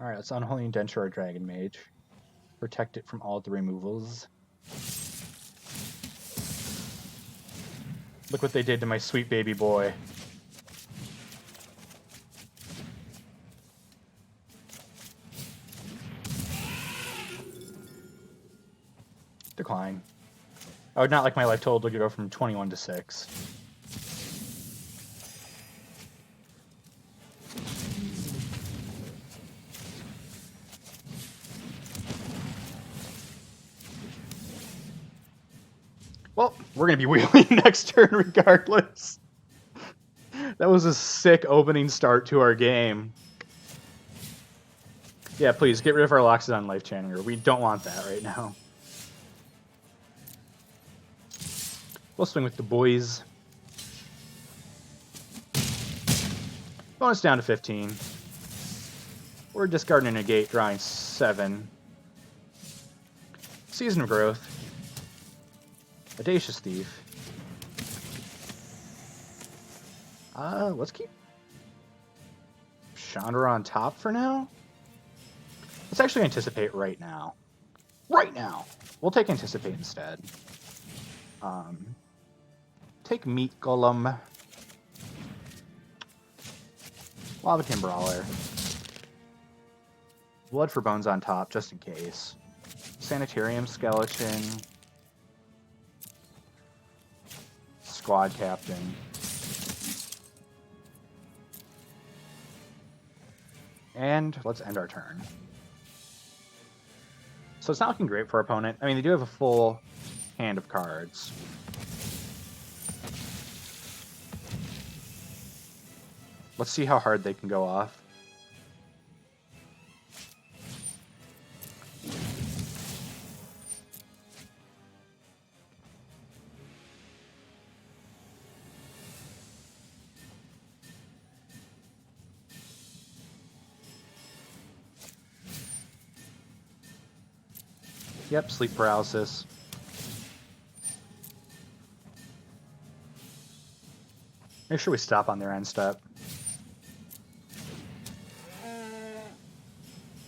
Alright, let's Unholy Indenture our Dragon Mage. Protect it from all the removals. Look what they did to my sweet baby boy. Decline. I would not like my life total to go from 21 to 6. Well, we're going to be wheeling next turn regardless. That was a sick opening start to our game. Yeah, please, get rid of our Loxodon Life Channeler. We don't want that right now. We'll swing with the boys. Bonus down to 15. We're discarding a negate, drawing 7. Season of Growth. Audacious Thief. Let's keep Chandra on top for now. Let's actually anticipate right now. Right now! We'll take anticipate instead. Take Meat Golem. Lavakin Brawler. Blood for Bones on top, just in case. Sanitarium Skeleton. Squad Captain. And let's end our turn. So it's not looking great for our opponent. I mean, they do have a full hand of cards. Let's see how hard they can go off. Yep, sleep paralysis. Make sure we stop on their end step.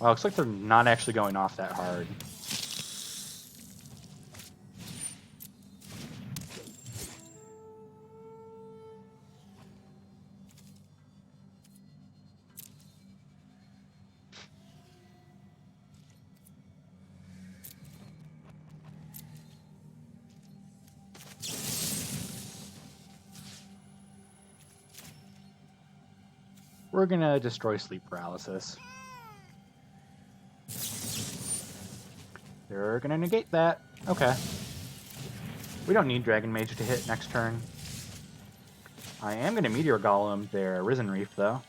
Well, looks like they're not actually going off that hard. We're gonna destroy sleep paralysis. They're gonna negate that. Okay. We don't need Dragon Mage to hit next turn. I am gonna Meteor Golem their Risen Reef, though.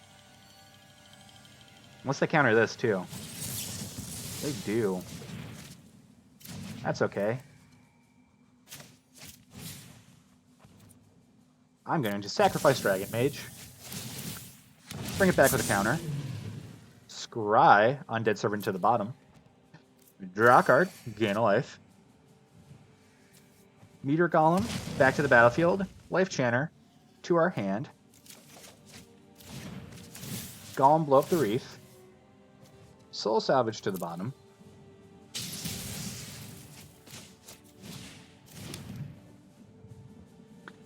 Unless they counter this, too. They do. That's okay. I'm going to sacrifice Dragon Mage. Bring it back with a counter. Scry Undead Servant to the bottom. Draw a card, gain a life. Meteor Golem, back to the battlefield. Life Channer to our hand. Golem blow up the reef. Soul Salvage to the bottom.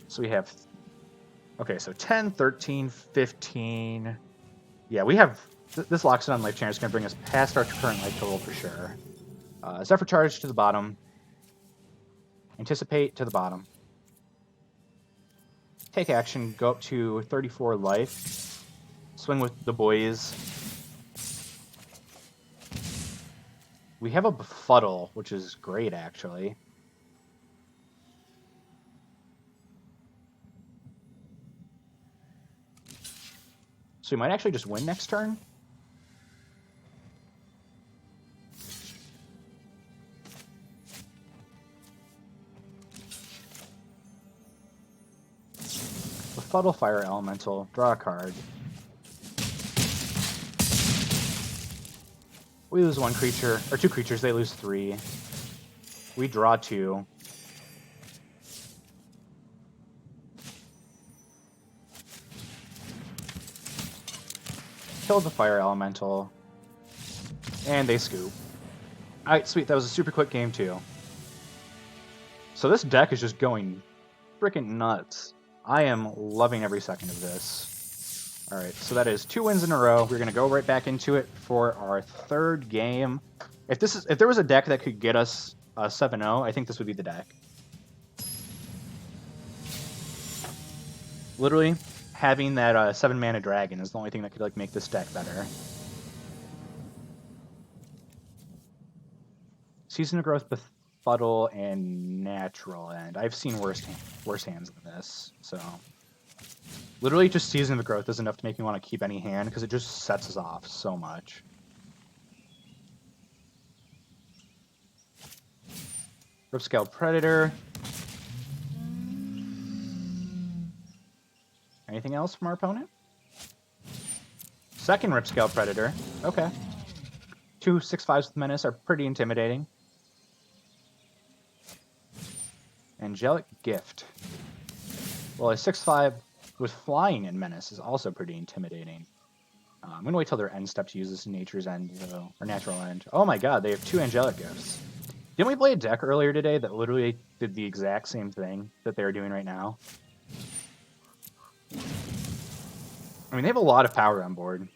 So we have... Okay, so 10, 13, 15... Yeah, we have... This locks it on life change. It's going to bring us past our current life total for sure. Zephyr Charge to the bottom. Anticipate to the bottom. Take action, go up to 34 life. Swing with the boys. We have a Befuddle, which is great, actually. So we might actually just win next turn. Befuddle Fire Elemental, draw a card. We lose one creature, or two creatures, they lose 3. We draw 2. Kill the Fire Elemental. And they scoop. Alright, sweet, that was a super quick game too. So this deck is just going freaking nuts. I am loving every second of this. Alright, so that is 2 wins in a row. We're going to go right back into it for our third game. If there was a deck that could get us 7-0, I think this would be the deck. Literally, having that 7-mana dragon is the only thing that could make this deck better. Season of Growth, Befuddle, and Natural End. I've seen worse hands than this, so... Literally, just Season of Growth is enough to make me want to keep any hand, because it just sets us off so much. Ripscale Predator. Anything else from our opponent? Second Ripscale Predator. Okay. 2 6/5s with Menace are pretty intimidating. Angelic Gift. Well, a 6/5 with Flying and Menace is also pretty intimidating. I'm going to wait till their end step to use this in Nature's End, though, or Natural End. Oh my god, they have 2 Angelic Gifts. Didn't we play a deck earlier today that literally did the exact same thing that they're doing right now? I mean, they have a lot of power on board.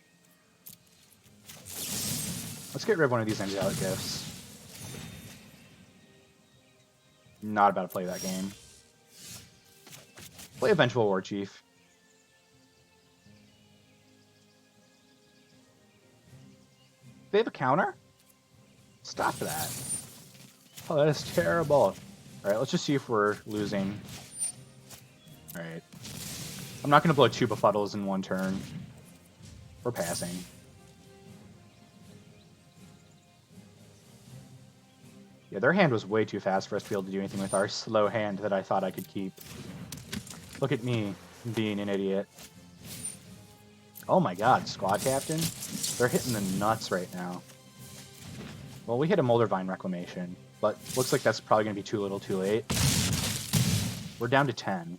Let's get rid of one of these Angelic Gifts. Not about to play that game. Play a Vengeful War Chief. They have a counter? Stop that. Oh, that is terrible. Alright, let's just see if we're losing. Alright. I'm not going to blow 2 Befuddles in one turn. We're passing. Yeah, their hand was way too fast for us to be able to do anything with our slow hand that I thought I could keep. Look at me being an idiot. Oh my god, Squad Captain? They're hitting the nuts right now. Well, we hit a Moldervine Reclamation, but looks like that's probably going to be too little too late. We're down to 10.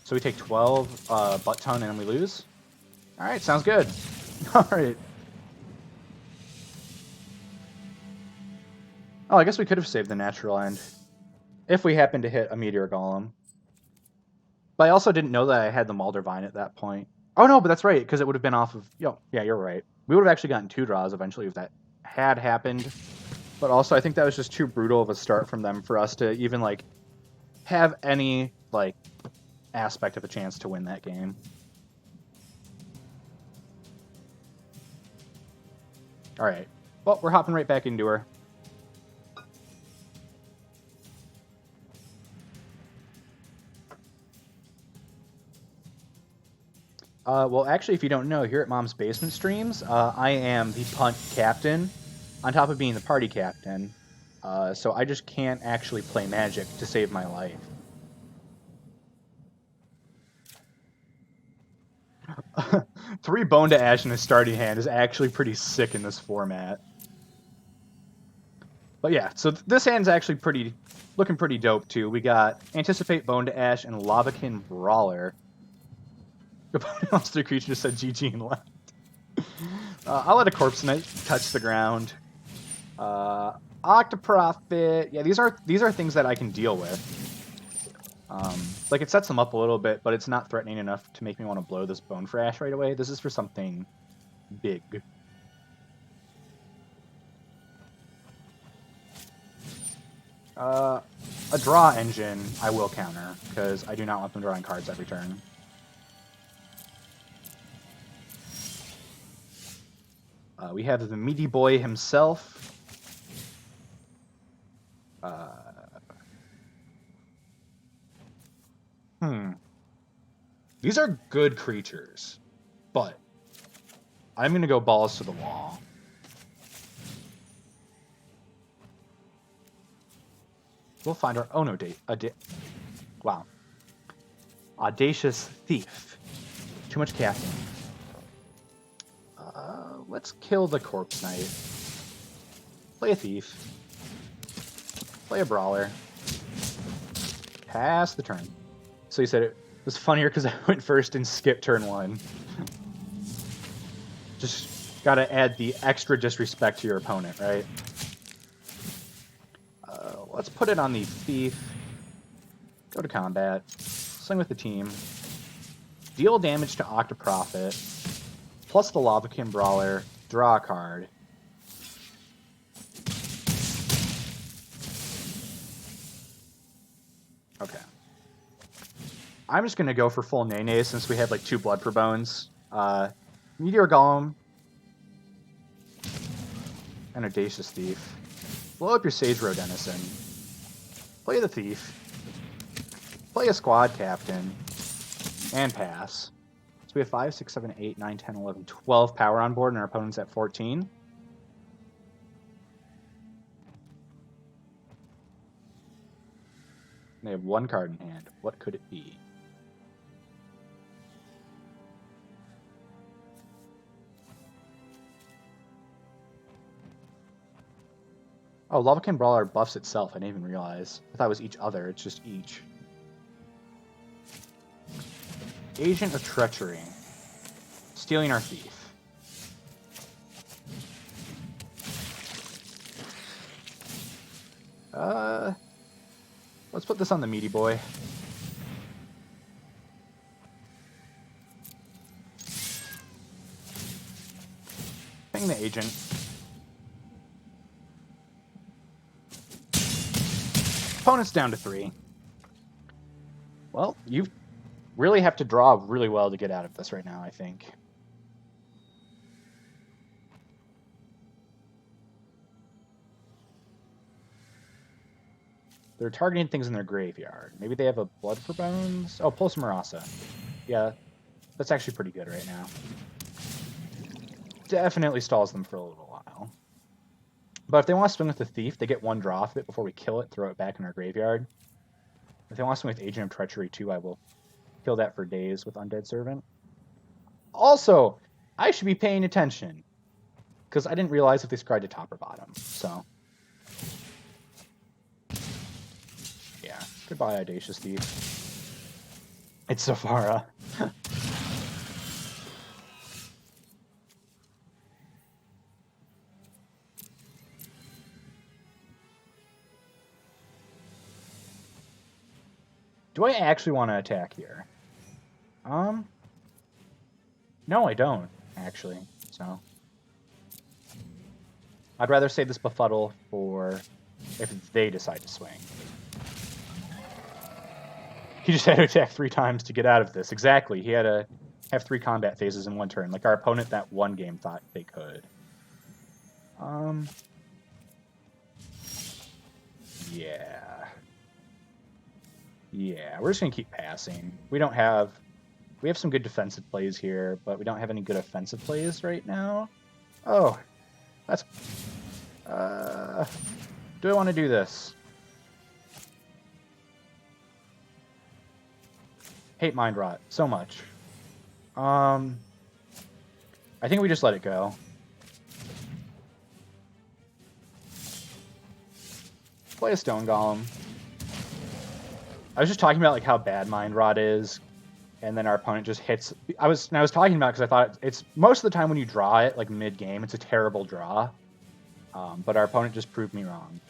So we take 12 Butt Ton and then we lose? Alright, sounds good. Alright. Oh, I guess we could have saved the Natural End. If we happened to hit a Meteor Golem. But I also didn't know that I had the Moldervine at that point. Oh no, but that's right, because it would have been off of... Yo, yeah, you're right. We would have actually gotten 2 draws eventually if that had happened. But also, I think that was just too brutal of a start from them for us to even, have any, aspect of a chance to win that game. Alright. Well, we're hopping right back into her. Well, actually, if you don't know, here at Mom's Basement Streams, I am the punt captain, on top of being the party captain. So I just can't actually play Magic to save my life. Three Bone to Ash in his starting hand is actually pretty sick in this format. But yeah, so this hand's actually looking pretty dope too. We got Anticipate, Bone to Ash, and Lavakin Brawler. Opponent monster creature just said GG and left. I'll let a Corpse Knight touch the ground. Octoprofit. Yeah, these are things that I can deal with. Like, it sets them up a little bit, but it's not threatening enough to make me want to blow this Bone for Ash right away. This is for something big. A draw engine I will counter, because I do not want them drawing cards every turn. We have the meaty boy himself. These are good creatures, but I'm going to go balls to the wall. We'll find our... Oh, no, wow. Audacious Thief. Too much caffeine. Let's kill the Corpse Knight. Play a Thief. Play a Brawler. Pass the turn. So you said it was funnier because I went first and skipped turn 1. Just gotta add the extra disrespect to your opponent, right? Let's put it on the Thief. Go to combat. Swing with the team. Deal damage to Octoprofit. Plus the Lavakin Brawler. Draw a card. Okay. I'm just going to go for full Nene since we have like 2 Blood for Bones. Meteor Golem. And Audacious Thief. Blow up your Sage Row Denizen. Play the Thief. Play a Squad Captain. And pass. So we have 5, 6, 7, 8, 9, 10, 11, 12 power on board, and our opponent's at 14. They have 1 card in hand. What could it be? Oh, Lavakin Brawler buffs itself. I didn't even realize. I thought it was each other. It's just each. Agent of Treachery. Stealing our Thief. Let's put this on the meaty boy. Ping the agent. Opponent's down to 3. Well, you really have to draw really well to get out of this right now, I think. They're targeting things in their graveyard. Maybe they have a Blood for Bones? Oh, Pulse Marasa. Yeah, that's actually pretty good right now. Definitely stalls them for a little while. But if they want to swing with the Thief, they get 1 draw off it before we kill it, throw it back in our graveyard. If they want to swing with Agent of Treachery too, I will kill that for days with Undead Servant. Also, I should be paying attention, because I didn't realize if they scryed to top or bottom, so... Yeah, goodbye, Audacious Thief. It's Safara. Do I actually want to attack here? No, I don't, actually, so... I'd rather save this Befuddle for if they decide to swing. He just had to attack 3 times to get out of this. Exactly, he had to have 3 combat phases in 1 turn, like our opponent that one game thought they could. Yeah. Yeah, we're just going to keep passing. We have some good defensive plays here, but we don't have any good offensive plays right now. Oh, that's... do I want to do this? Hate Mind Rot so much. I think we just let it go. play a Stone Golem. I was just talking about like how bad Mind Rot is, and then our opponent just hits. I was talking about because I thought it's most of the time when you draw it like mid game, it's a terrible draw. But our opponent just proved me wrong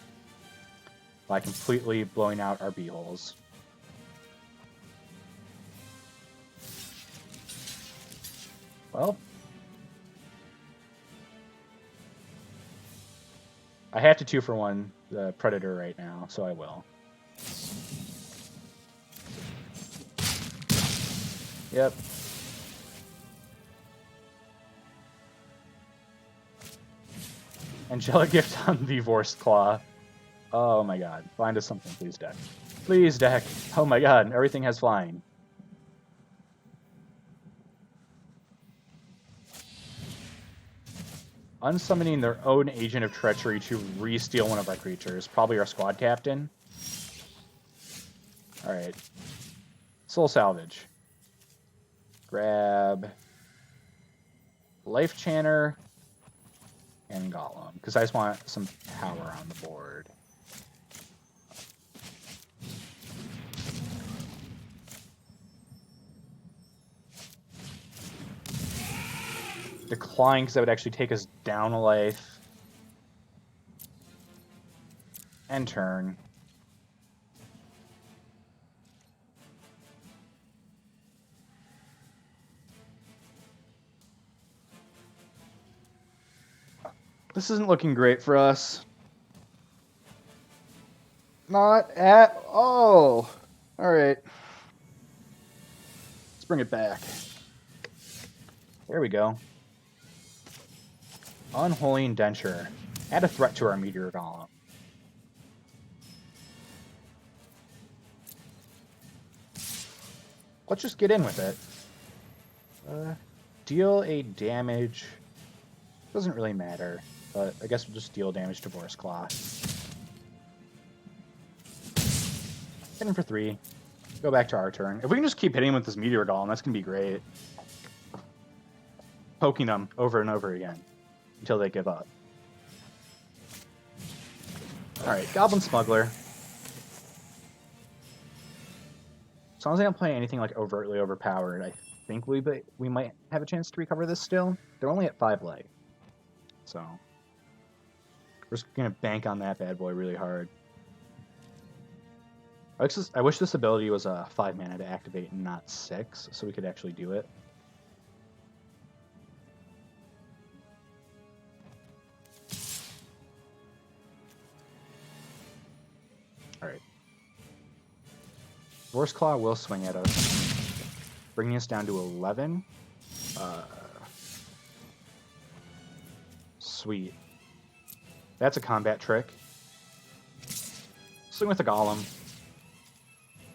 by completely blowing out our B-holes. Well, I have to 2-for-1 the Predator right now, so I will. Yep. Angelic Gift on the Vorst Claw. Oh my god. Find us something, please, deck. Please, deck. Oh my god, everything has flying. Unsummoning their own Agent of Treachery to re-steal one of our creatures. Probably our squad captain. Alright. Soul Salvage. Grab Life Chanter and Golem, because I just want some power on the board. Decline, because that would actually take us down a life. End turn. This isn't looking great for us. Not at all. Alright. Let's bring it back. There we go. Unholy Indenture. Add a threat to our Meteor Golem. Let's just get in with it. Deal a damage. Doesn't really matter, but I guess we'll just deal damage to Vorst Claw. Hit him for 3. Go back to our turn. If we can just keep hitting with this Meteor Golem, that's going to be great. Poking them over and over again until they give up. Alright, Goblin Smuggler. As long as I don't play anything like overtly overpowered, I think we might have a chance to recover this still. They're only at 5 life. So we're just going to bank on that bad boy really hard. I wish this ability was a 5 mana to activate and not 6, so we could actually do it. Alright. Vorst Claw will swing at us, bringing us down to 11. Sweet. That's a combat trick. Swing with the Golem.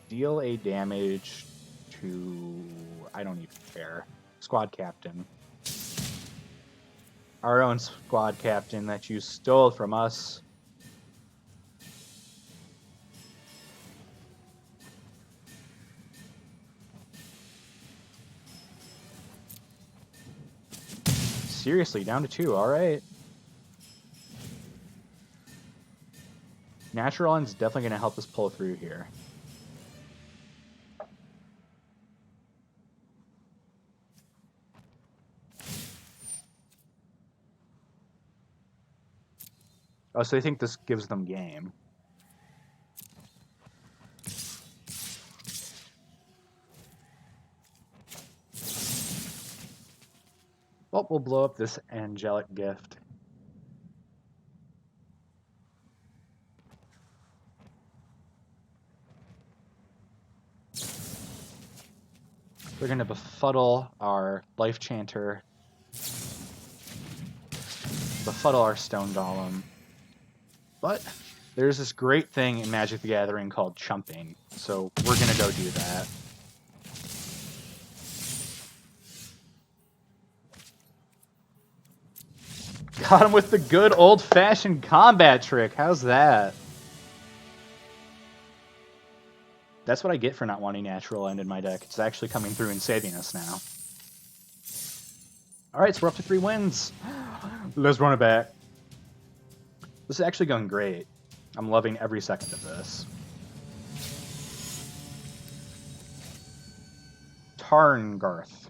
Deal a damage to... I don't even care. Squad Captain. Our own squad captain that you stole from us. Seriously, down to 2, alright. Natural End's definitely going to help us pull through here. Oh, so they think this gives them game. Well, we'll blow up this Angelic Gift. We're going to befuddle our Life Chanter. Befuddle our Stone Golem. But there's this great thing in Magic the Gathering called chumping, so we're going to go do that. Got him with the good old-fashioned combat trick. How's that? That's what I get for not wanting Natural End in my deck. It's actually coming through and saving us now. Alright, so we're up to 3 wins. Let's run it back. This is actually going great. I'm loving every second of this. Tarngarth.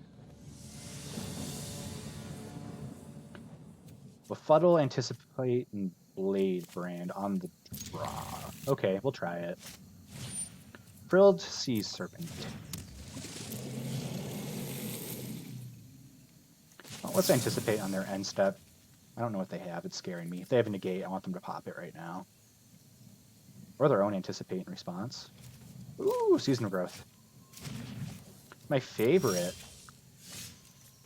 Befuddle, Anticipate, and Blade Brand on the draw. Okay, we'll try it. Frilled Sea Serpent. Well, let's Anticipate on their end step. I don't know what they have. It's scaring me. If they have a negate, I want them to pop it right now. Or their own Anticipate in response. Ooh, Seasonal Growth. My favorite.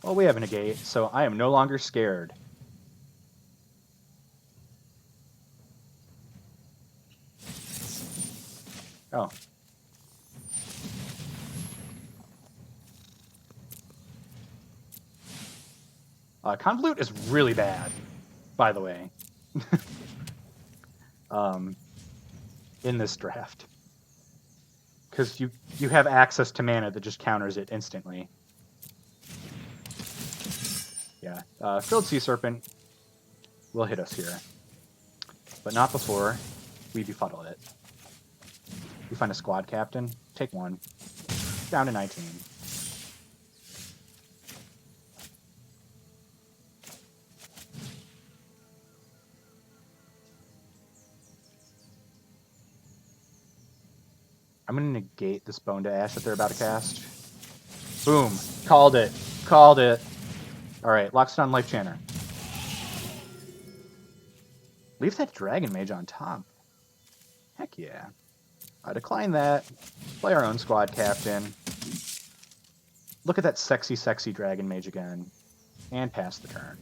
Well, we have a negate, so I am no longer scared. Oh. Convolute is really bad, by the way, in this draft. Because you have access to mana that just counters it instantly. Yeah, Frilled Sea Serpent will hit us here. But not before we befuddle it. We find a squad captain, take one. Down to 19. I'm going to negate this Bone to Ash that they're about to cast. Boom. Called it. Called it. Alright, Lockstone Life Chanter. Leave that Dragon Mage on top. Heck yeah. I decline that. Play our own squad captain. Look at that sexy, sexy Dragon Mage again. And pass the turn.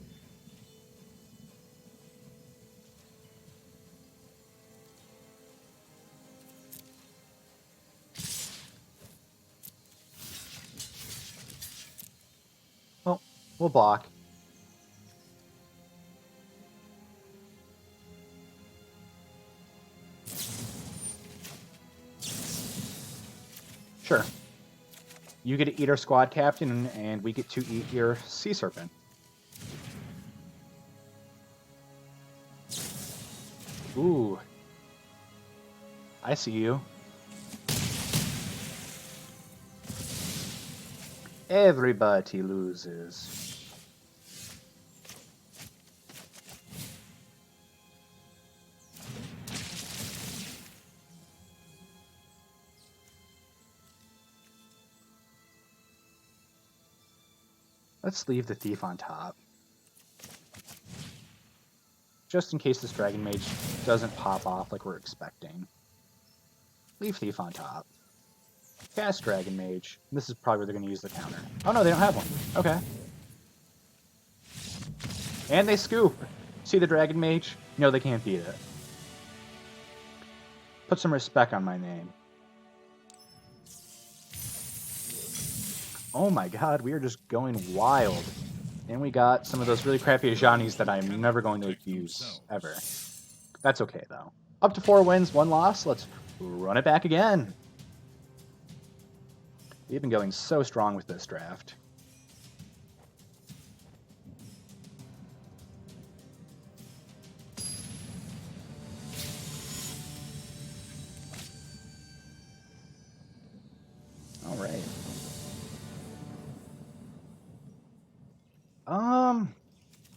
Well, we'll block. Sure. You get to eat our squad captain, and we get to eat your Sea Serpent. Ooh. I see you. Everybody loses. Let's leave the Thief on top. Just in case this Dragon Mage doesn't pop off like we're expecting. Leave Thief on top. Cast Dragon Mage. This is probably where they're going to use the counter. Oh no, they don't have one. Okay. And they scoop. See the Dragon Mage? No, they can't beat it. Put some respect on my name. Oh my god, we are just going wild. And we got some of those really crappy Ajanis that I'm never going to use, ever. That's okay, though. Up to 4 wins, 1 loss. Let's run it back again. We've been going so strong with this draft. All right.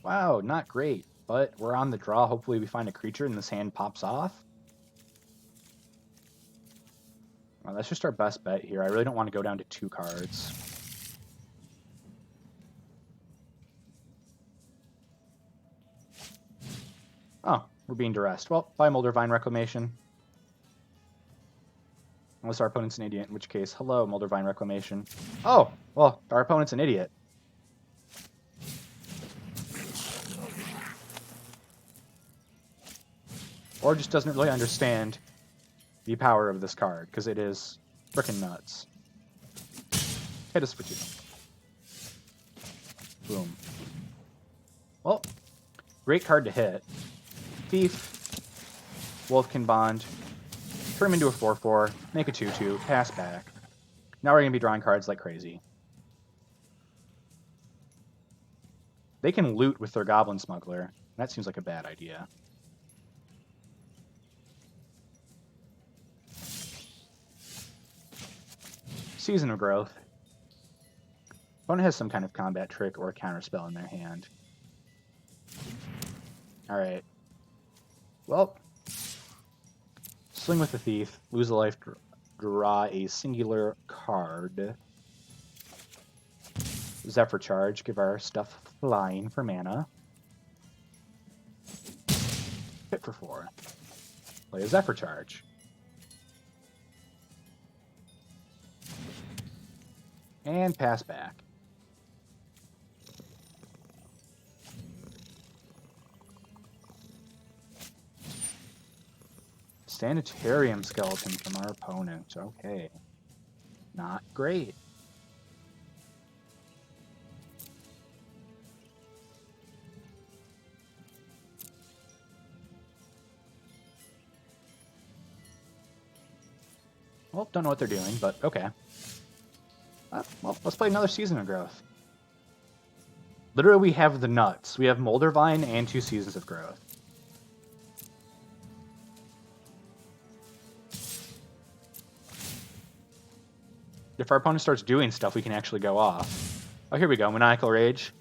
Wow, not great. But we're on the draw. Hopefully we find a creature and this hand pops off. Well, that's just our best bet here. I really don't want to go down to 2 cards. Oh, we're being duressed. Well, buy Moldavine Reclamation. Unless our opponent's an idiot, in which case, hello, Moldavine Reclamation. Oh, well, our opponent's an idiot. Or just doesn't really understand the power of this card, because it is frickin' nuts. Hit us for 2. Boom. Well, great card to hit. Thief, Wolfkin Bond, turn him into a 4/4, make a 2/2, pass back. Now we're going to be drawing cards like crazy. They can loot with their Goblin Smuggler. That seems like a bad idea. Season of Growth. Opponent has some kind of combat trick or counterspell in their hand. Alright. Well, swing with the Thief, lose a life, draw a singular card. Zephyr Charge, give our stuff flying for mana. Hit for 4. Play a Zephyr Charge. And pass back. Sanitarium Skeleton from our opponent. Okay. Not great. Well, don't know what they're doing, but okay. Well, let's play another Season of Growth. Literally, we have the nuts. We have Moldervine and 2 Seasons of Growth. If our opponent starts doing stuff, we can actually go off. Oh, here we go. Maniacal Rage.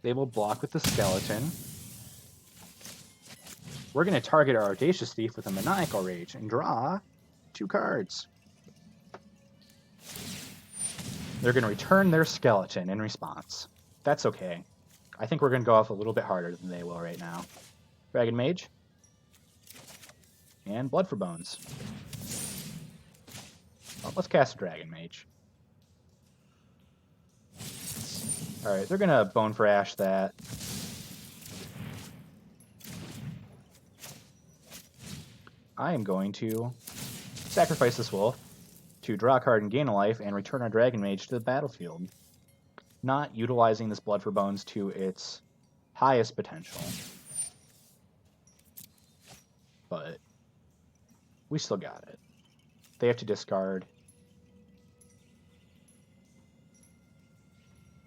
They will block with the Skeleton. We're going to target our Audacious Thief with a Maniacal Rage and draw 2 cards. They're going to return their Skeleton in response. That's okay. I think we're going to go off a little bit harder than they will right now. Dragon Mage. And Blood for Bones. Well, let's cast a Dragon Mage. Alright, they're going to Bone for Ash that. I am going to sacrifice this wolf to draw a card and gain a life and return our Dragon Mage to the battlefield. Not utilizing this Blood for Bones to its highest potential. But we still got it. They have to discard.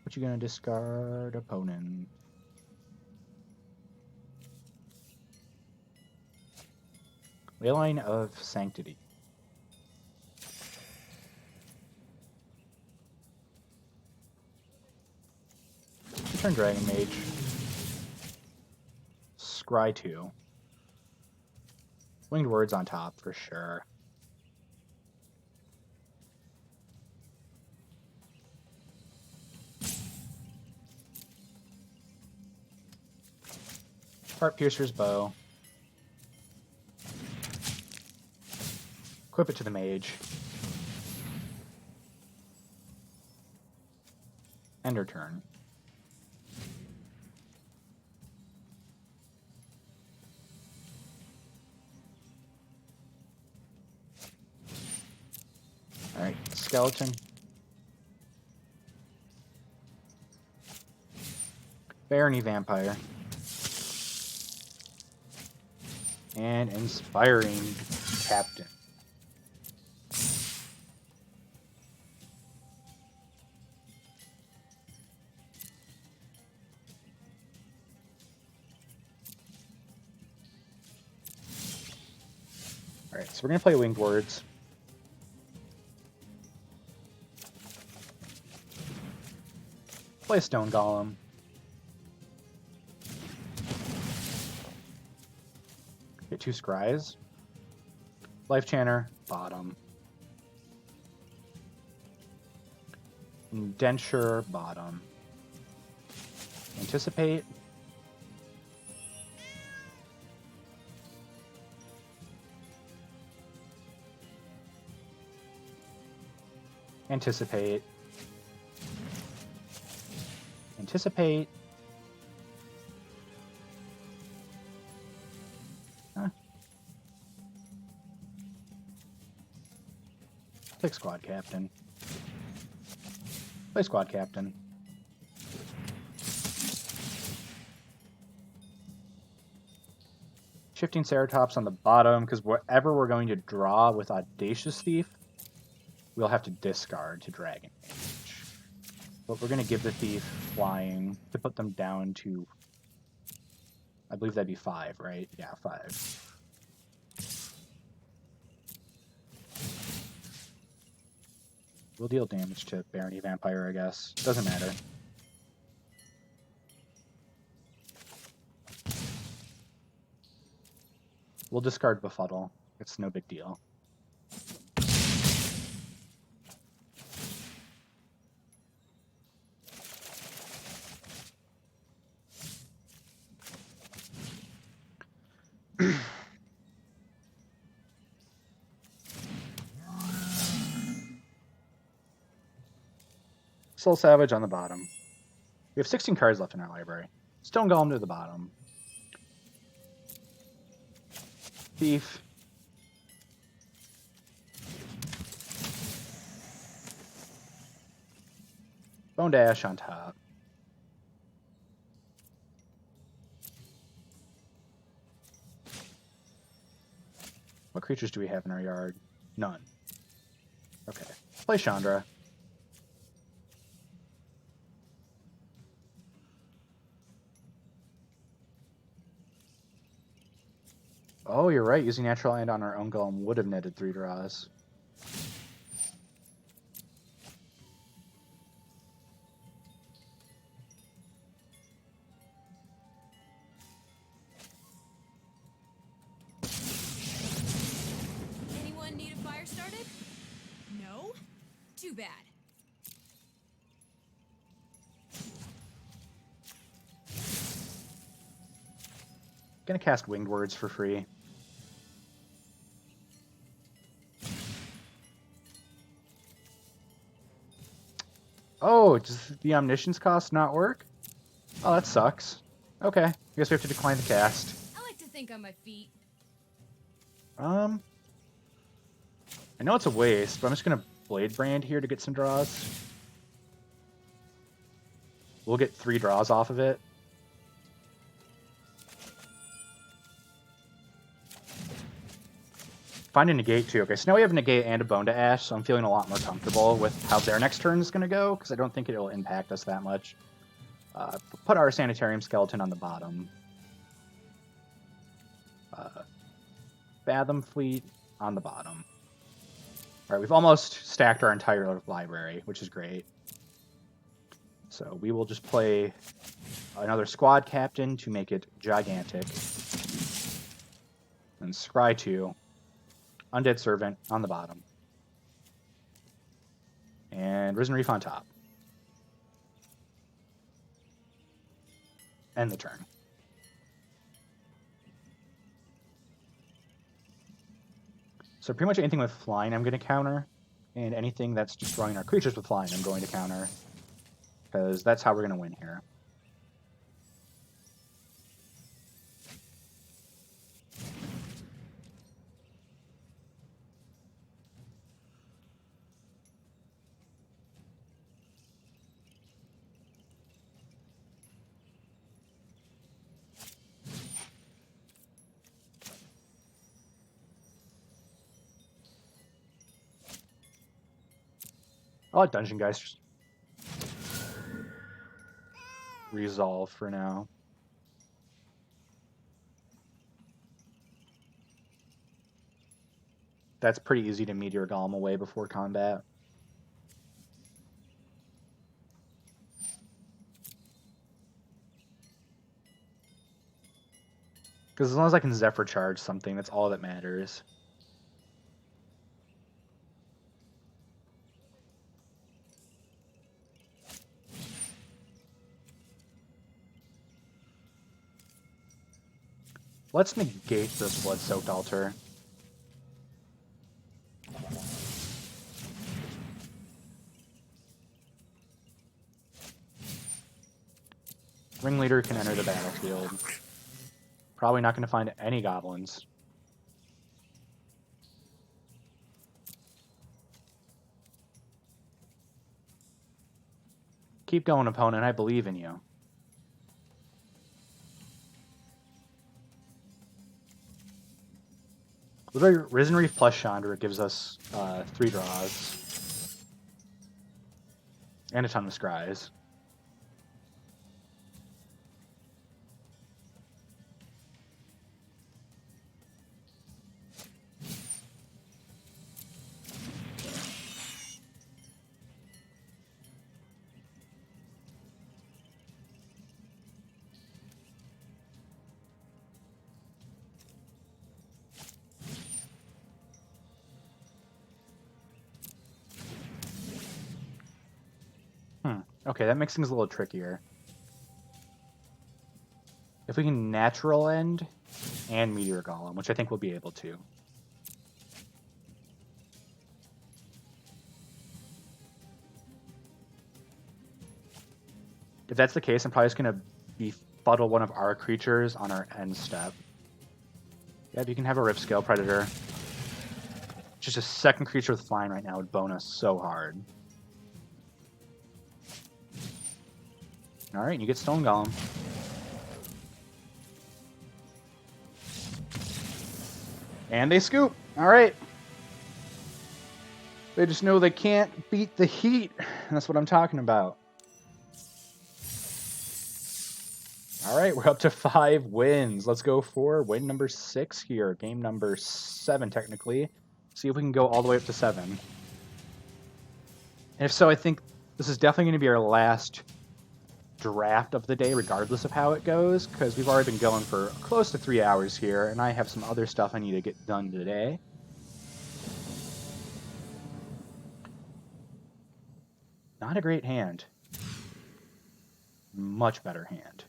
What you gonna discard, opponent? Leyline of Sanctity. Return Dragon Mage. Scry 2. Winged Words on top for sure. Heart Piercer's Bow. Equip it to the mage. End her turn. Alright, Skeleton. Barony Vampire. And Inspiring Captain. Alright, so we're going to play Winged Words. Play a Stone Golem. Get 2 Scries. Life Chanter, bottom. Indenture, bottom. Anticipate. Anticipate. Anticipate. Huh. Take Squad Captain. Play Squad Captain. Shifting Ceratops on the bottom, because whatever we're going to draw with Audacious Thief, we'll have to discard to Dragon Mage. But we're going to give the Thief flying to put them down to, I believe that'd be 5, right? Yeah, 5. We'll deal damage to Barony Vampire, I guess. Doesn't matter. We'll discard Befuddle. It's no big deal. Soul Savage on the bottom. We have 16 cards left in our library. Stone Golem to the bottom. Thief. Bone Dash on top. What creatures do we have in our yard? None. Okay. Play Chandra. Oh, you're right. Using Natural Land on our own Golem would have netted 3 draws. Anyone need a fire started? No? Too bad. Gonna cast Winged Words for free. Oh, does the Omniscience cost not work? Oh, that sucks. Okay, I guess we have to decline the cast. I like to think on my feet. I know it's a waste, but I'm just gonna Blade Brand here to get some draws. We'll get 3 draws off of it. Find a negate too. Okay, so now we have a negate and a Bone to Ash, so I'm feeling a lot more comfortable with how their next turn is going to go, because I don't think it'll impact us that much. Put our Sanitarium Skeleton on the bottom. Fathom Fleet on the bottom. Alright, we've almost stacked our entire library, which is great. So we will just play another Squad Captain to make it gigantic. And Scry 2. Undead Servant on the bottom. And Risen Reef on top. End the turn. So pretty much anything with flying I'm going to counter, and anything that's destroying our creatures with flying I'm going to counter, because that's how we're going to win here. I'll let Dungeon Guys resolve for now. That's pretty easy to Meteor Golem away before combat. Because as long as I can Zephyr Charge something, that's all that matters. Let's negate this Blood-Soaked Altar. Ringleader can enter the battlefield. Probably not going to find any goblins. Keep going, opponent. I believe in you. Risen Reef plus Chandra gives us 3 draws. And a ton of scries. Okay, that makes things a little trickier. If we can natural end and meteor golem, which I think we'll be able to. If that's the case, I'm probably just going to befuddle one of our creatures on our end step. Yep, you can have a Rift Scale Predator. Just a second creature with flying right now would bonus so hard. Alright, you get Stone Golem. And they scoop. Alright. They just know they can't beat the heat. That's what I'm talking about. Alright, we're up to 5 wins. Let's go for win number 6 here. Game number 7, technically. See if we can go all the way up to 7. And if so, I think this is definitely going to be our last draft of the day, regardless of how it goes, because we've already been going for close to 3 hours here, and I have some other stuff I need to get done today. Not a great hand. Much better hand.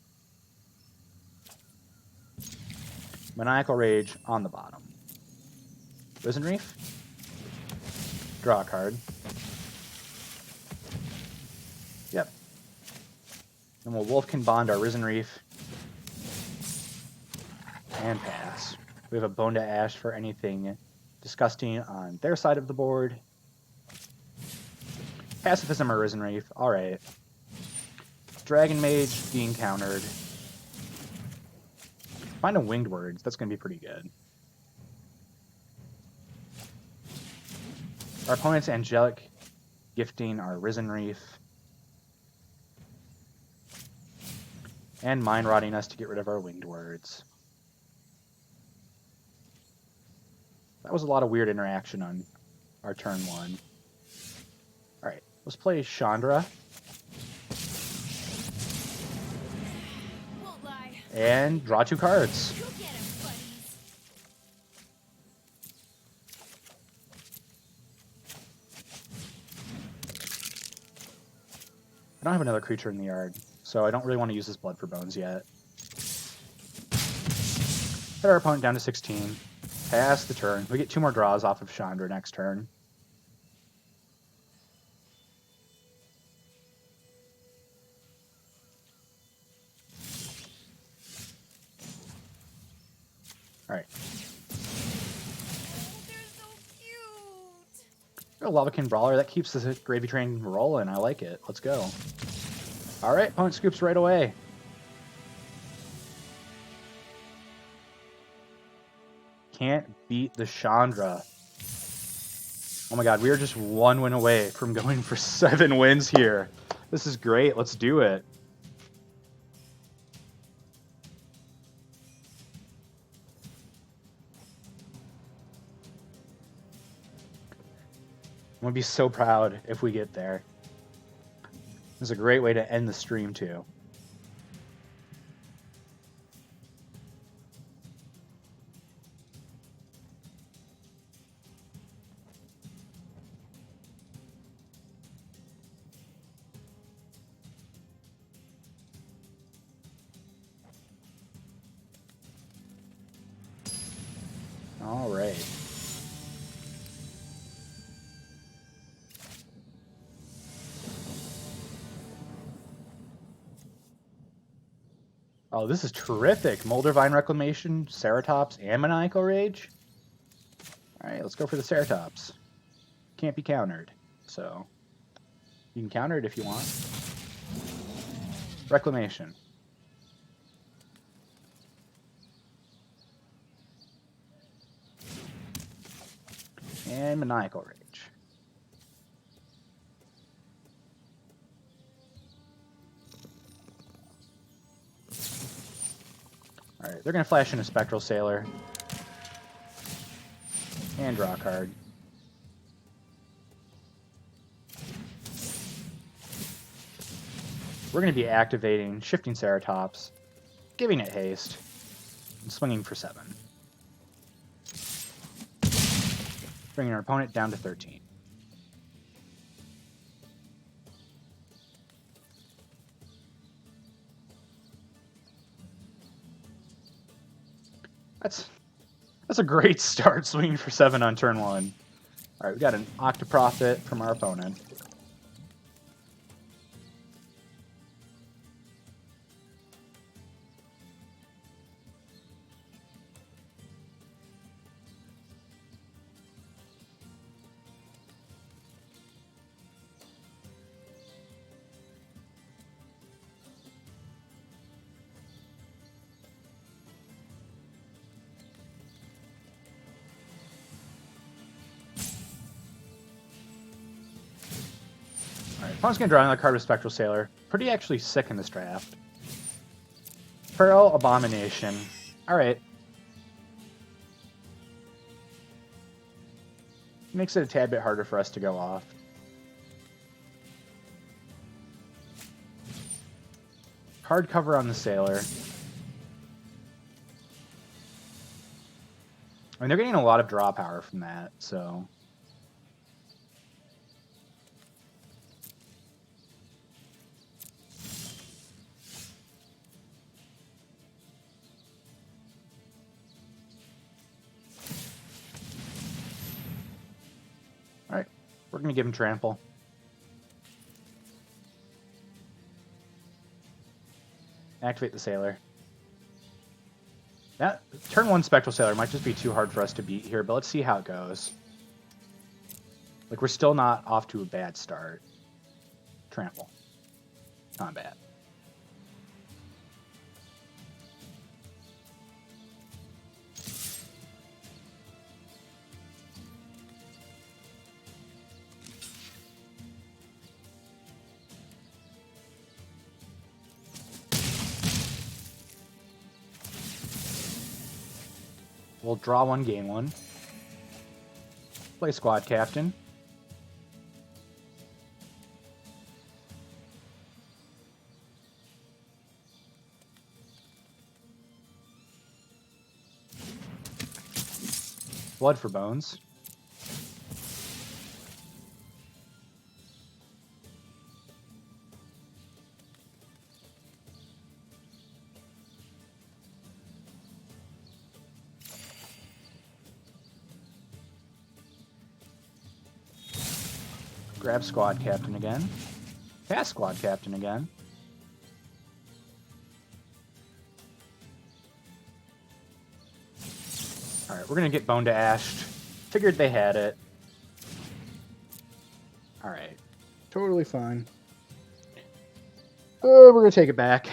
Maniacal Rage on the bottom. Risen Reef. Draw a card. Yep. And we'll Wolfkin Bond our Risen Reef. And pass. We have a Bone to Ash for anything disgusting on their side of the board. Pacifism or Risen Reef. Alright. Dragon Mage being countered. Find a Winged Words. That's going to be pretty good. Our opponent's Angelic gifting our Risen Reef. And Mind Rotting us to get rid of our Winged Words. That was a lot of weird interaction on our turn 1. Alright, let's play Chandra. Won't lie. And draw 2 cards. Go get 'em, buddies. I don't have another creature in the yard, so I don't really want to use this Blood for Bones yet. Put our opponent down to 16. Pass the turn. We get 2 more draws off of Chandra next turn. Alright. Oh, they're so cute. A Lavakin Brawler. That keeps the gravy train rolling. I like it. Let's go. Alright, opponent scoops right away. Can't beat the Chandra. Oh my god, we are just 1 win away from going for 7 wins here. This is great. Let's do it. I'm going to be so proud if we get there. This is a great way to end the stream, too. All right. Oh, this is terrific. Moldervine Reclamation, Ceratops, and Maniacal Rage. All right, let's go for the Ceratops. Can't be countered, so you can counter it if you want. Reclamation. And Maniacal Rage. Alright, they're going to flash in a Spectral Sailor. And draw a card. We're going to be activating Shifting Ceratops, giving it haste, and swinging for 7. Bringing our opponent down to 13. That's a great start, swinging for 7 on turn 1. Alright, we got an Octoprofit from our opponent. Opponent's going to draw another card with Spectral Sailor. Pretty actually sick in this draft. Pearl Abomination. Alright. Makes it a tad bit harder for us to go off. Hardcover on the Sailor. I mean, they're getting a lot of draw power from that, so... Alright, we're going to give him Trample. Activate the Sailor. That turn 1 Spectral Sailor might just be too hard for us to beat here, but let's see how it goes. Like, we're still not off to a bad start. Trample. Not bad. We'll draw 1, gain 1. Play Squad Captain. Blood for Bones. Grab Squad Captain again. Cast Squad Captain again. Alright, we're going to get Bone to Ashed. Figured they had it. Alright. Totally fine. We're going to take it back.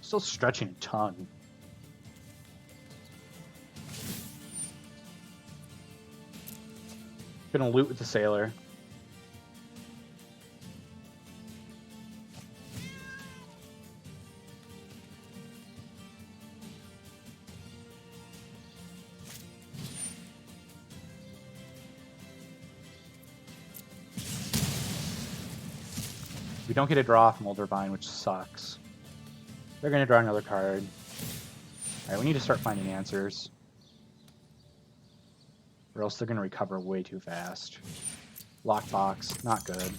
Still stretching a ton. Gonna loot with the Sailor. We don't get a draw from Oldervine, which sucks. They're gonna draw another card. Alright, we need to start finding answers. Or else they're going to recover way too fast. Lockbox, not good.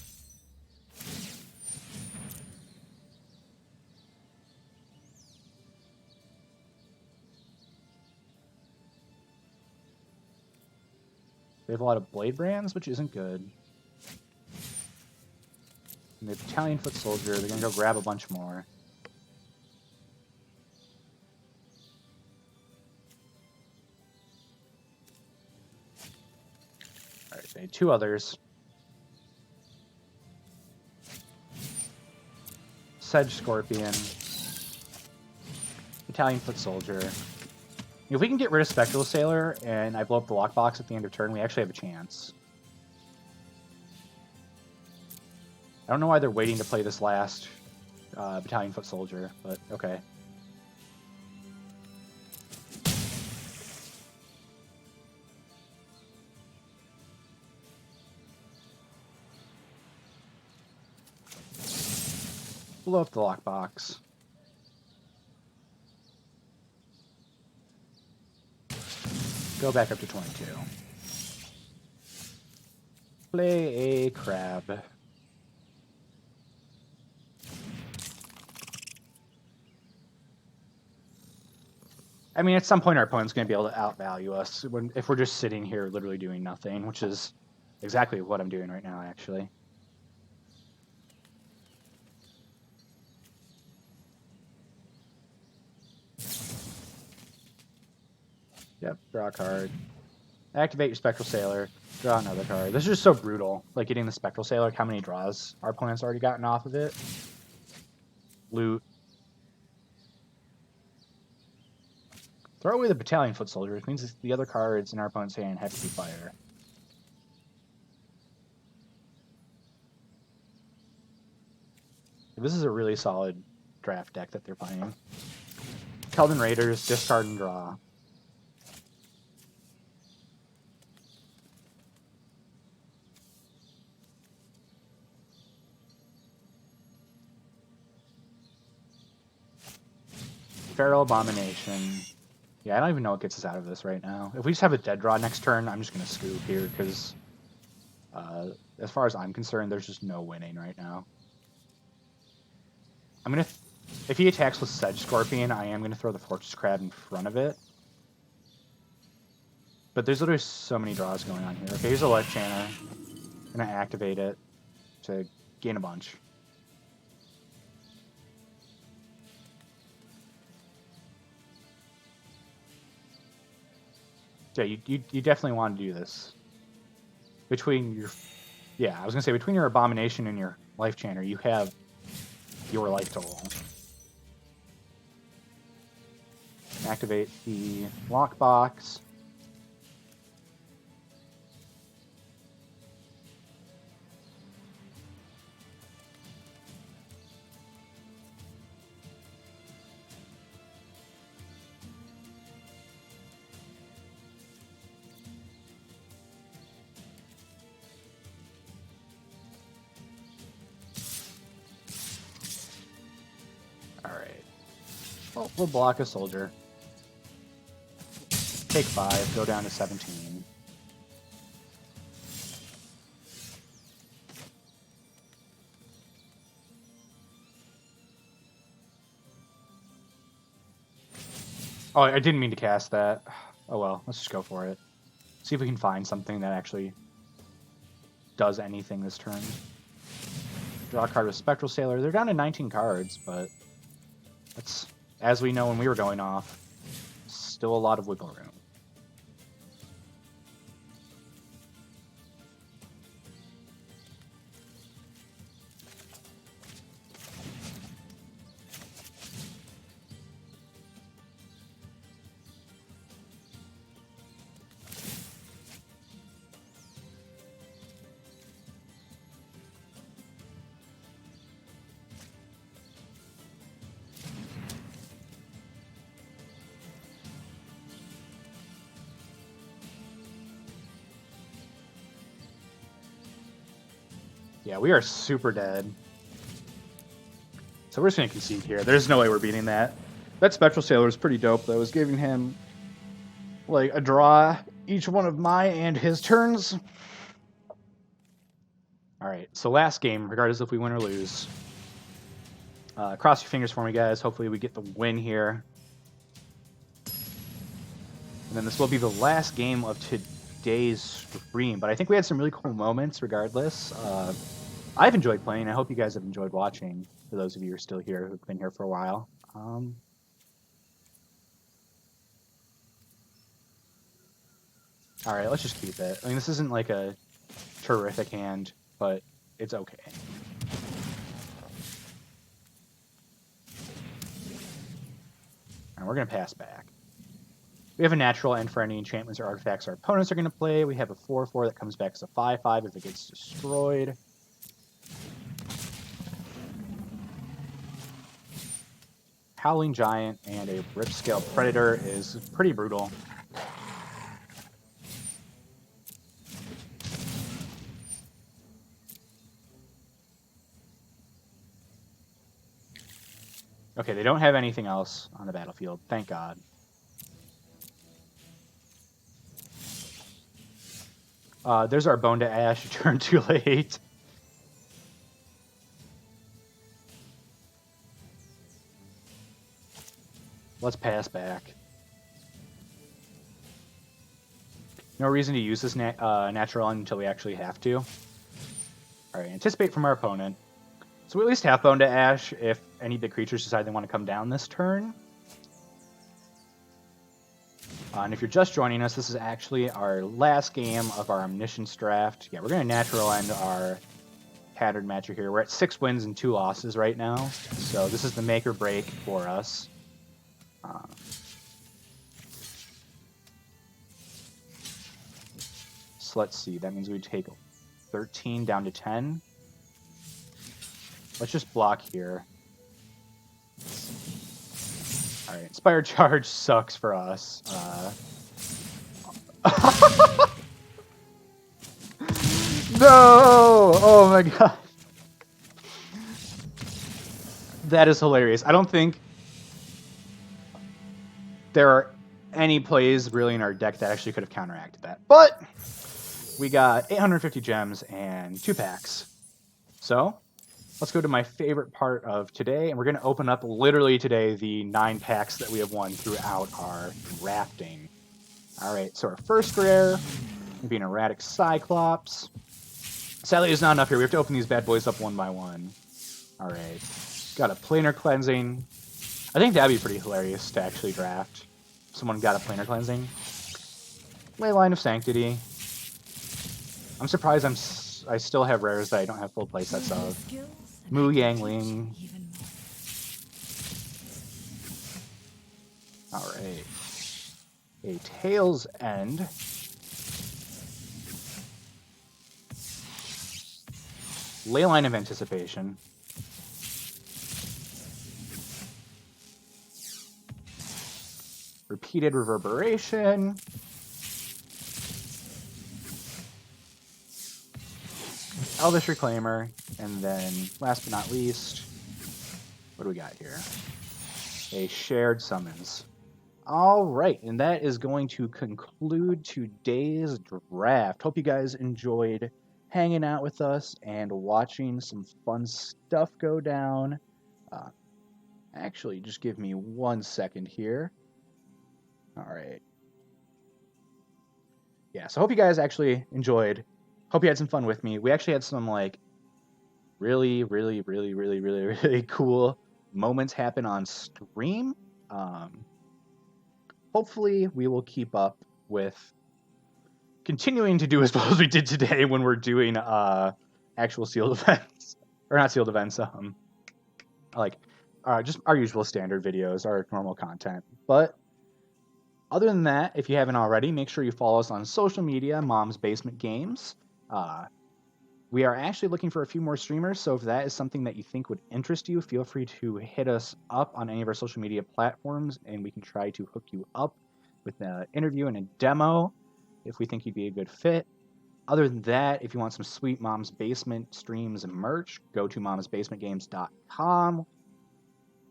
They have a lot of Blade Brands, which isn't good. And the Italian Foot Soldier, they're going to go grab a bunch more. Alright, they need 2 others. Sedge Scorpion. Italian Foot Soldier. If we can get rid of Spectral Sailor and I blow up the lockbox at the end of turn, we actually have a chance. I don't know why they're waiting to play this last. Battalion Foot Soldier, but okay. Blow up the lockbox. Go back up to 22. Play a crab. I mean, at some point our opponent's going to be able to outvalue us if we're just sitting here literally doing nothing, which is exactly what I'm doing right now, actually. Yep, draw a card. Activate your Spectral Sailor. Draw another card. This is just so brutal. Like, getting the Spectral Sailor, how many draws our opponent's already gotten off of it. Loot. Throw away the Battalion Foot Soldier, which means the other cards in our opponent's hand have to be fire. This is a really solid draft deck that they're playing. Kelvin Raiders, discard and draw. Feral Abomination. Yeah, I don't even know what gets us out of this right now. If we just have a dead draw next turn, I'm just going to scoop here, because as far as I'm concerned, there's just no winning right now. I'm going to... If he attacks with Sedge Scorpion, I am going to throw the Fortress Crab in front of it. But there's literally so many draws going on here. Okay, here's a Life Channer. I'm going to activate it to gain a bunch. Yeah, you definitely want to do this. Between your... Yeah, I was going to say, between your Abomination and your Life Channer, you have your life total. Activate the lockbox. Alright. Well, we'll block a soldier. Take 5, go down to 17. Oh, I didn't mean to cast that. Oh well, let's just go for it. See if we can find something that actually does anything this turn. Draw a card with Spectral Sailor. They're down to 19 cards, but that's, as we know when we were going off, still a lot of wiggle room. Yeah, we are super dead. So we're just going to concede here. There's no way we're beating that. That Spectral Sailor is pretty dope, though. It was giving him, like, a draw each one of my and his turns. Alright, so last game, regardless if we win or lose. Cross your fingers for me, guys. Hopefully we get the win here. And then this will be the last game of today's stream. But I think we had some really cool moments regardless. I've enjoyed playing. I hope you guys have enjoyed watching, for those of you who are still here, who've been here for a while. Alright, let's just keep it. I mean, this isn't like a terrific hand, but it's okay. And we're going to pass back. We have a natural end for any enchantments or artifacts our opponents are going to play. We have a 4/4 that comes back as a 5/5 if it gets destroyed. Howling Giant and a Ripscale Predator is pretty brutal. Okay, they don't have anything else on the battlefield. Thank God. There's our Bone to Ash. You turned too late. Let's pass back. No reason to use this natural until we actually have to. Alright, anticipate from our opponent. So we at least have Bone to Ash if any of the creatures decide they want to come down this turn. And if you're just joining us, this is actually our last game of our Omniscience draft. Yeah, we're going to natural end our pattern matcher here. We're at 6 wins and 2 losses right now. So this is the make or break for us. So let's see. That means we take 13 down to 10. Let's just block here. Alright, Inspired Charge sucks for us. No! Oh my god. That is hilarious. I don't think there are any plays really in our deck that actually could have counteracted that. But we got 850 gems and 2 packs. So let's go to my favorite part of today, and we're going to open up literally today the 9 packs that we have won throughout our drafting. Alright, so our first rare will be an Erratic Cyclops. Sadly, there's not enough here. We have to open these bad boys up one by one. Alright, got a Planar Cleansing. I think that'd be pretty hilarious to actually draft. Someone got a Planar Cleansing. Leyline of Sanctity. I'm surprised I still have rares that I don't have full playsets of. Mu Yang Ling. Alright. A Tail's End. Leyline of Anticipation. Repeated Reverberation. Elvish Reclaimer. And then, last but not least, what do we got here? A Shared Summons. Alright, and that is going to conclude today's draft. Hope you guys enjoyed hanging out with us and watching some fun stuff go down. Actually, just give me 1 second here. Alright. Yeah, so hope you guys actually enjoyed. Hope you had some fun with me. We actually had some, like, really cool moments happen on stream. Hopefully we will keep up with continuing to do as well as we did today when we're doing actual sealed events. Or not sealed events, like just our usual standard videos, our normal content. But other than that, if you haven't already, make sure you follow us on social media, Mom's Basement Games. We are actually looking for a few more streamers, so if that is something that you think would interest you, feel free to hit us up on any of our social media platforms, and we can try to hook you up with an interview and a demo if we think you'd be a good fit. Other than that, if you want some sweet Mom's Basement streams and merch, go to momsbasementgames.com.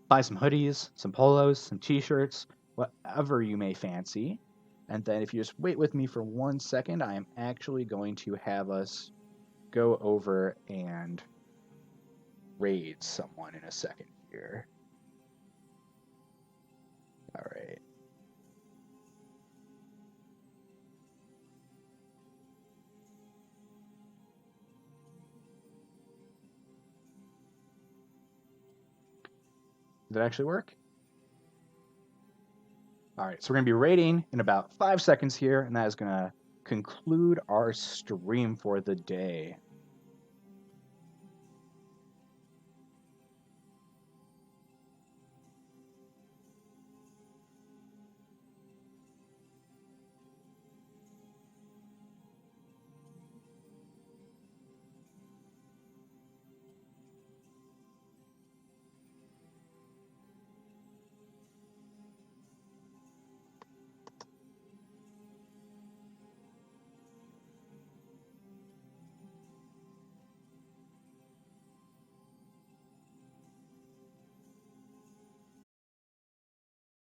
Buy some hoodies, some polos, some t-shirts, whatever you may fancy. And then if you just wait with me for 1 second, I am actually going to have us go over and raid someone in a second here. All right. Did that actually work? All right, so we're going to be raiding in about 5 seconds here, and that is going to conclude our stream for the day.